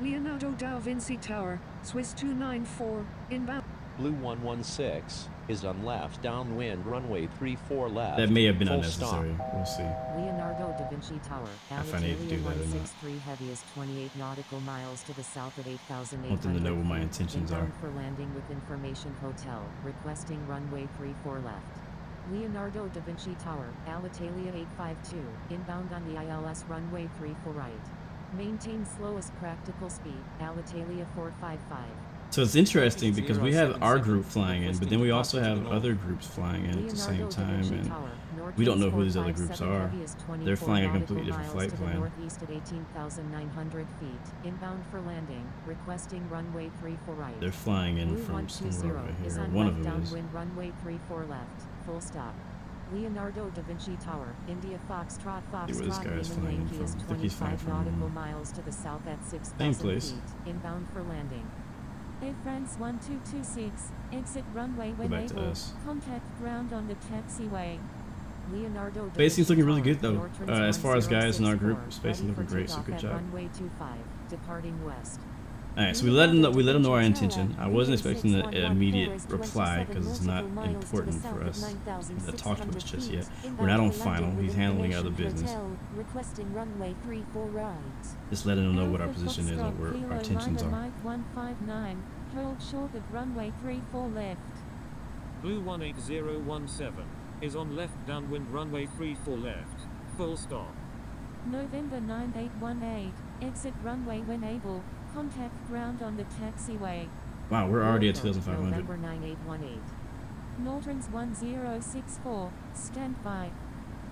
Speaker 8: Leonardo da Vinci Tower, Swiss 294, inbound.
Speaker 3: Blue 116 is on left, downwind, runway 34 left.
Speaker 1: That may have been
Speaker 3: full
Speaker 1: unnecessary.
Speaker 3: stop.
Speaker 1: We'll see.
Speaker 2: Leonardo da Vinci Tower,
Speaker 1: If I need to do
Speaker 2: Alitalia
Speaker 1: that or not.
Speaker 2: 163 Heavy is 28 nautical miles to the south at 8,800
Speaker 1: Want them to know what my
Speaker 2: feet,
Speaker 1: intentions are.
Speaker 2: inbound for landing with information hotel, requesting runway 34 left. Leonardo da Vinci Tower, Alitalia 852, inbound on the ILS runway 34 right. Maintain slowest practical speed, Alitalia 455.
Speaker 1: So it's interesting because we have our group flying in, but then we also have other groups flying in at the same time, and we don't know who these other groups are. They're flying a completely different flight plan.
Speaker 2: Northeast at 18,900 feet, inbound for landing, requesting runway 34 right.
Speaker 1: They're flying in
Speaker 2: Blue
Speaker 1: from somewhere
Speaker 2: 120
Speaker 1: over
Speaker 2: is
Speaker 1: here.
Speaker 2: on
Speaker 1: One
Speaker 2: left
Speaker 1: of them is.
Speaker 2: downwind runway 34 left, full stop. Leonardo da Vinci Tower, India Foxtrot
Speaker 1: See where this guy is
Speaker 2: Lima
Speaker 1: flying
Speaker 2: Yankee is
Speaker 1: from. I think he's flying
Speaker 2: 25
Speaker 1: from
Speaker 2: nautical miles to the south at 6,000
Speaker 1: same place.
Speaker 2: feet, inbound for landing.
Speaker 8: Air France 1226, exit runway
Speaker 1: Go
Speaker 8: when
Speaker 1: back to
Speaker 8: able,
Speaker 1: us.
Speaker 8: contact ground on the taxiway.
Speaker 2: Leonardo da
Speaker 1: Space seems
Speaker 2: Vinci
Speaker 1: looking really
Speaker 2: Tower,
Speaker 1: good though.
Speaker 2: Nortrans
Speaker 1: As far as guys in our group,
Speaker 2: 1064,
Speaker 1: space is
Speaker 2: ready
Speaker 1: looking
Speaker 2: for
Speaker 1: great. So
Speaker 2: takeoff
Speaker 1: good
Speaker 2: at
Speaker 1: job.
Speaker 2: runway 25, departing west.
Speaker 1: All right, so we let them know our intention. I wasn't expecting an immediate reply because it's not important for us to talk to us just yet. We're not on final. He's handling other business.
Speaker 8: Requesting runway 34 right.
Speaker 1: Just letting them know what our position is and where our intentions are.
Speaker 8: 159, hold short of runway 34 left.
Speaker 4: Blue 18017 is on left downwind runway 34 left, full stop.
Speaker 8: November 9818, exit runway when able, contact ground on the taxiway.
Speaker 1: Wow, we're already at
Speaker 2: November
Speaker 1: 2,500.
Speaker 2: 9818.
Speaker 8: Nortrans 1064, stand by.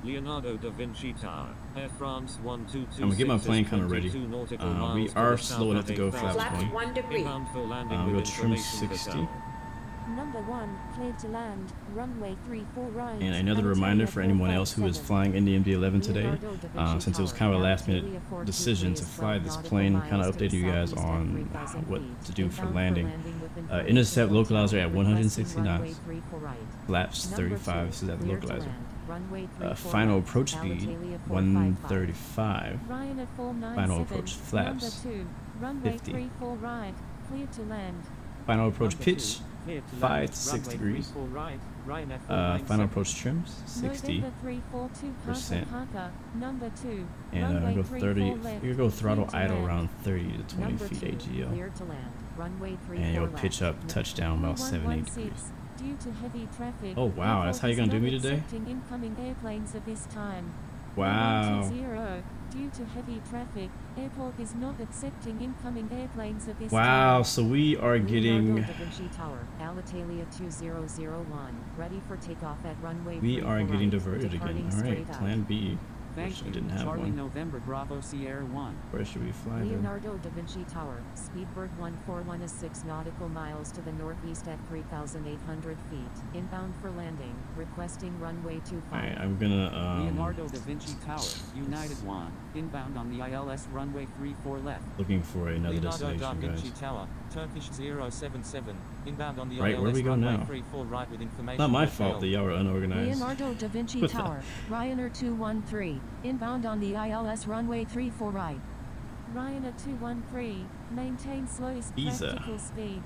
Speaker 4: Leonardo da Vinci Tower, Air France 1226.
Speaker 1: I'm gonna get my plane kind of ready.
Speaker 4: 22 nautical
Speaker 1: We
Speaker 4: miles to
Speaker 1: are
Speaker 4: the
Speaker 1: slow
Speaker 4: south
Speaker 1: enough
Speaker 4: at
Speaker 1: to go
Speaker 4: 8,000
Speaker 1: flaps
Speaker 7: Flaps
Speaker 1: point.
Speaker 7: 1 degree.
Speaker 4: Inbound for landing
Speaker 1: We'll
Speaker 4: with
Speaker 1: trim
Speaker 4: information
Speaker 1: 60.
Speaker 4: hotel.
Speaker 8: Number 1, cleared to land, runway 34 right.
Speaker 1: And another reminder for anyone else who is flying in the MD-11 today, since it was kind of a last-minute decision to fly this plane, kind of updated you guys on what to do for landing. Intercept localizer at 160 knots, flaps 35, so that's the localizer. Final approach speed 135. Final approach flaps 50.
Speaker 8: 34 right, cleared to land.
Speaker 1: Final approach pitch 5 to 6 degrees. Final approach trims 60%. And go 30. You go throttle idle around 30 to 20 feet AGL.
Speaker 2: Clear to land. Runway 34
Speaker 1: And you'll
Speaker 2: left.
Speaker 1: pitch up touchdown about 7-8 degrees.
Speaker 8: 116, due to heavy traffic.
Speaker 1: Oh, wow, that's how you're gonna do me today?
Speaker 8: Accepting incoming airplanes at this time.
Speaker 1: Wow.
Speaker 8: 120, due to heavy traffic, airport is not accepting incoming airplanes at this
Speaker 1: Wow,
Speaker 8: time.
Speaker 1: so we are getting,
Speaker 2: Leonardo da Vinci Tower, Alitalia 2001, ready for takeoff at runway
Speaker 1: we
Speaker 2: 34
Speaker 1: are getting
Speaker 2: right,
Speaker 1: diverted again.
Speaker 2: departing
Speaker 1: All right,
Speaker 2: straight out.
Speaker 1: plan B.
Speaker 9: Thank
Speaker 1: Wish I
Speaker 9: you.
Speaker 1: didn't have
Speaker 9: Charlie
Speaker 1: one.
Speaker 9: November Bravo Sierra 1.
Speaker 1: Where should we fly then?
Speaker 2: Leonardo da Vinci Tower, Speedbird 141 is 6 nautical miles to the northeast at 3,800 feet, inbound for landing, requesting runway 25.
Speaker 1: Alright, I'm gonna,
Speaker 9: Leonardo da Vinci Tower, United 1, inbound on the ILS runway 34 left.
Speaker 1: looking for another
Speaker 10: Leonardo da
Speaker 1: destination,
Speaker 10: Vinci
Speaker 1: guys.
Speaker 10: Tower, Turkish 077, inbound on the
Speaker 1: Right,
Speaker 10: ILS
Speaker 1: where we go
Speaker 10: runway
Speaker 1: now?
Speaker 10: 34 right with information.
Speaker 1: Not my
Speaker 10: hotel.
Speaker 1: fault that y'all are unorganized.
Speaker 8: Leonardo da Vinci
Speaker 1: With
Speaker 8: Tower, Ryanair 213, inbound on the ILS runway 34 right. Ryanair 213, maintain slowest
Speaker 1: Isa.
Speaker 8: practical speed.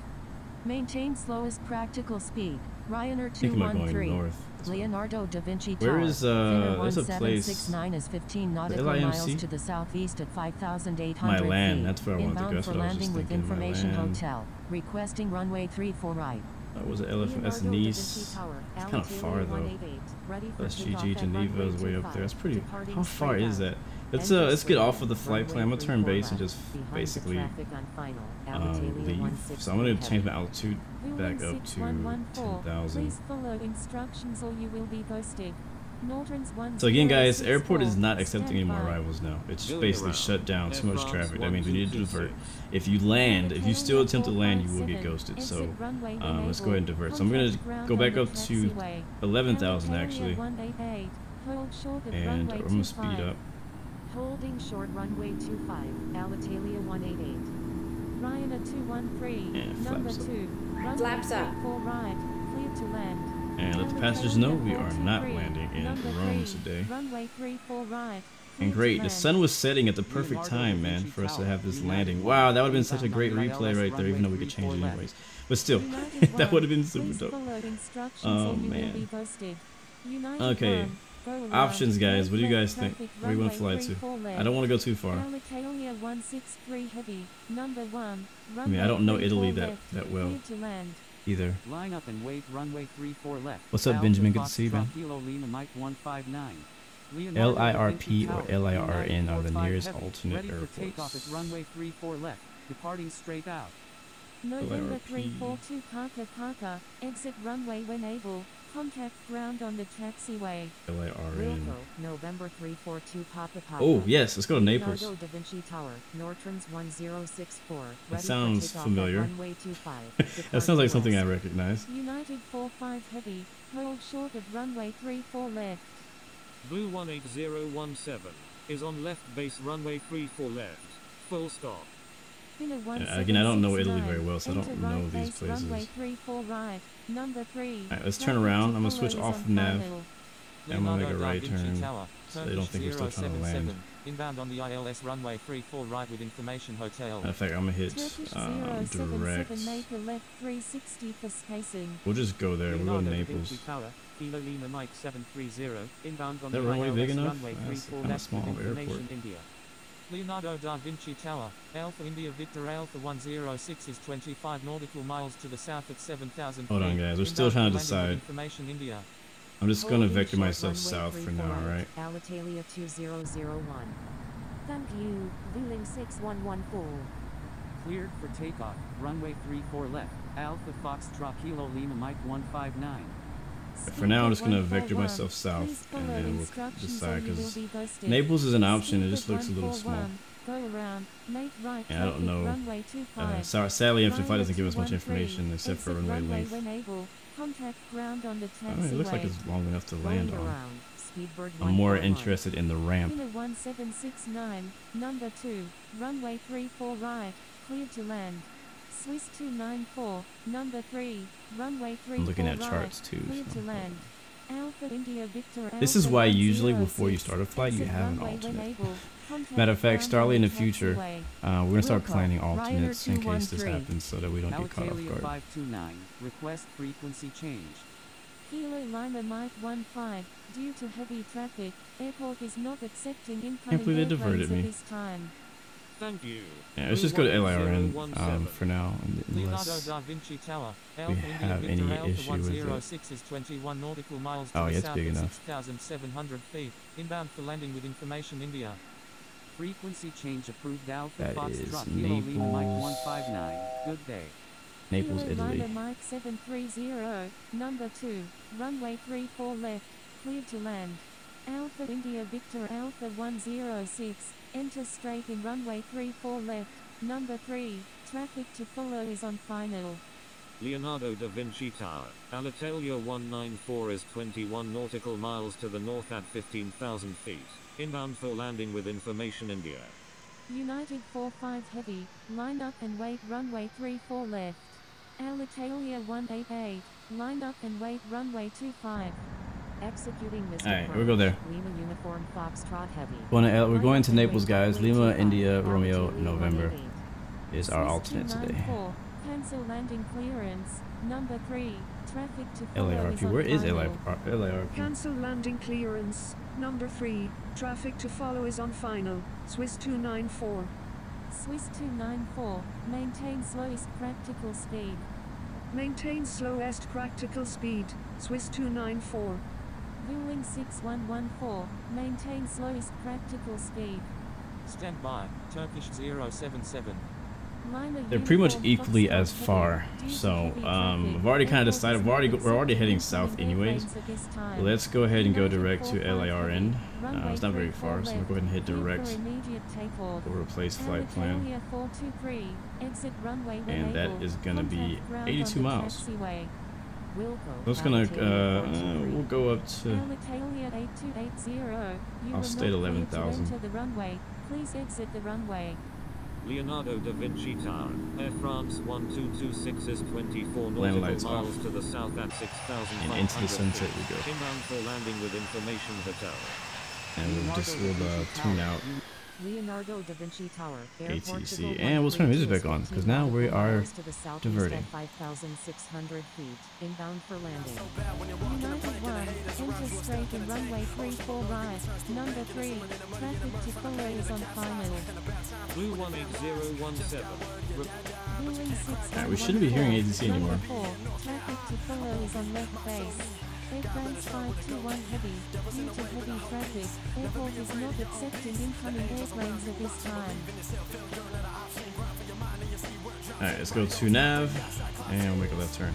Speaker 8: Maintain slowest practical speed. Ryanair
Speaker 1: I think I'm going
Speaker 8: 213.
Speaker 1: north.
Speaker 8: Leonardo da Vinci
Speaker 1: Where
Speaker 8: Tower.
Speaker 1: is,
Speaker 8: Finner
Speaker 1: there's a place-
Speaker 8: 1769 is 15 nautical
Speaker 1: LIMC?
Speaker 8: miles to the southeast at 5,800
Speaker 1: My land,
Speaker 8: feet.
Speaker 1: that's where I wanted to go,
Speaker 8: Inbound
Speaker 1: that's
Speaker 8: for
Speaker 1: what I was
Speaker 8: landing
Speaker 1: just
Speaker 8: with
Speaker 1: thinking, my
Speaker 8: information
Speaker 1: land.
Speaker 8: hotel. Requesting runway 34 right.
Speaker 1: Was it LFS Nice? It's kind of far though. SGG Geneva is way up there. That's pretty. How far is that? Let's get off of the flight plan. I'm gonna turn base and just basically leave. So I'm gonna change my altitude back up to 10,000.
Speaker 8: Please follow instructions or you will be ghosted.
Speaker 1: So again, guys, airport is not accepting any more arrivals now. It's just basically shut down. Too much traffic. That means we need to divert. If you land, if you still attempt to land, you will get ghosted. So let's go ahead and divert. So I'm gonna go back up to 11,000 actually, and I'm gonna speed up.
Speaker 2: Holding short runway 25, Alitalia 188.
Speaker 8: Ryanair 213,
Speaker 1: And
Speaker 8: number
Speaker 1: flaps up.
Speaker 8: 2, runway
Speaker 7: Flaps up.
Speaker 8: 34 right, clear to land.
Speaker 1: And let the passengers know we are not landing in Rome today.
Speaker 8: Runway 34 right.
Speaker 1: And great, the sun was setting at the perfect time, man, for us to have this landing. Wow, that would have been such a great replay right there, even though we could change it anyways. But still, that would have been super dope. Oh man. Okay. Options, guys. What do you guys think? Where do you want to fly to? I don't want to go too far.
Speaker 8: Alitalia 163 heavy, number 1.
Speaker 1: I mean, I don't know Italy that well either.
Speaker 9: Line up and wait, runway 34 left.
Speaker 1: What's up, Benjamin? Good to see you, man. LIRP or LIRN are the nearest alternate airports.
Speaker 9: Runway 34 left, departing straight out.
Speaker 8: November 342 Parker, exit runway when able. Contact ground on the taxiway.
Speaker 1: LIRN.
Speaker 2: November 342 Papa.
Speaker 1: Oh yes, let's go to Naples.
Speaker 2: Da Vinci Tower, Nortrans 1064.
Speaker 1: That sounds familiar. That sounds like something I recognize.
Speaker 8: United 45 heavy, hold short of runway 34 left.
Speaker 11: Blue 18017 is on left base runway 34 left. Full stop.
Speaker 1: Again, I don't know Italy very well, so I don't know these places.
Speaker 8: Alright,
Speaker 1: let's turn around. I'm going to switch off of nav. And I'm going to make a right turn, so they don't think we're still trying to land.
Speaker 10: Inbound on the ILS runway 34 right with information hotel.
Speaker 1: In fact, I'm going to hit direct. We'll just go there. We'll go to Naples.
Speaker 4: Kilo Lima Mike 730, inbound on
Speaker 1: that
Speaker 4: the
Speaker 1: runway big enough?
Speaker 4: Runway
Speaker 1: That's
Speaker 4: 34
Speaker 1: kind of small
Speaker 4: with
Speaker 1: airport.
Speaker 4: information India.
Speaker 10: Leonardo da Vinci Tower, Alpha India Victor Alpha 106 is 25 nautical miles to the south at 7,000 feet.
Speaker 1: Hold on, guys. We're still trying to decide.
Speaker 10: Information India.
Speaker 1: I'm just going to vector myself south for now, alright?
Speaker 2: Alitalia 2001. Thank you, Vueling 6114.
Speaker 9: Cleared for takeoff, runway 34 left, Alpha Foxtrot Kilo Lima Mike 159.
Speaker 1: For now, I'm just going to vector myself south, and then we'll decide, because Naples is an option. It just looks a little small. And I don't know. Sadly, Infinite Flight doesn't give us much information except for runway length. I mean, it looks like it's long enough to land on. I'm more interested in the ramp.
Speaker 8: 1769, number 2, runway 34 right, cleared to land. Swiss 294, number 3, runway 34
Speaker 1: I'm looking at
Speaker 8: right,
Speaker 1: charts too.
Speaker 8: cleared to land. Alpha India Victor
Speaker 1: This is why usually before you start a flight you have an alternate. Matter of fact, Starly in the future, we're going to start planning alternates in case this happens so that we don't get caught off guard.
Speaker 9: 529, request frequency change.
Speaker 8: Kilo Lima Mike 15, due to heavy traffic, airport is not accepting
Speaker 1: Can't
Speaker 8: incoming
Speaker 1: believe they diverted
Speaker 8: airplanes
Speaker 1: me.
Speaker 8: at this time.
Speaker 11: Thank you.
Speaker 1: Yeah, let's just go to LIRN for now, unless
Speaker 10: Da Vinci Tower,
Speaker 1: we
Speaker 10: Alpha
Speaker 1: have
Speaker 10: India
Speaker 1: any
Speaker 10: Victor
Speaker 1: issue
Speaker 10: Alpha
Speaker 1: with it.
Speaker 10: 106 is 21 nautical miles to
Speaker 1: Oh,
Speaker 10: the
Speaker 1: yeah, it's
Speaker 10: south
Speaker 1: big
Speaker 10: at
Speaker 1: enough.
Speaker 10: 6,700 feet. Inbound for landing with information India.
Speaker 9: Frequency change approved. Alpha
Speaker 1: That
Speaker 9: Foxtrot
Speaker 1: is
Speaker 9: Kilo Lima Mike
Speaker 1: Naples.
Speaker 9: 159. Good day.
Speaker 1: Naples,
Speaker 8: Kilo
Speaker 1: Italy.
Speaker 8: Lima Mike 730, number 2, runway 34 left, cleared to land. Alpha India Victor Alpha 106, enter straight in runway 34 left, number 3, traffic to follow is on final.
Speaker 11: Leonardo da Vinci Tower, Alitalia 194 is 21 nautical miles to the north at 15,000 feet. Inbound for landing with information India.
Speaker 8: United 45 heavy, line up and wait runway 34 left. Alitalia 188, line up and wait runway 25.
Speaker 2: Executing Mr.
Speaker 1: Alright, we'll go there.
Speaker 2: Lima Uniform Foxtrot Heavy.
Speaker 1: We're going to Naples, guys. Lima, India, Romeo, November is our alternate today.
Speaker 8: Cancel landing clearance, number 3, traffic to follow
Speaker 1: LARP, where is LARP?
Speaker 12: Cancel landing clearance, number 3, traffic to follow is on final, Swiss 294.
Speaker 8: Swiss 294, maintain slowest practical speed.
Speaker 12: Maintain slowest practical speed, Swiss 294.
Speaker 8: Vueling 6114, maintain slowest practical speed.
Speaker 10: Stand by, Turkish 077.
Speaker 1: They're pretty much equally as far, so I've already kind of decided. We're already heading south anyways. Let's go ahead and go direct to LIRN. It's not very far, so I'm gonna go ahead and hit direct. We'll replace flight plan, and that is gonna be 82 miles. I'm just gonna we'll go up to. I'll stay at 11,000.
Speaker 8: Please exit the runway.
Speaker 11: Leonardo da Vinci Tower, Air France 1226 is 24 nautical miles to the south at 6,500
Speaker 1: and into the sunset
Speaker 11: feet.
Speaker 1: we go.
Speaker 11: Inbound for landing with information hotel.
Speaker 1: And we'll tune out.
Speaker 2: Leonardo da Vinci Tower, Air Portugal
Speaker 1: ATC. And we'll turn the music back on, because now we are
Speaker 2: to the southeast
Speaker 1: diverting.
Speaker 2: at 5,600 feet, inbound for landing.
Speaker 8: United 1, enter straight in runway 34 right. Number 3, traffic to follow is on final.
Speaker 11: Blue 18017.
Speaker 8: DILUM 6.
Speaker 1: Alright, we shouldn't be hearing ATC anymore.
Speaker 8: Number 4, traffic to follow is on left base. France 521 heavy, due to heavy traffic, airport is not accepting incoming airplanes at this time.
Speaker 1: Alright, let's go to nav, and we'll make a left turn.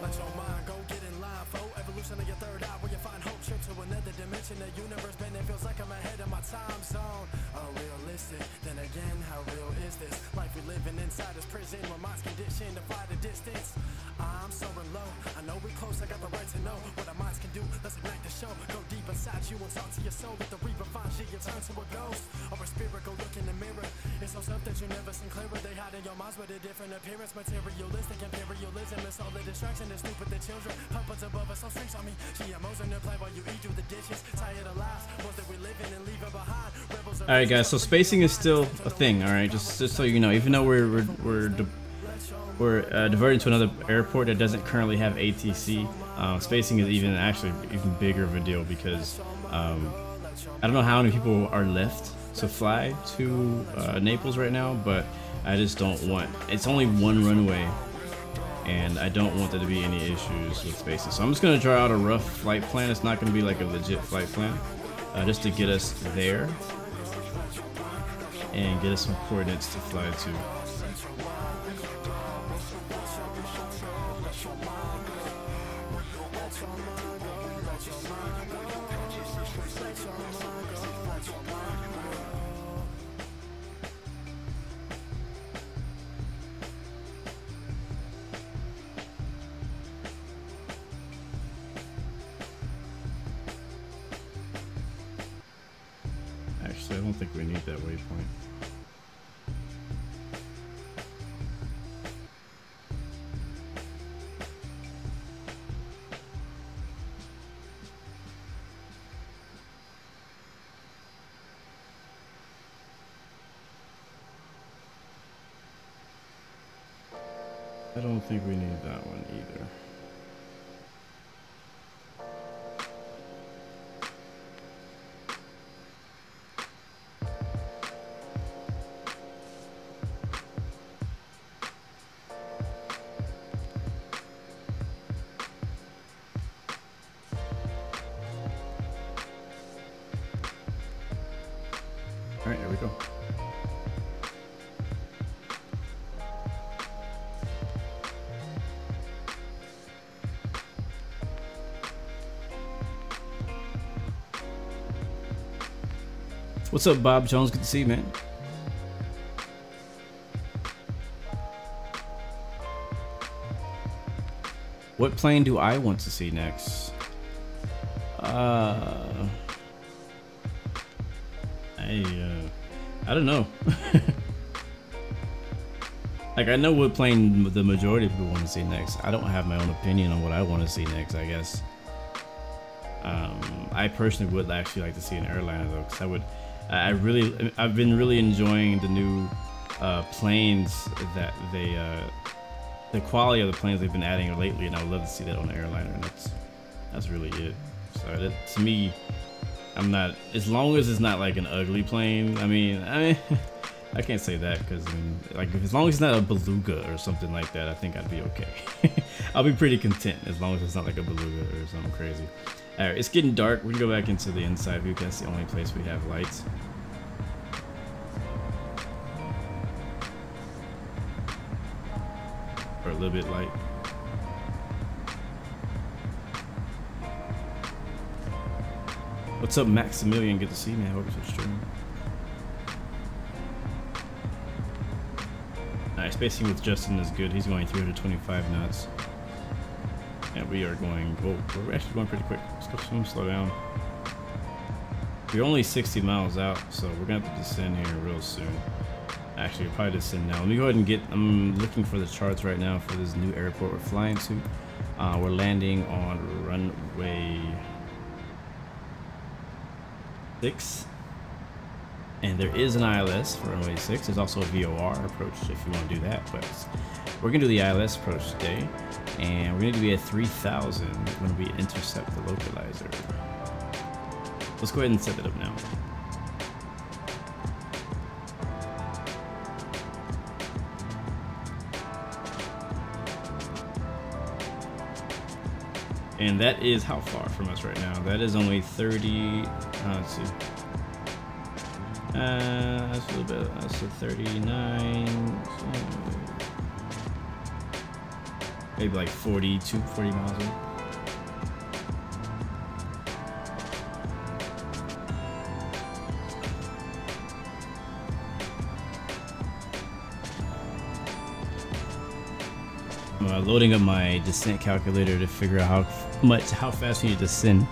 Speaker 6: Let your mind go get in line, fo. Evolution of your third eye, where you find hope. Trip to another dimension, the universe bending feels like I'm ahead of my time zone. Unrealistic, then again, how real is this? Life we living inside this prison, where mind's conditioned to fly the distance. I'm soaring low, I know we close, I got the right to know what our minds can do. Let's ignite the show, go deep inside you and talk to your soul. Let the reaper find you, you turn to a ghost or a spirit. Go look in the mirror. It's some stuff that you never seen clearer. They hide in your minds with a different appearance. Materialistic imperialism, it's all the distraction. It's stupid, the children. Puppets above us, so strange on me. GMOs in the play while you eat through the dishes. Tired of lies, ones that we live in and leave it behind. Rebels.
Speaker 1: Alright guys, so spacing is still a thing, alright? Just so you know, even though we're diverting to another airport that doesn't currently have ATC, spacing is even bigger of a deal because I don't know how many people are left to fly to Naples right now, but I just don't want, it's only one runway and I don't want there to be any issues with spacing. So I'm just going to draw out a rough flight plan. It's not going to be like a legit flight plan, just to get us there and get us some coordinates to fly to. Actually, I don't think we need that waypoint. I don't think we need that one either. All right, here we go. What's up, Bob Jones? Good to see you, man. What plane do I want to see next? I don't know. Like, I know what plane the majority of people want to see next. I don't have my own opinion on what I want to see next, I guess. I personally would actually like to see an airliner though, because I've been really enjoying the new planes that the quality of the planes they've been adding lately, and I would love to see that on an airliner, and that's really it. So that, to me, I'm not, as long as it's not like an ugly plane. I mean, I can't say that because like as long as it's not a beluga or something like that, I think I'd be okay. I'll be pretty content as long as it's not like a beluga or something crazy. All right, it's getting dark. We can go back into the inside view. That's the only place we have lights. Or a little bit light. What's up, Maximilian? Good to see you, man. Welcome to the stream. Alright, spacing with Justin is good. He's going 325 knots. And we are going, whoa, we're actually going pretty quick. Let's go slow down. We're only 60 miles out, so we're gonna have to descend here real soon. Actually, we'll probably descend now. Let me go ahead and get, I'm looking for the charts right now for this new airport we're flying to. We're landing on runway 6. And there is an ILS for runway 6. There's also a VOR approach if you want to do that. But we're going to do the ILS approach today. And we're going to be at 3,000 when we intercept the localizer. Let's go ahead and set it up now. And that is how far from us right now? That is only 30, let's see. That's a little bit, that's a 39, maybe like 40 miles away. I'm loading up my descent calculator to figure out how fast we need to descend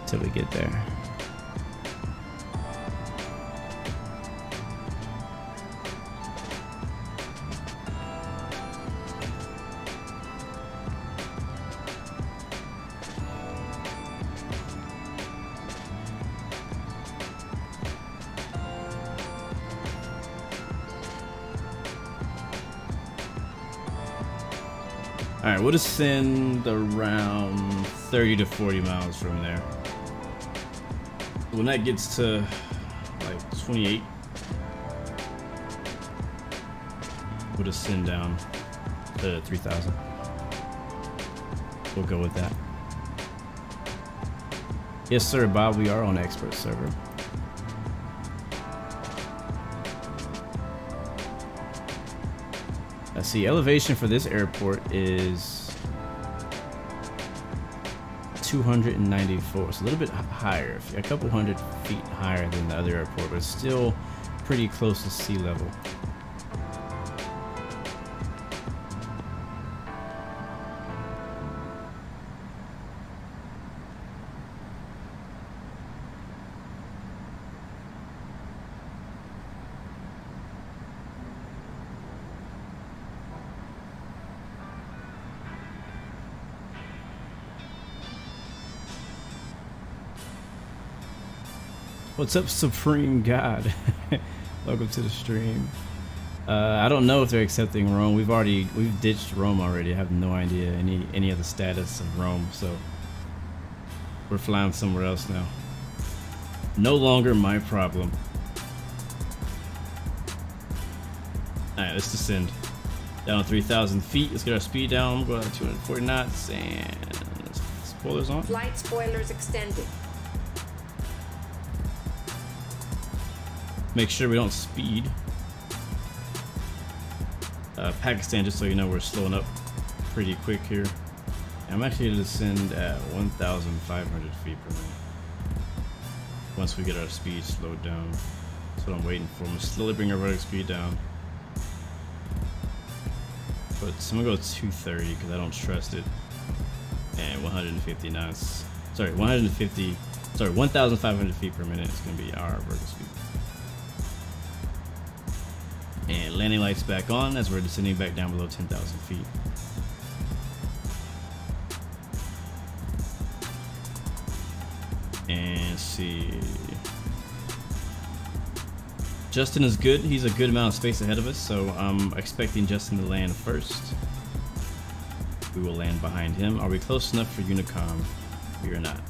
Speaker 1: till we get there. Alright, we'll descend around 30 to 40 miles from there. When that gets to like 28, we'll descend down to 3,000. We'll go with that. Yes, sir, Bob, we are on expert server. Let's see, elevation for this airport is 294, so a little bit higher, a couple hundred feet higher than the other airport, but still pretty close to sea level. What's up, Supreme God? Welcome to the stream. I don't know if they're accepting Rome. We've ditched Rome already. I have no idea any of the status of Rome, so we're flying somewhere else now. No longer my problem. Alright, let's descend. Down 3,000 feet. Let's get our speed down. We'll go down to 240 knots and spoilers on.
Speaker 7: Flight spoilers extended.
Speaker 1: Make sure we don't speed. Pakistan, just so you know, we're slowing up pretty quick here. I'm actually going to descend at 1,500 feet per minute. Once we get our speed slowed down. That's what I'm waiting for. I'm going to slowly bring our rudder speed down. But I'm going to go 230 because I don't trust it. And 150 knots. Sorry, 1,500 feet per minute is going to be our vertical speed. And landing lights back on as we're descending back down below 10,000 feet. And see. Justin is good. He's a good amount of space ahead of us, so I'm expecting Justin to land first. We will land behind him. Are we close enough for Unicom? We are not.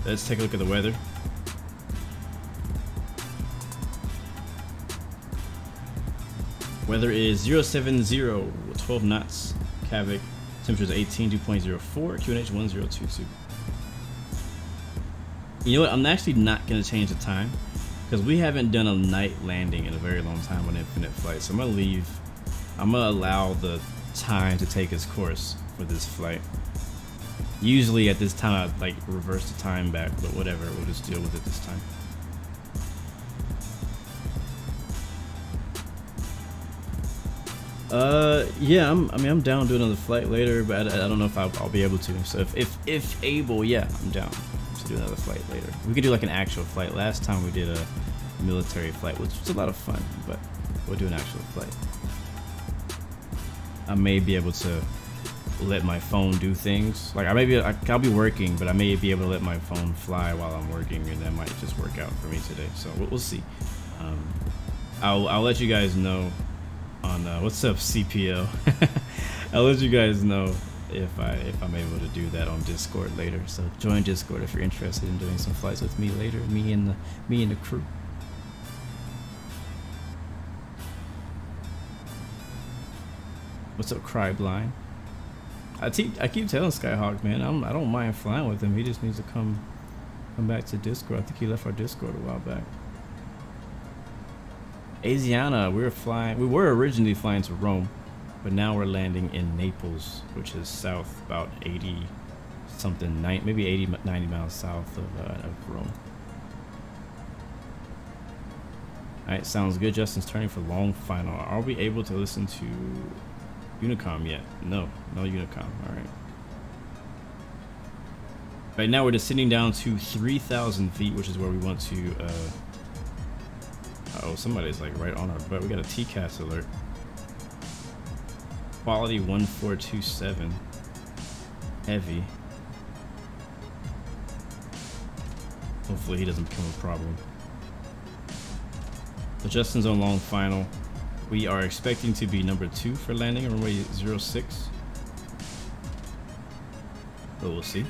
Speaker 1: Let's take a look at the weather. Weather is 070, 12 knots, Kavik, temperature is 18, 2.04, QNH 1022. You know what, I'm actually not going to change the time, because we haven't done a night landing in a very long time on Infinite Flight, so I'm going to leave, I'm going to allow the time to take its course for this flight. Usually at this time I'd like reverse the time back, but whatever, we'll just deal with it this time. Yeah, I'm down doing another flight later, but I don't know if I'll be able to. So if able, yeah, I'm down to do another flight later. We could do like an actual flight. Last time we did a military flight, which was a lot of fun, but we'll do an actual flight. I may be able to let my phone do things. Like I'll be working, but I may be able to let my phone fly while I'm working, and that might just work out for me today. So we'll see. I'll let you guys know on what's up, CPL. I'll let you guys know if I'm able to do that on Discord later. So join Discord if you're interested in doing some flights with me later. Me and the crew. What's up, Cry Blind? I keep telling Skyhawk, man, I don't mind flying with him. He just needs to come back to Discord. I think he left our Discord a while back. Asiana, we were originally flying to Rome, but now we're landing in Naples, which is south about 80 something, maybe 80, 90 miles south of Rome. Alright, sounds good. Justin's turning for long final. Are we able to listen to Unicom yet? No Unicom. Alright. Right now we're descending down to 3,000 feet, which is where we want to oh, somebody's like right on our butt. We got a TCAS alert. Quality 1427. Heavy. Hopefully he doesn't become a problem. So Justin's on long final. We are expecting to be number 2 for landing on runway 06. But we'll see.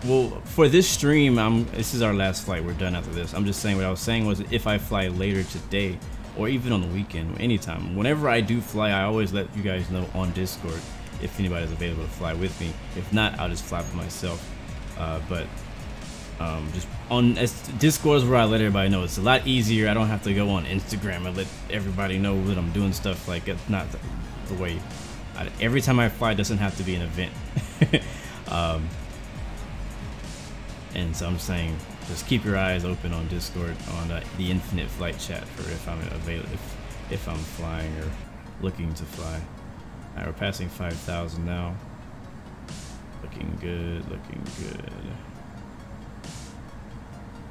Speaker 1: Well, for this stream, this is our last flight. We're done after this. I'm just saying, what I was saying was, if I fly later today, or even on the weekend, anytime, whenever I do fly, I always let you guys know on Discord if anybody's available to fly with me. If not, I'll just fly by myself. Just on Discord is where I let everybody know. It's a lot easier. I don't have to go on Instagram and let everybody know that I'm doing stuff. Like, it's not the way. Every time I fly, it doesn't have to be an event. And so I'm saying, just keep your eyes open on Discord on the Infinite Flight Chat for if I'm available, if I'm flying or looking to fly. Alright, we're passing 5,000 now. Looking good, looking good.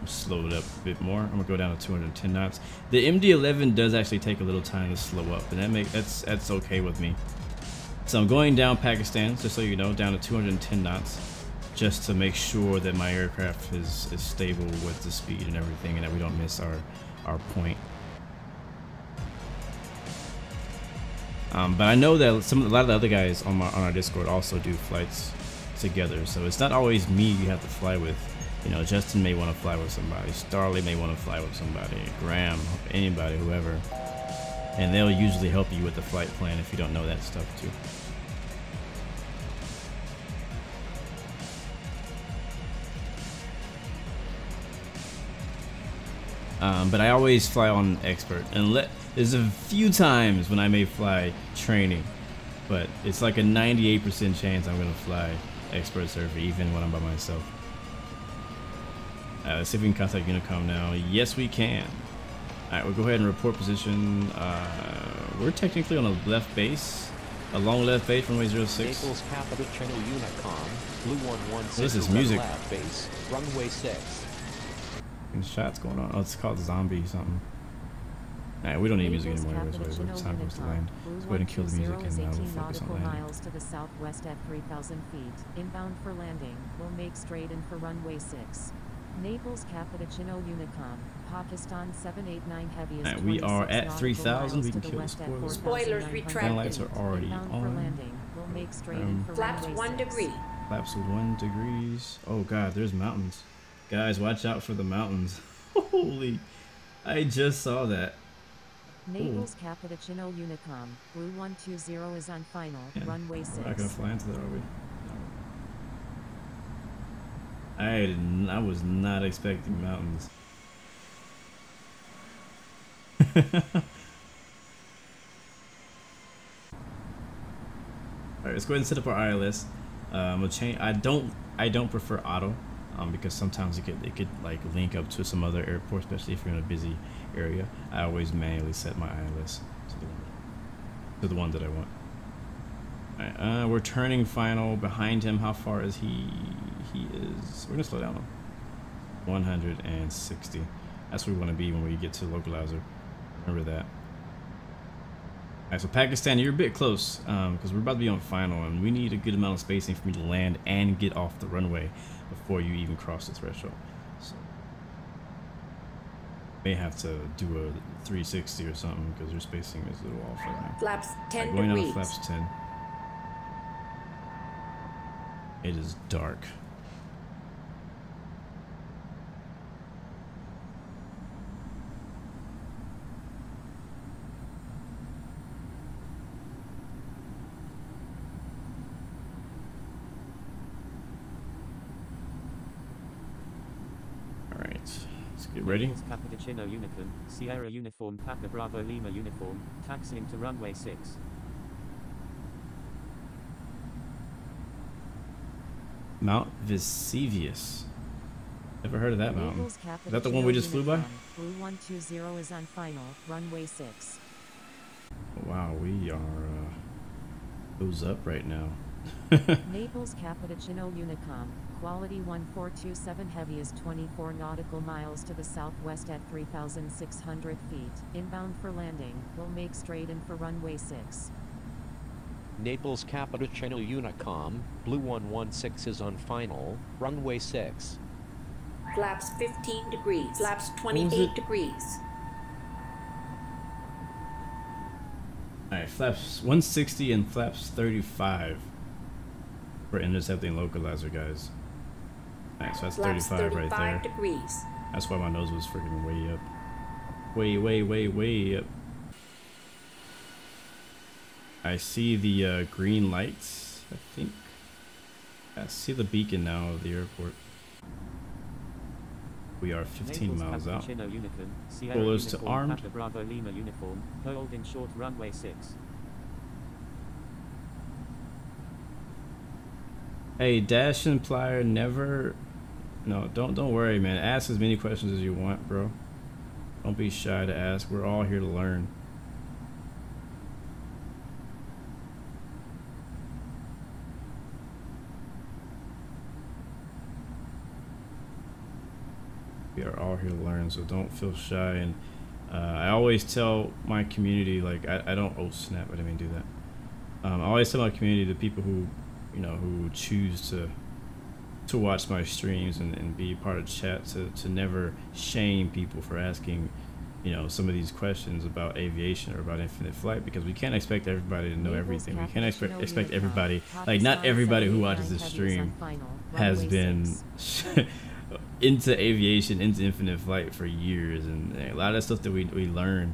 Speaker 1: Slow it up a bit more. I'm gonna go down to 210 knots. The MD-11 does actually take a little time to slow up, and that's okay with me. So I'm going down Pakistan, just so you know, down to 210 knots, just to make sure that my aircraft is stable with the speed and everything, and that we don't miss our point. But I know that a lot of the other guys on our Discord also do flights together, so it's not always me you have to fly with. You know, Justin may want to fly with somebody, Starley may want to fly with somebody, Graeme, anybody, whoever. And they'll usually help you with the flight plan if you don't know that stuff too. But I always fly on expert, and there's a few times when I may fly training, but it's like a 98% chance I'm gonna fly expert server even when I'm by myself. Let's see if we can contact Unicom now. Yes, we can. Alright, we'll go ahead and report position. We're technically on a left base, a long left base, runway 06.
Speaker 3: Naples Capital Channel Unicom, Blue 116.
Speaker 1: This is music.
Speaker 3: Left base, runway 6.
Speaker 1: Shots going on. Oh, it's called Zombie something. Alright, we don't need music anymore. Anyways, it's time for us to land. Let's go ahead and kill the music and now we'll focus on landing.
Speaker 2: Miles to the southwest at 3,000 feet. Inbound for landing. We'll make straight in for runway 6. Naples Cappuccino Unicom, Pakistan 789 heaviest.
Speaker 1: Right, we are at 3,000. We can kill the spoilers.
Speaker 7: Spoilers retracted.
Speaker 1: Lights are already on.
Speaker 2: We'll make straight in for
Speaker 7: flaps 1 degree.
Speaker 1: Flaps 1 degrees. Oh god, there's mountains. Guys, watch out for the mountains. Holy, I just saw that.
Speaker 2: Naples Cappuccino Unicom, Blue 120 is on final, runway 6.
Speaker 1: We're not gonna fly into that, are we? I was not expecting mountains. Alright, let's go ahead and set up our ILS. I'm gonna change. I don't prefer auto. because sometimes it could like link up to some other airport, especially if you're in a busy area. I always manually set my ILS to the one that I want. All right, we're turning final behind him. How far is he? He is. We're gonna slow down. 160. That's where we want to be when we get to localizer. Remember that. Alright, so Pakistan, you're a bit close because we're about to be on final and we need a good amount of spacing for me to land and get off the runway before you even cross the threshold. So may have to do a 360 or something because your spacing is a little off right now.
Speaker 7: Flaps 10
Speaker 1: going
Speaker 7: degrees.
Speaker 1: on flaps 10. It is dark. Get ready.
Speaker 4: Cappuccino Unicorn, Sierra Uniform Papa Bravo Lima Uniform, taxiing to runway 6.
Speaker 1: Mount Vesuvius. Never heard of that mountain. Is that the one we just flew by?
Speaker 2: Blue 120 is on final, runway 6.
Speaker 1: Wow, we are goes up right now.
Speaker 2: Naples Cappuccino Unicom, quality 1427 heavy is 24 nautical miles to the southwest at 3,600 feet. Inbound for landing, will make straight in for runway 6.
Speaker 3: Naples Cappuccino Unicom, Blue 116 is on final, runway 6.
Speaker 7: Flaps 15 degrees. Flaps 28 degrees.
Speaker 1: Alright, flaps 160 and flaps 35 for intercepting localizer, guys. Alright, so that's
Speaker 7: Flaps
Speaker 1: 35 right there.
Speaker 7: Degrees.
Speaker 1: That's why my nose was freaking way up. Way up. I see the green lights, I think. I see the beacon now of the airport. We are 15 miles out. Pullers to armed.
Speaker 4: Bravo Lima uniform, holding short runway 6.
Speaker 1: Hey, Dash and Plier, never. No, don't worry, man. Ask as many questions as you want, bro. Don't be shy to ask. We're all here to learn. We are all here to learn, so don't feel shy. And I always tell my community, like, I don't, oh snap, I didn't mean to do that. I always tell my community, the people who, you know, who choose to watch my streams and be part of chat, to never shame people for asking, you know, some of these questions about aviation or about infinite flight, because we can't expect everybody to know everything. We can't expect everybody, like, not everybody who watches this stream has been into aviation, into infinite flight for years, and a lot of that stuff that we learn,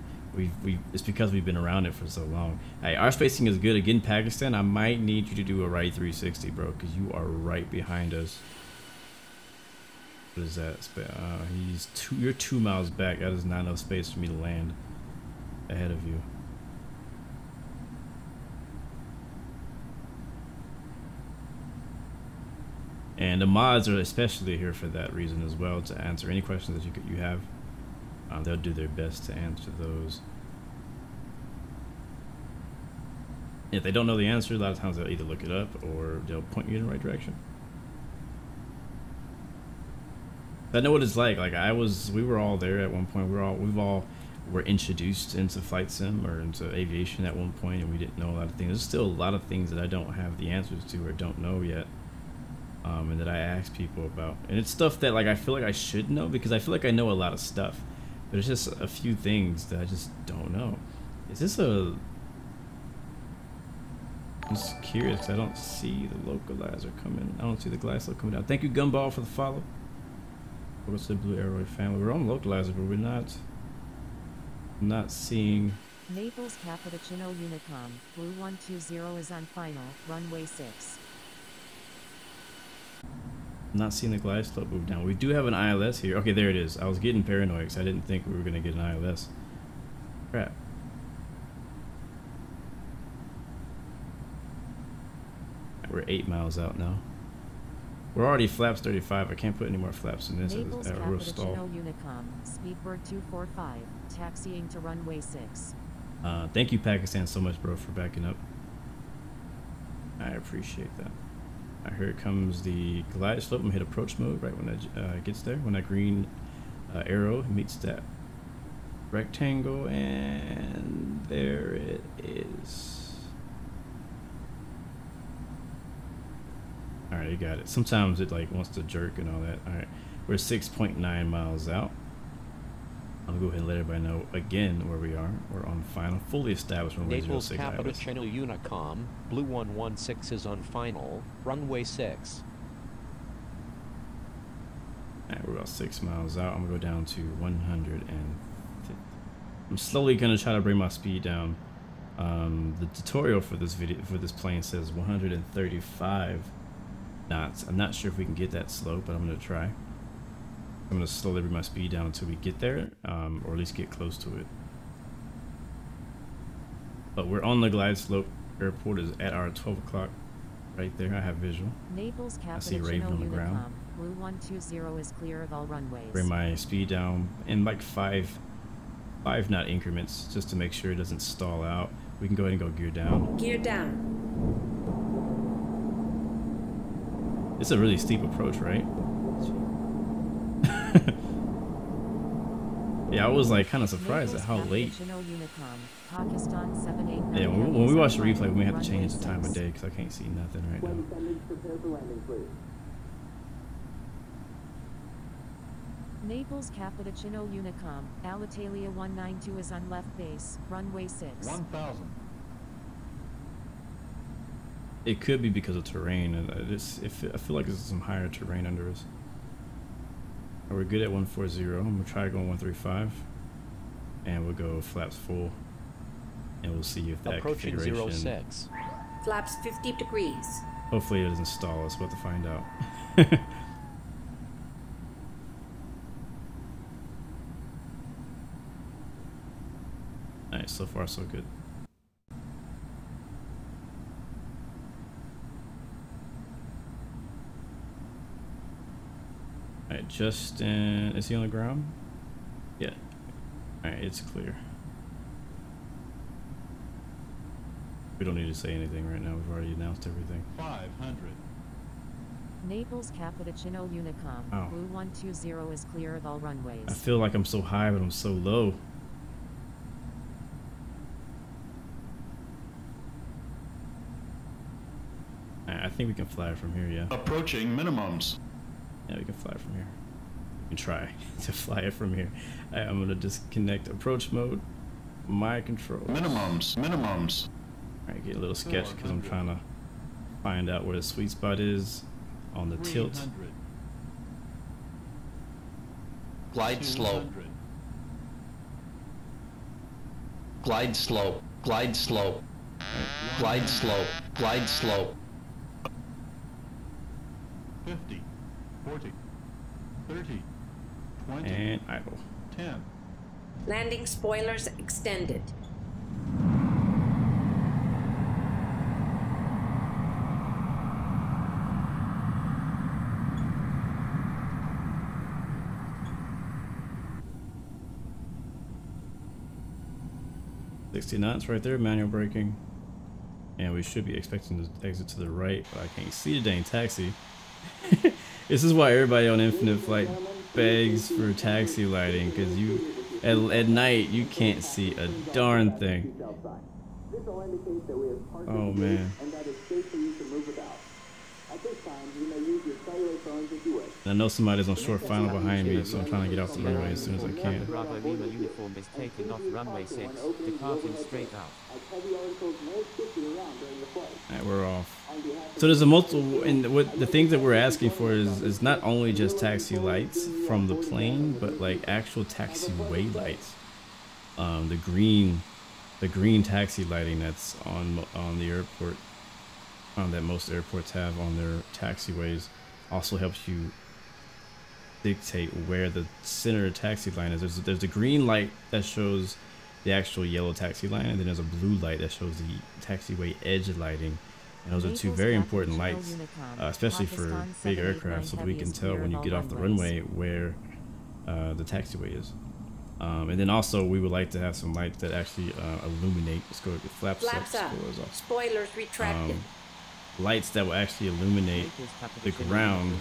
Speaker 1: it's because we've been around it for so long. Hey, our spacing is good. Again, Pakistan, I might need you to do a right 360, bro, because you are right behind us. What is that? You're 2 miles back. That is not enough space for me to land ahead of you. And the mods are especially here for that reason as well, to answer any questions that you have. They'll do their best to answer those. If they don't know the answer, a lot of times they'll either look it up or they'll point you in the right direction. I know what it's like. Like we were all there at one point. We've all were introduced into flight sim or into aviation at one point, and we didn't know a lot of things. There's still a lot of things that I don't have the answers to or don't know yet. And that I ask people about, and it's stuff that, like, I feel like I should know because I feel like I know a lot of stuff, but it's just a few things that I just don't know. Is this I'm just curious because I don't see the localizer coming. I don't see the glass look coming out. Thank you, Gumball, for the follow. What's the Blue Arrow family? We're on localizer, but we're not seeing.
Speaker 2: Naples Cappuccino Unicom, Blue 120 is on final, runway 6.
Speaker 1: I'm not seeing the glide slope move down. We do have an ILS here. Okay, there it is. I was getting paranoid because I didn't think we were going to get an ILS. Crap. We're 8 miles out now. We're already flaps 35. I can't put any more flaps in this
Speaker 2: Naples
Speaker 1: at a real stall.
Speaker 2: Unicom, Speedbird 245, taxiing to runway 6.
Speaker 1: Thank you, Pakistan, so much, bro, for backing up. I appreciate that. Here comes the glide slope. I'm gonna hit approach mode right when that gets there. When that green arrow meets that rectangle, and there it is. All right, you got it. Sometimes it like wants to jerk and all that. All right, we're 6.9 miles out. I'll go ahead and let everybody know again where we are. We're on final, fully established runway
Speaker 3: Naples
Speaker 1: 06
Speaker 3: Cappuccino Unicom, Blue 116 is on final, runway 6.
Speaker 1: Alright, we're about 6 miles out. I'm gonna go down to 150. I'm slowly gonna try to bring my speed down. The tutorial for this plane says 135 knots. I'm not sure if we can get that slow, but I'm gonna try. I'm going to slowly bring my speed down until we get there, or at least get close to it. But we're on the glide slope. Airport is at our 12 o'clock right there. I have visual.
Speaker 2: Naples
Speaker 1: I see Raven on the ground.
Speaker 2: Blue 120 is clear of all runways.
Speaker 1: Bring my speed down in like 5 knot increments just to make sure it doesn't stall out. We can go ahead and go gear down.
Speaker 7: Gear down.
Speaker 1: It's a really steep approach, right? Yeah, I was like kind of surprised at how late. Yeah, when we watch the replay, we may have to change the time of day because I can't see nothing right now.
Speaker 2: Naples Cappuccino Unicom, Alitalia 192 is on left base, runway 6.
Speaker 13: 1,000.
Speaker 1: It could be because of terrain, and I feel like there's some higher terrain under us. We're good at 140. I'm gonna try going 135, and we'll go flaps full, and we'll see if that
Speaker 3: approaching
Speaker 1: configuration.
Speaker 3: 06.
Speaker 7: Flaps 50 degrees.
Speaker 1: Hopefully it doesn't stall us. We'll have to find out. Alright, so far so good. Alright, Justin, is he on the ground? Yeah. Alright, it's clear. We don't need to say anything right now. We've already announced everything.
Speaker 13: 500.
Speaker 2: Naples Cappuccino Unicom,
Speaker 1: Oh.
Speaker 2: Blue 120 is clear of all runways.
Speaker 1: I feel like I'm so high, but I'm so low. Alright, I think we can fly from here, yeah.
Speaker 13: Approaching minimums.
Speaker 1: Yeah, we can fly from here. We can try to fly it from here. I'm gonna disconnect approach mode, my controls.
Speaker 13: Minimums.
Speaker 1: Alright, get a little sketch because I'm trying to find out where the sweet spot is on the tilt.
Speaker 14: Glide slope. Glide slope. Glide slope. Glide slope. Glide slope.
Speaker 13: 50, 40, 30, 20,
Speaker 1: and idle.
Speaker 13: 10.
Speaker 7: Landing spoilers extended.
Speaker 1: $60 knots right there, manual braking. And we should be expecting to exit to the right, but I can't see the dang taxi. This is why everybody on Infinite Flight begs for taxi lighting, because you at night you can't see a darn thing. Oh man. I know somebody's on short final behind me, so I'm trying to get off the runway as soon as I can.
Speaker 4: Bravo Lima uniform is taking off runway 6, departing straight out.
Speaker 1: Alright, we're off. So there's a multiple, and what the things that we're asking for is not only just taxi lights from the plane, but like actual taxiway lights. The green taxi lighting that's on the airport, that most airports have on their taxiways, also helps you dictate where the center taxi line is. There's a green light that shows the actual yellow taxi line, and then there's a blue light that shows the taxiway edge lighting, And those are two very important lights, especially for big aircraft, so that we can tell when you get off the runway where the taxiway is. And then also we would like to have some lights that actually illuminate. Let's go with flaps up, spoilers off.
Speaker 7: Spoilers retracted.
Speaker 1: Lights that will actually illuminate the ground.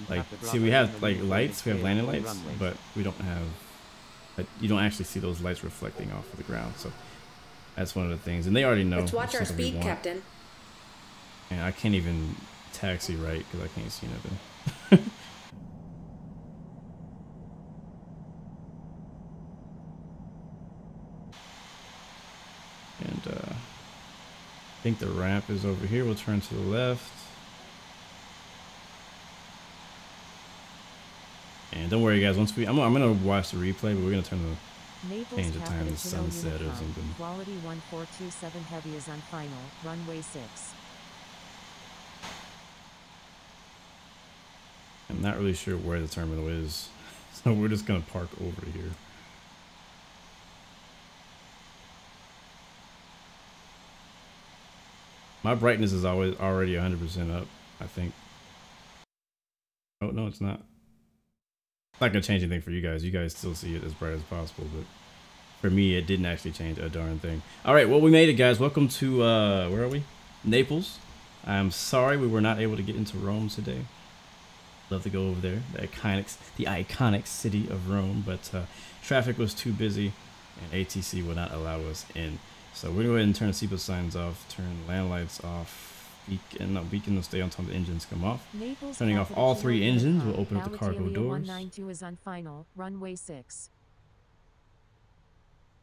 Speaker 1: Like, see, we have like lights, we have landing lights, but we don't have. You don't actually see those lights reflecting off of the ground. So that's one of the things, and they already know.
Speaker 7: Let's watch our speed, Captain.
Speaker 1: And I can't even taxi right because I can't see nothing. And I think the ramp is over here. We'll turn to the left. And don't worry, guys. Once I'm gonna watch the replay, but we're gonna turn the change the time to sunset or something.
Speaker 2: Quality 1427 heavy is on final, runway 6.
Speaker 1: I'm not really sure where the terminal is, so we're just gonna park over here. My brightness is already 100% up, I think. Oh no, it's not. It's not gonna change anything for you guys. You guys still see it as bright as possible, but for me, it didn't actually change a darn thing. All right, well, we made it, guys. Welcome to where are we? Naples. I'm sorry we were not able to get into Rome today. Love to go over there, the iconic city of Rome, but traffic was too busy, and ATC would not allow us in. So we're gonna go ahead and turn the seatbelt signs off, turn land lights off. Beacon will stay on until the engines come off. Turning off all 3 engines will open up the cargo doors.
Speaker 2: 192 is on final, runway 6.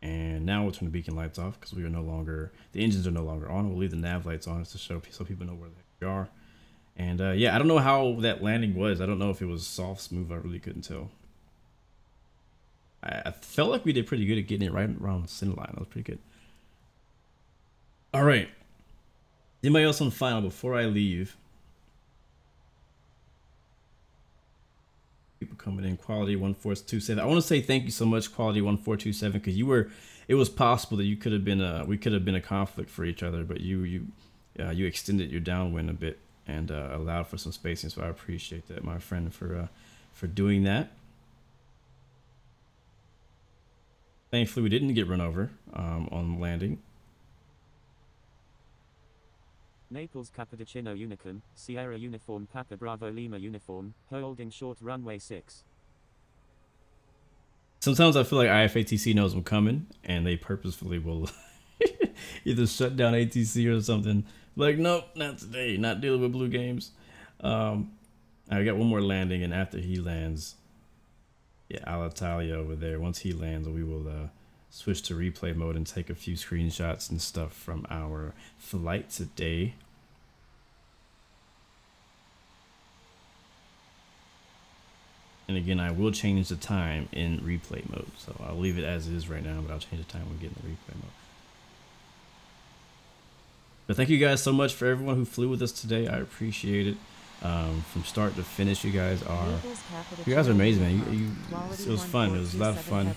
Speaker 1: And now we'll turn the beacon lights off because we are no longer, the engines are no longer on. We'll leave the nav lights on to show so people know where they are. And yeah, I don't know how that landing was. I don't know if it was soft, smooth. I really couldn't tell. I felt like we did pretty good at getting it right around the center line. That was pretty good. All right. Anybody else on final before I leave? People coming in. Quality 1427. I want to say thank you so much, Quality 1427, because you were. It was possible that you could have been we could have been a conflict for each other, but you extended your downwind a bit and allowed for some spacing. So I appreciate that, my friend, for doing that. Thankfully, we didn't get run over on landing.
Speaker 4: Naples Cappuccino Unicorn, Sierra Uniform Papa Bravo Lima Uniform, holding short runway 6.
Speaker 1: Sometimes I feel like IFATC knows I'm coming, and they purposefully will either shut down ATC or something. Like, nope, not today, not dealing with blue games. I got one more landing, and after he lands, yeah, Alitalia over there. Once he lands, we will switch to replay mode and take a few screenshots and stuff from our flight today. And again, I will change the time in replay mode. So I'll leave it as it is right now, but I'll change the time when we get in the replay mode. But thank you guys so much for everyone who flew with us today. I appreciate it. From start to finish, you guys are amazing, man. It was fun. It was a lot of fun.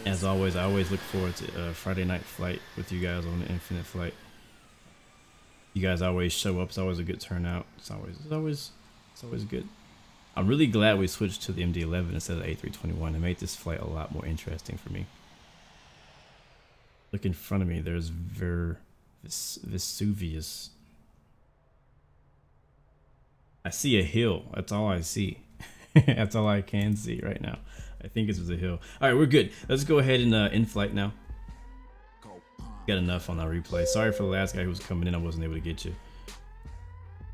Speaker 1: As always, I always look forward to Friday night flight with you guys on the Infinite flight. You guys always show up. It's always a good turnout. It's always good. I'm really glad we switched to the MD-11 instead of A321. It made this flight a lot more interesting for me. Look in front of me. There's Vesuvius. I see a hill. That's all I see. That's all I can see right now. I think it's a hill. All right, we're good. Let's go ahead and in flight now. Got enough on our replay. Sorry for the last guy who was coming in. I wasn't able to get you.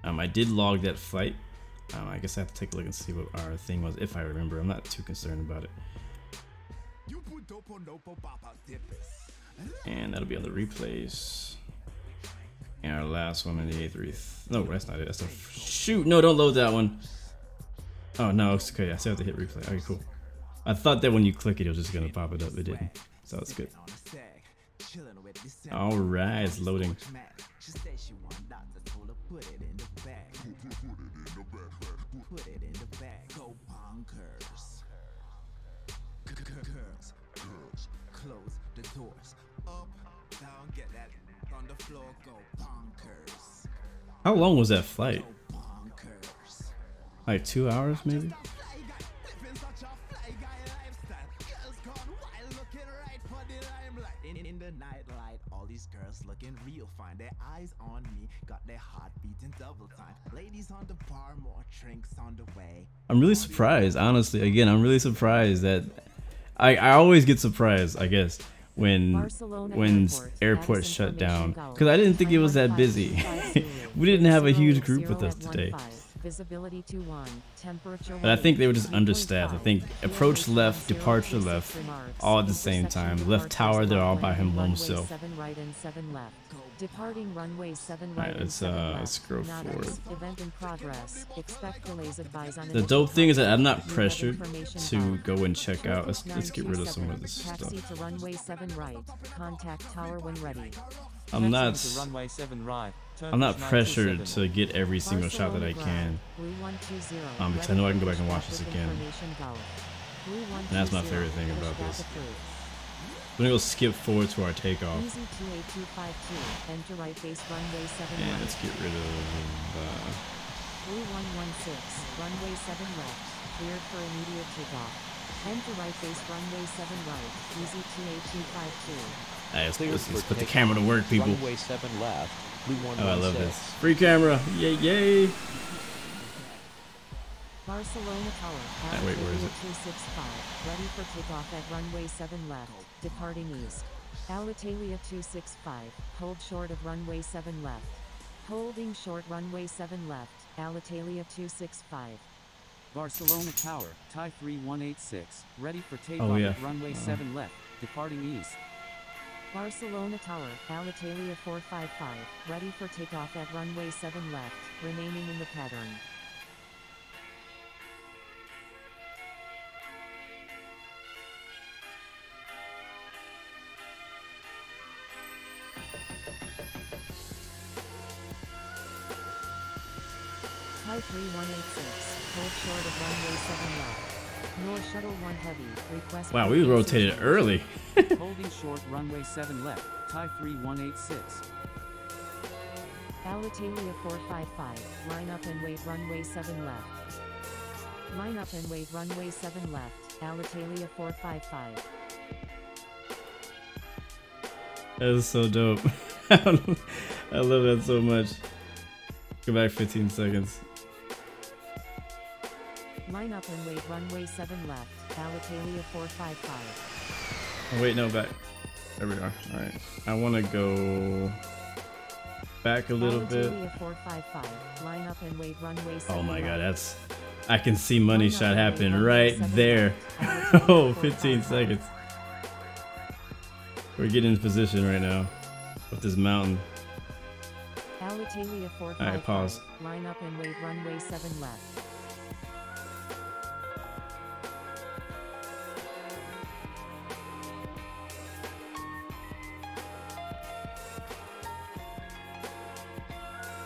Speaker 1: I did log that flight. I guess I have to take a look and see what our thing was, if I remember. I'm not too concerned about it. And that'll be on the replays. And our last one in the A3. No, that's not it. That's a shoot. No, don't load that one. Oh no, it's okay. I still have to hit replay. Okay, cool. I thought that when you click it, it was just gonna pop it up. It didn't. So it's good. All right, it's loading. How long was that flight? Like 2 hours maybe?
Speaker 15: In the nightlight, all these girls looking real fine. Their eyes on me, got their heart beating double time. Ladies on the bar, more drinks on the way.
Speaker 1: I'm really surprised, honestly. Again, I'm really surprised that I always get surprised, I guess, when airports shut down, because I didn't think it was that busy. We didn't have a huge group with us today.
Speaker 2: Visibility 21, temperature.
Speaker 1: But I think they were just understaffed. I think approach left, departure left, all at the same time. Left tower, they're all by himself.
Speaker 2: 7 right and 7 left. Departing runway 7
Speaker 1: right. Let's go forward.
Speaker 2: Event in progress. Expect delays advised on
Speaker 1: the dope thing is that I'm not pressured to go and check out. Let's get rid of some of this stuff.
Speaker 2: Taxi to runway 7 right. Contact tower when ready.
Speaker 1: I'm not pressured to get every single shot that I can, because I know I can go back and watch this again. And that's my favorite thing about this. We're gonna go skip forward to our takeoff. And let's get rid of
Speaker 2: Blue 116, runway 7 left, cleared for immediate takeoff. Enter right base runway 7 right, easy TA252.
Speaker 1: Let's put the camera to work, people.
Speaker 3: Runway 7 left, Blue 116.
Speaker 1: Oh, I love this. Free camera, yay, yay.
Speaker 2: Barcelona Tower,
Speaker 1: wait, where is it?
Speaker 2: 265, ready for takeoff at runway 7 left, departing east. Alitalia 265, hold short of runway 7 left. Holding short runway 7 left, Alitalia 265.
Speaker 9: Barcelona Tower, Thai 3186, ready for takeoff at runway 7 left, departing east.
Speaker 2: Barcelona Tower, Alitalia 455, ready for takeoff at runway 7 left, remaining in the pattern. Thai 3186, hold short of runway 7 left. North Shuttle 1 Heavy, request.
Speaker 1: Wow, we rotated early.
Speaker 9: Holding short runway 7 left, Thai 3186.
Speaker 2: Alitalia 455, line up and wait runway 7 left. Line up and wait runway 7 left, Alitalia 455.
Speaker 1: That is so dope. I love that so much. Go back 15 seconds.
Speaker 2: Line up and wait runway 7 left, Alitalia 455.
Speaker 1: Oh wait, no, back. There we are. Alright. I want to go back a little bit.
Speaker 2: Alitalia 455, line up and wait runway 7
Speaker 1: Oh my
Speaker 2: left.
Speaker 1: god, that's... I can see money shot happening right there. Oh, 15 seconds. We're getting in position right now with this mountain.
Speaker 2: Alitalia 455,
Speaker 1: alright, pause.
Speaker 2: Line up and wait runway 7 left.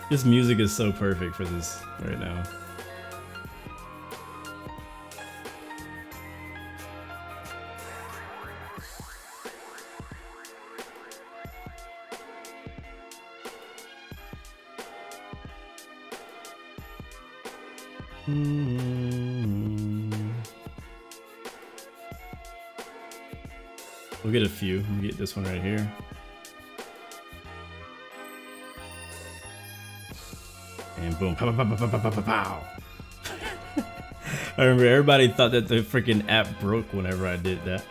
Speaker 1: This music is so perfect for this right now. We'll get a few. We'll get this one right here. And boom. Pow, pow, pow, pow, pow, pow, pow, pow. I remember everybody thought that the freaking app broke whenever I did that.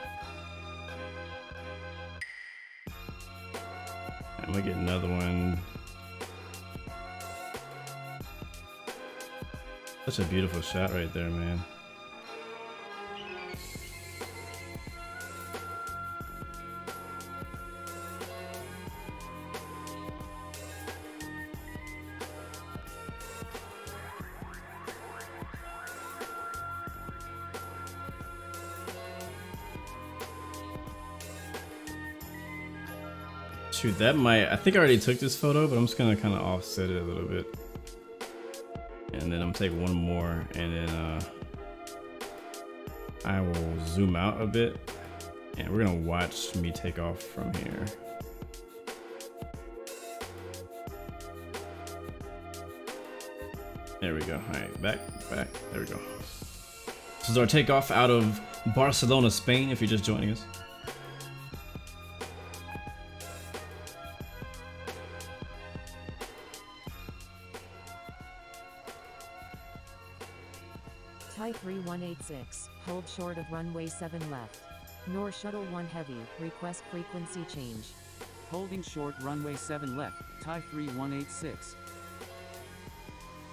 Speaker 1: I'm gonna get another one. Such a beautiful shot right there, man. Shoot, that might... I think I already took this photo, but I'm just gonna kind of offset it a little bit. And then I'm gonna take one more, and then I will zoom out a bit, and we're gonna watch me take off from here. There we go. All right, back. There we go. This is our takeoff out of Barcelona, Spain, if you're just joining us.
Speaker 2: Thai 3186, hold short of runway 7 left. Nor shuttle 1 heavy, request frequency change.
Speaker 9: Holding short runway 7 left, Thai 3186.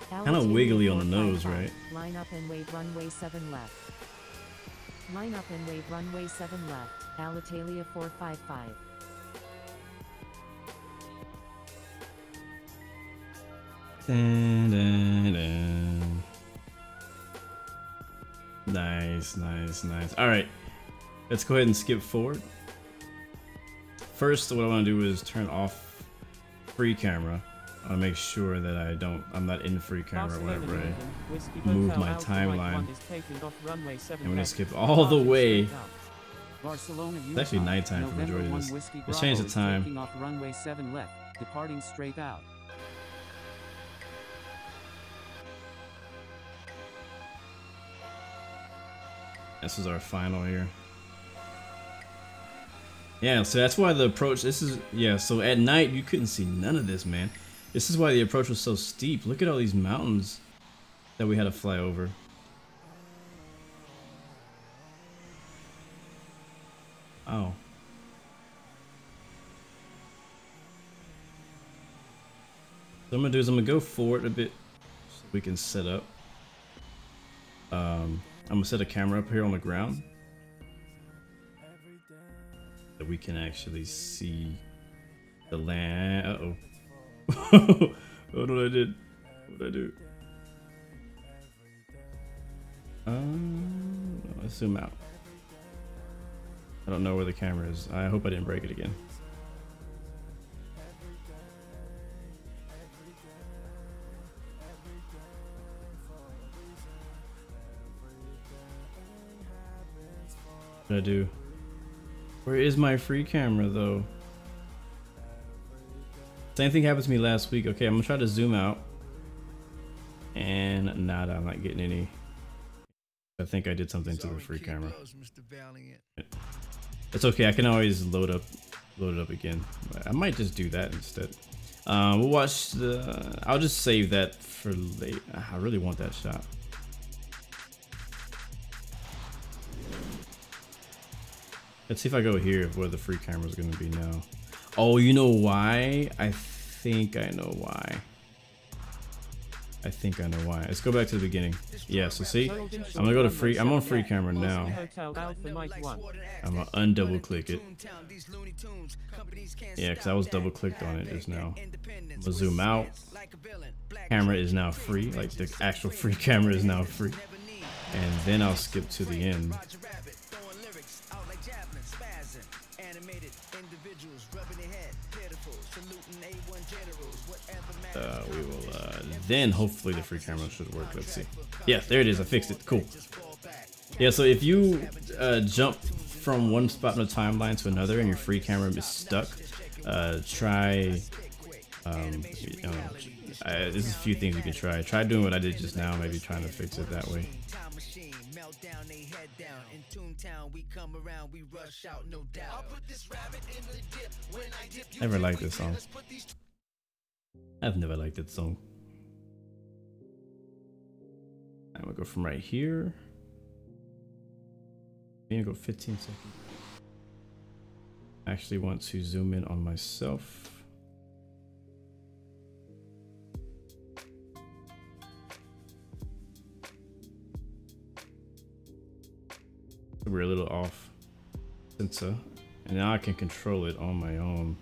Speaker 1: Kind of wiggly on the nose, right?
Speaker 2: Line up and wave runway 7 left. Line up and wave runway 7 left, Alitalia 455.
Speaker 1: Dun, dun, dun. Nice, nice, nice. All right, let's go ahead and skip forward. First, what I want to do is turn off free camera. I want to make sure that I'm not in free camera whenever I move my timeline. I'm going to skip all the way. It's actually nighttime for the majority of this. Let's change the time.
Speaker 9: Taking off runway 7 left, departing straight out.
Speaker 1: This is our final here. Yeah, so that's why the approach, so at night you couldn't see none of this, man. This is why the approach was so steep. Look at all these mountains that we had to fly over. Oh. So I'm gonna go forward a bit so we can set up. I'm gonna set a camera up here on the ground that we can actually see the land. Uh-oh. What did I do? What did I do? Let's zoom out. I don't know where the camera is. I hope I didn't break it again. What did I do? Where is my free camera though? Same thing happened to me last week. Okay, I'm gonna try to zoom out. And nada, I'm not getting any. I think I did something to the free camera. It's okay, I can always load it up again. I might just do that instead. We'll watch I'll just save that for late. I really want that shot. Let's see if I go here where the free camera is gonna be now. Oh, you know why? I think I know why. Let's go back to the beginning. Yeah, so see, I'm gonna go to free. I'm on free camera now. I'm gonna undouble click it. Yeah, because I was double clicked on it just now. I'm gonna zoom out. Camera is now free. Like the actual free camera is now free. And then I'll skip to the end. We will then hopefully the free camera should work. Let's see. Yeah, there it is. I fixed it. Cool. Yeah, so if you jump from one spot in the timeline to another and your free camera is stuck, try there's a few things you can try. Try doing what I did just now, maybe trying to fix it that way. Never liked this song. I've never liked that song. I'm gonna go from right here. I'm gonna go 15 seconds. I actually want to zoom in on myself. We're a little off since and now I can control it on my own.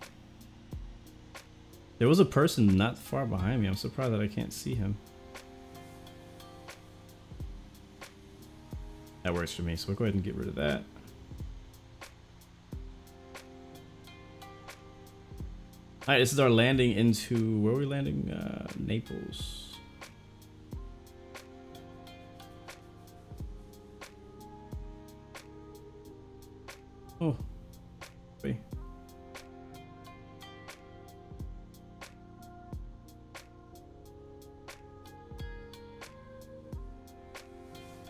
Speaker 1: There was a person not far behind me. I'm surprised that I can't see him. That works for me, so we'll go ahead and get rid of that. All right, this is our landing into, where are we landing? Naples. Oh, wait.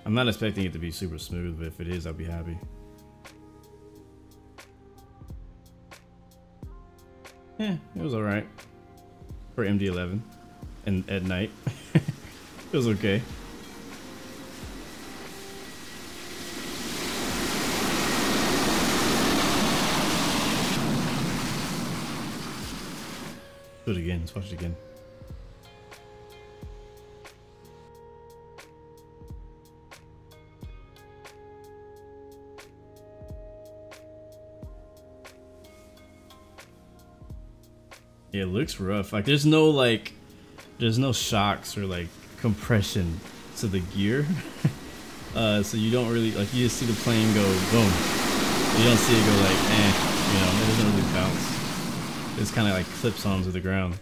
Speaker 1: I'm not expecting it to be super smooth, but if it is, I'll be happy. Yeah, it was alright for MD-11 and at night. It was okay. Do it again. Let's watch it again. Yeah, it looks rough. Like there's no shocks or like compression to the gear. So you don't really like, you just see the plane go boom. You don't see it go like you know, it doesn't really bounce. It's kind of like clips onto the ground.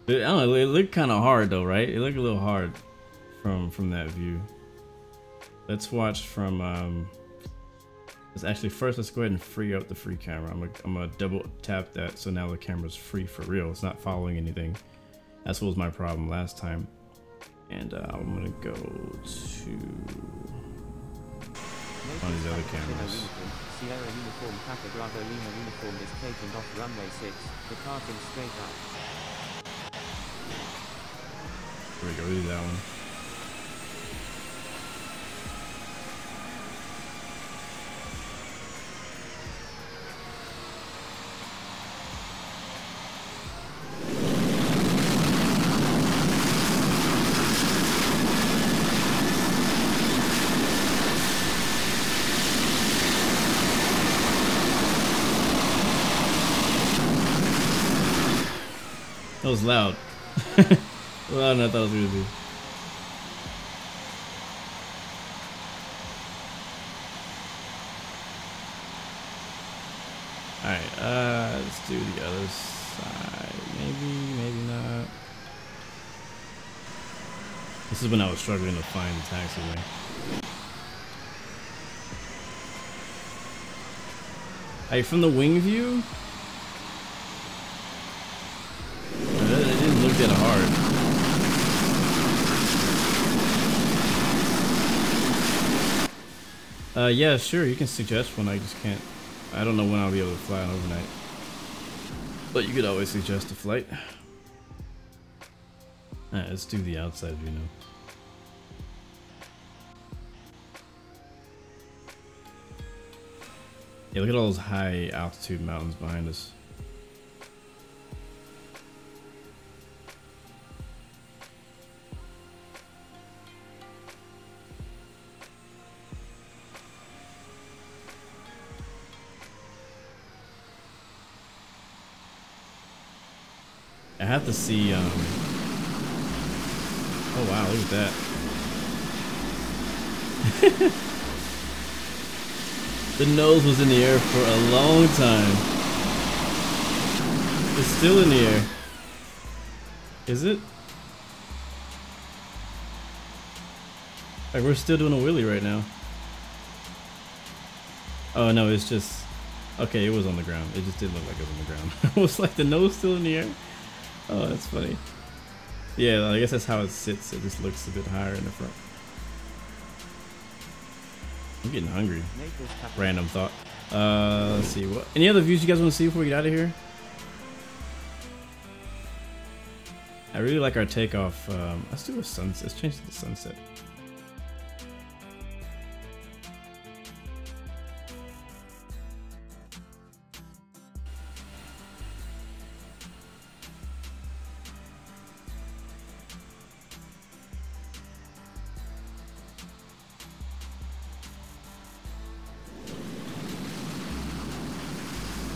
Speaker 1: I don't know, it looked kind of hard though, right? It looked a little hard from that view. Let's watch from actually first let's go ahead and free up the free camera. I'm gonna double tap that so now the camera's free for real. It's not following anything. That's what was my problem last time. And I'm gonna go to one of these other cameras.
Speaker 4: Sierra Uniform Papa Bravo Lima Uniform is taking off runway 6, departing straight up.
Speaker 1: Here we go, we'll do that one. That was loud. Louder than I thought it was gonna be. Alright, let's do the other side. Maybe not. This is when I was struggling to find the taxiway. Hey, from the wing view? It didn't look that hard. Yeah, sure, you can suggest one. I just can't. I don't know when I'll be able to fly on overnight. But you could always suggest a flight. Alright, let's do the outside view now. Yeah, look at all those high altitude mountains behind us. I have to see, oh wow, look at that. The nose was in the air for a long time. It's still in the air. Is it? Like we're still doing a wheelie right now. Oh no, it's just, okay, it was on the ground. It just didn't look like it was on the ground. It was like the nose still in the air. Oh, that's funny. Yeah, I guess that's how it sits. It just looks a bit higher in the front. I'm getting hungry. Random thought. Let's see what. Any other views you guys want to see before we get out of here? I really like our takeoff. Let's do a sunset. Let's change to the sunset.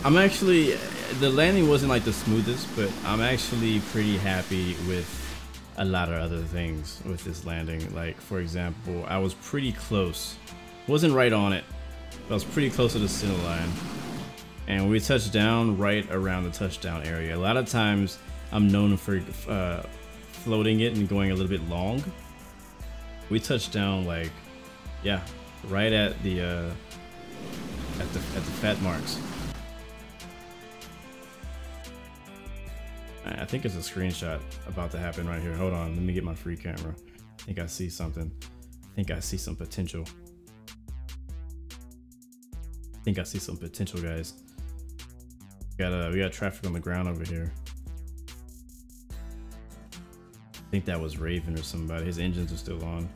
Speaker 1: I'm actually, the landing wasn't like the smoothest, but I'm actually pretty happy with a lot of other things with this landing. Like, for example, I was pretty close. Wasn't right on it, but I was pretty close to the center line. And we touched down right around the touchdown area. A lot of times I'm known for floating it and going a little bit long. We touched down like, yeah, right at the fat marks. I think it's a screenshot about to happen right here. Hold on, let me get my free camera. I think I see something. think I see some potential. I think I see some potential, guys. We got traffic on the ground over here. I think that was Raven or somebody. His engines are still on.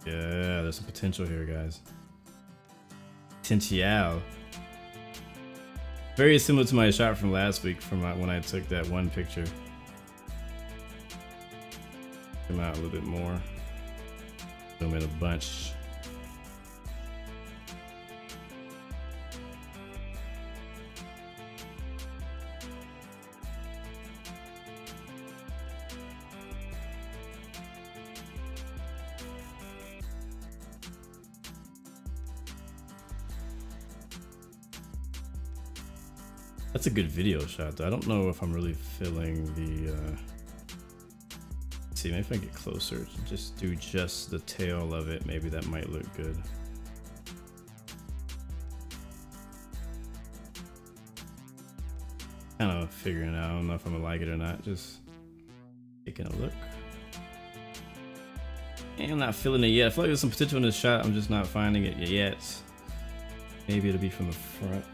Speaker 1: Yeah, there's some potential here, guys. Potential. Very similar to my shot from last week from when I took that one picture. Come out a little bit more. Zoom in a bunch. That's a good video shot though. I don't know if I'm really feeling the let's see, maybe if I get closer, just do just the tail of it, maybe that might look good. Kind of figuring out, I don't know if I'm gonna like it or not, just taking a look. And I'm not feeling it yet. I feel like there's some potential in this shot, I'm just not finding it yet. Maybe it'll be from the front.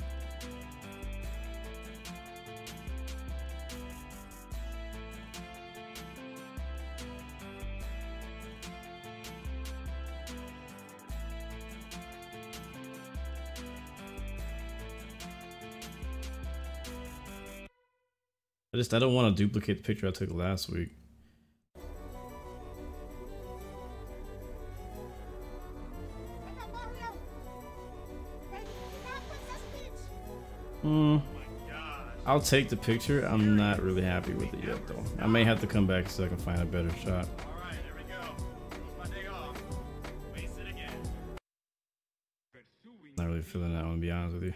Speaker 1: I don't want to duplicate the picture I took last week. I'll take the picture. I'm not really happy with it yet though. I may have to come back so I can find a better shot. Not really feeling that one, to be honest with you.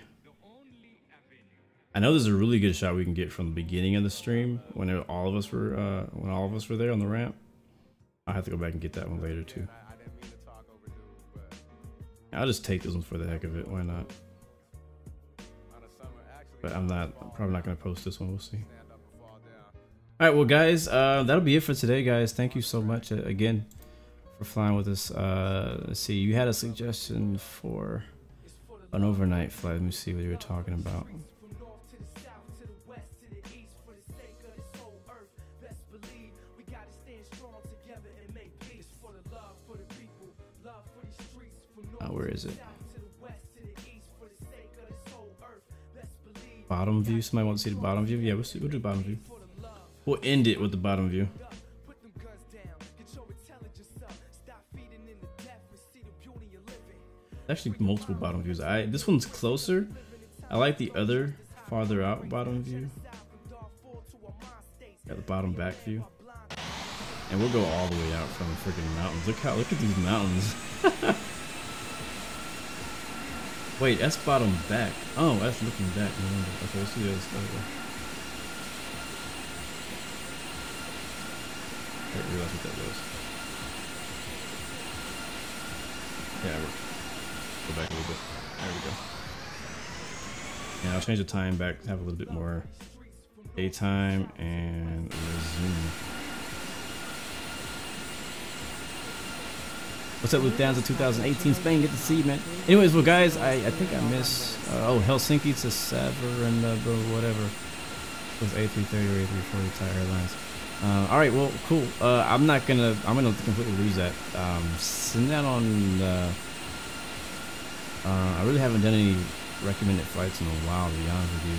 Speaker 1: I know there's a really good shot we can get from the beginning of the stream when all of us were there on the ramp. I'll have to go back and get that one later too. I'll just take this one for the heck of it. Why not? But I'm probably not gonna post this one. We'll see. All right, well, guys, that'll be it for today, guys. Thank you so much again for flying with us. Let's see, you had a suggestion for an overnight flight. Let me see what you were talking about. Where is it? Bottom view. Somebody want to see the bottom view? Yeah, we'll do bottom view. We'll end it with the bottom view. Actually, multiple bottom views. This one's closer. I like the other farther out bottom view. Got the bottom back view. And we'll go all the way out from the freaking mountains. Look at these mountains. Wait, that's bottom back. Oh, that's looking back. Okay, let's do this. I didn't realize what that was. Yeah, go back a little bit. There we go. Yeah, I'll change the time back to have a little bit more daytime and resume. What's up, Lufthansa 2018 Spain? Good to see you, man. Anyways, well, guys, I think I missed. Oh, Helsinki to Severn, whatever. It was A330 or A340 Thai Airlines. All right, well, cool. I'm gonna completely lose that. Send that on. I really haven't done any recommended flights in a while, to be honest with you.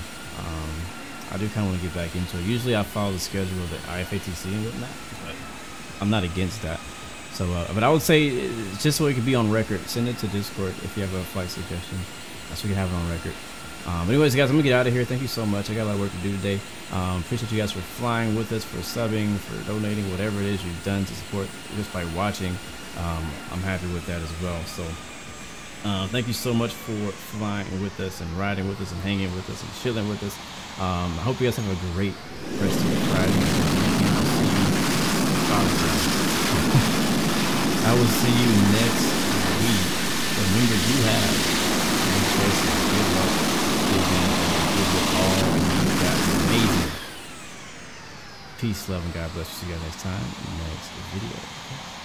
Speaker 1: I do kind of want to get back into it. Usually, I follow the schedule of the IFATC and whatnot, but I'm not against that. So, but I would say, just so it could be on record, send it to Discord if you have a flight suggestion. So we can have it on record. Anyways, guys, I'm gonna get out of here. Thank you so much. I got a lot of work to do today. Appreciate you guys for flying with us, for subbing, for donating, whatever it is you've done to support just by watching. I'm happy with that as well. So, thank you so much for flying with us and riding with us and hanging with us and chilling with us. I hope you guys have a great rest of the Friday. I will see you next week. Remember, you have no choices. Good luck. Give it all you got. Amazing. Peace, love, and God bless you. See you guys next time. Next video.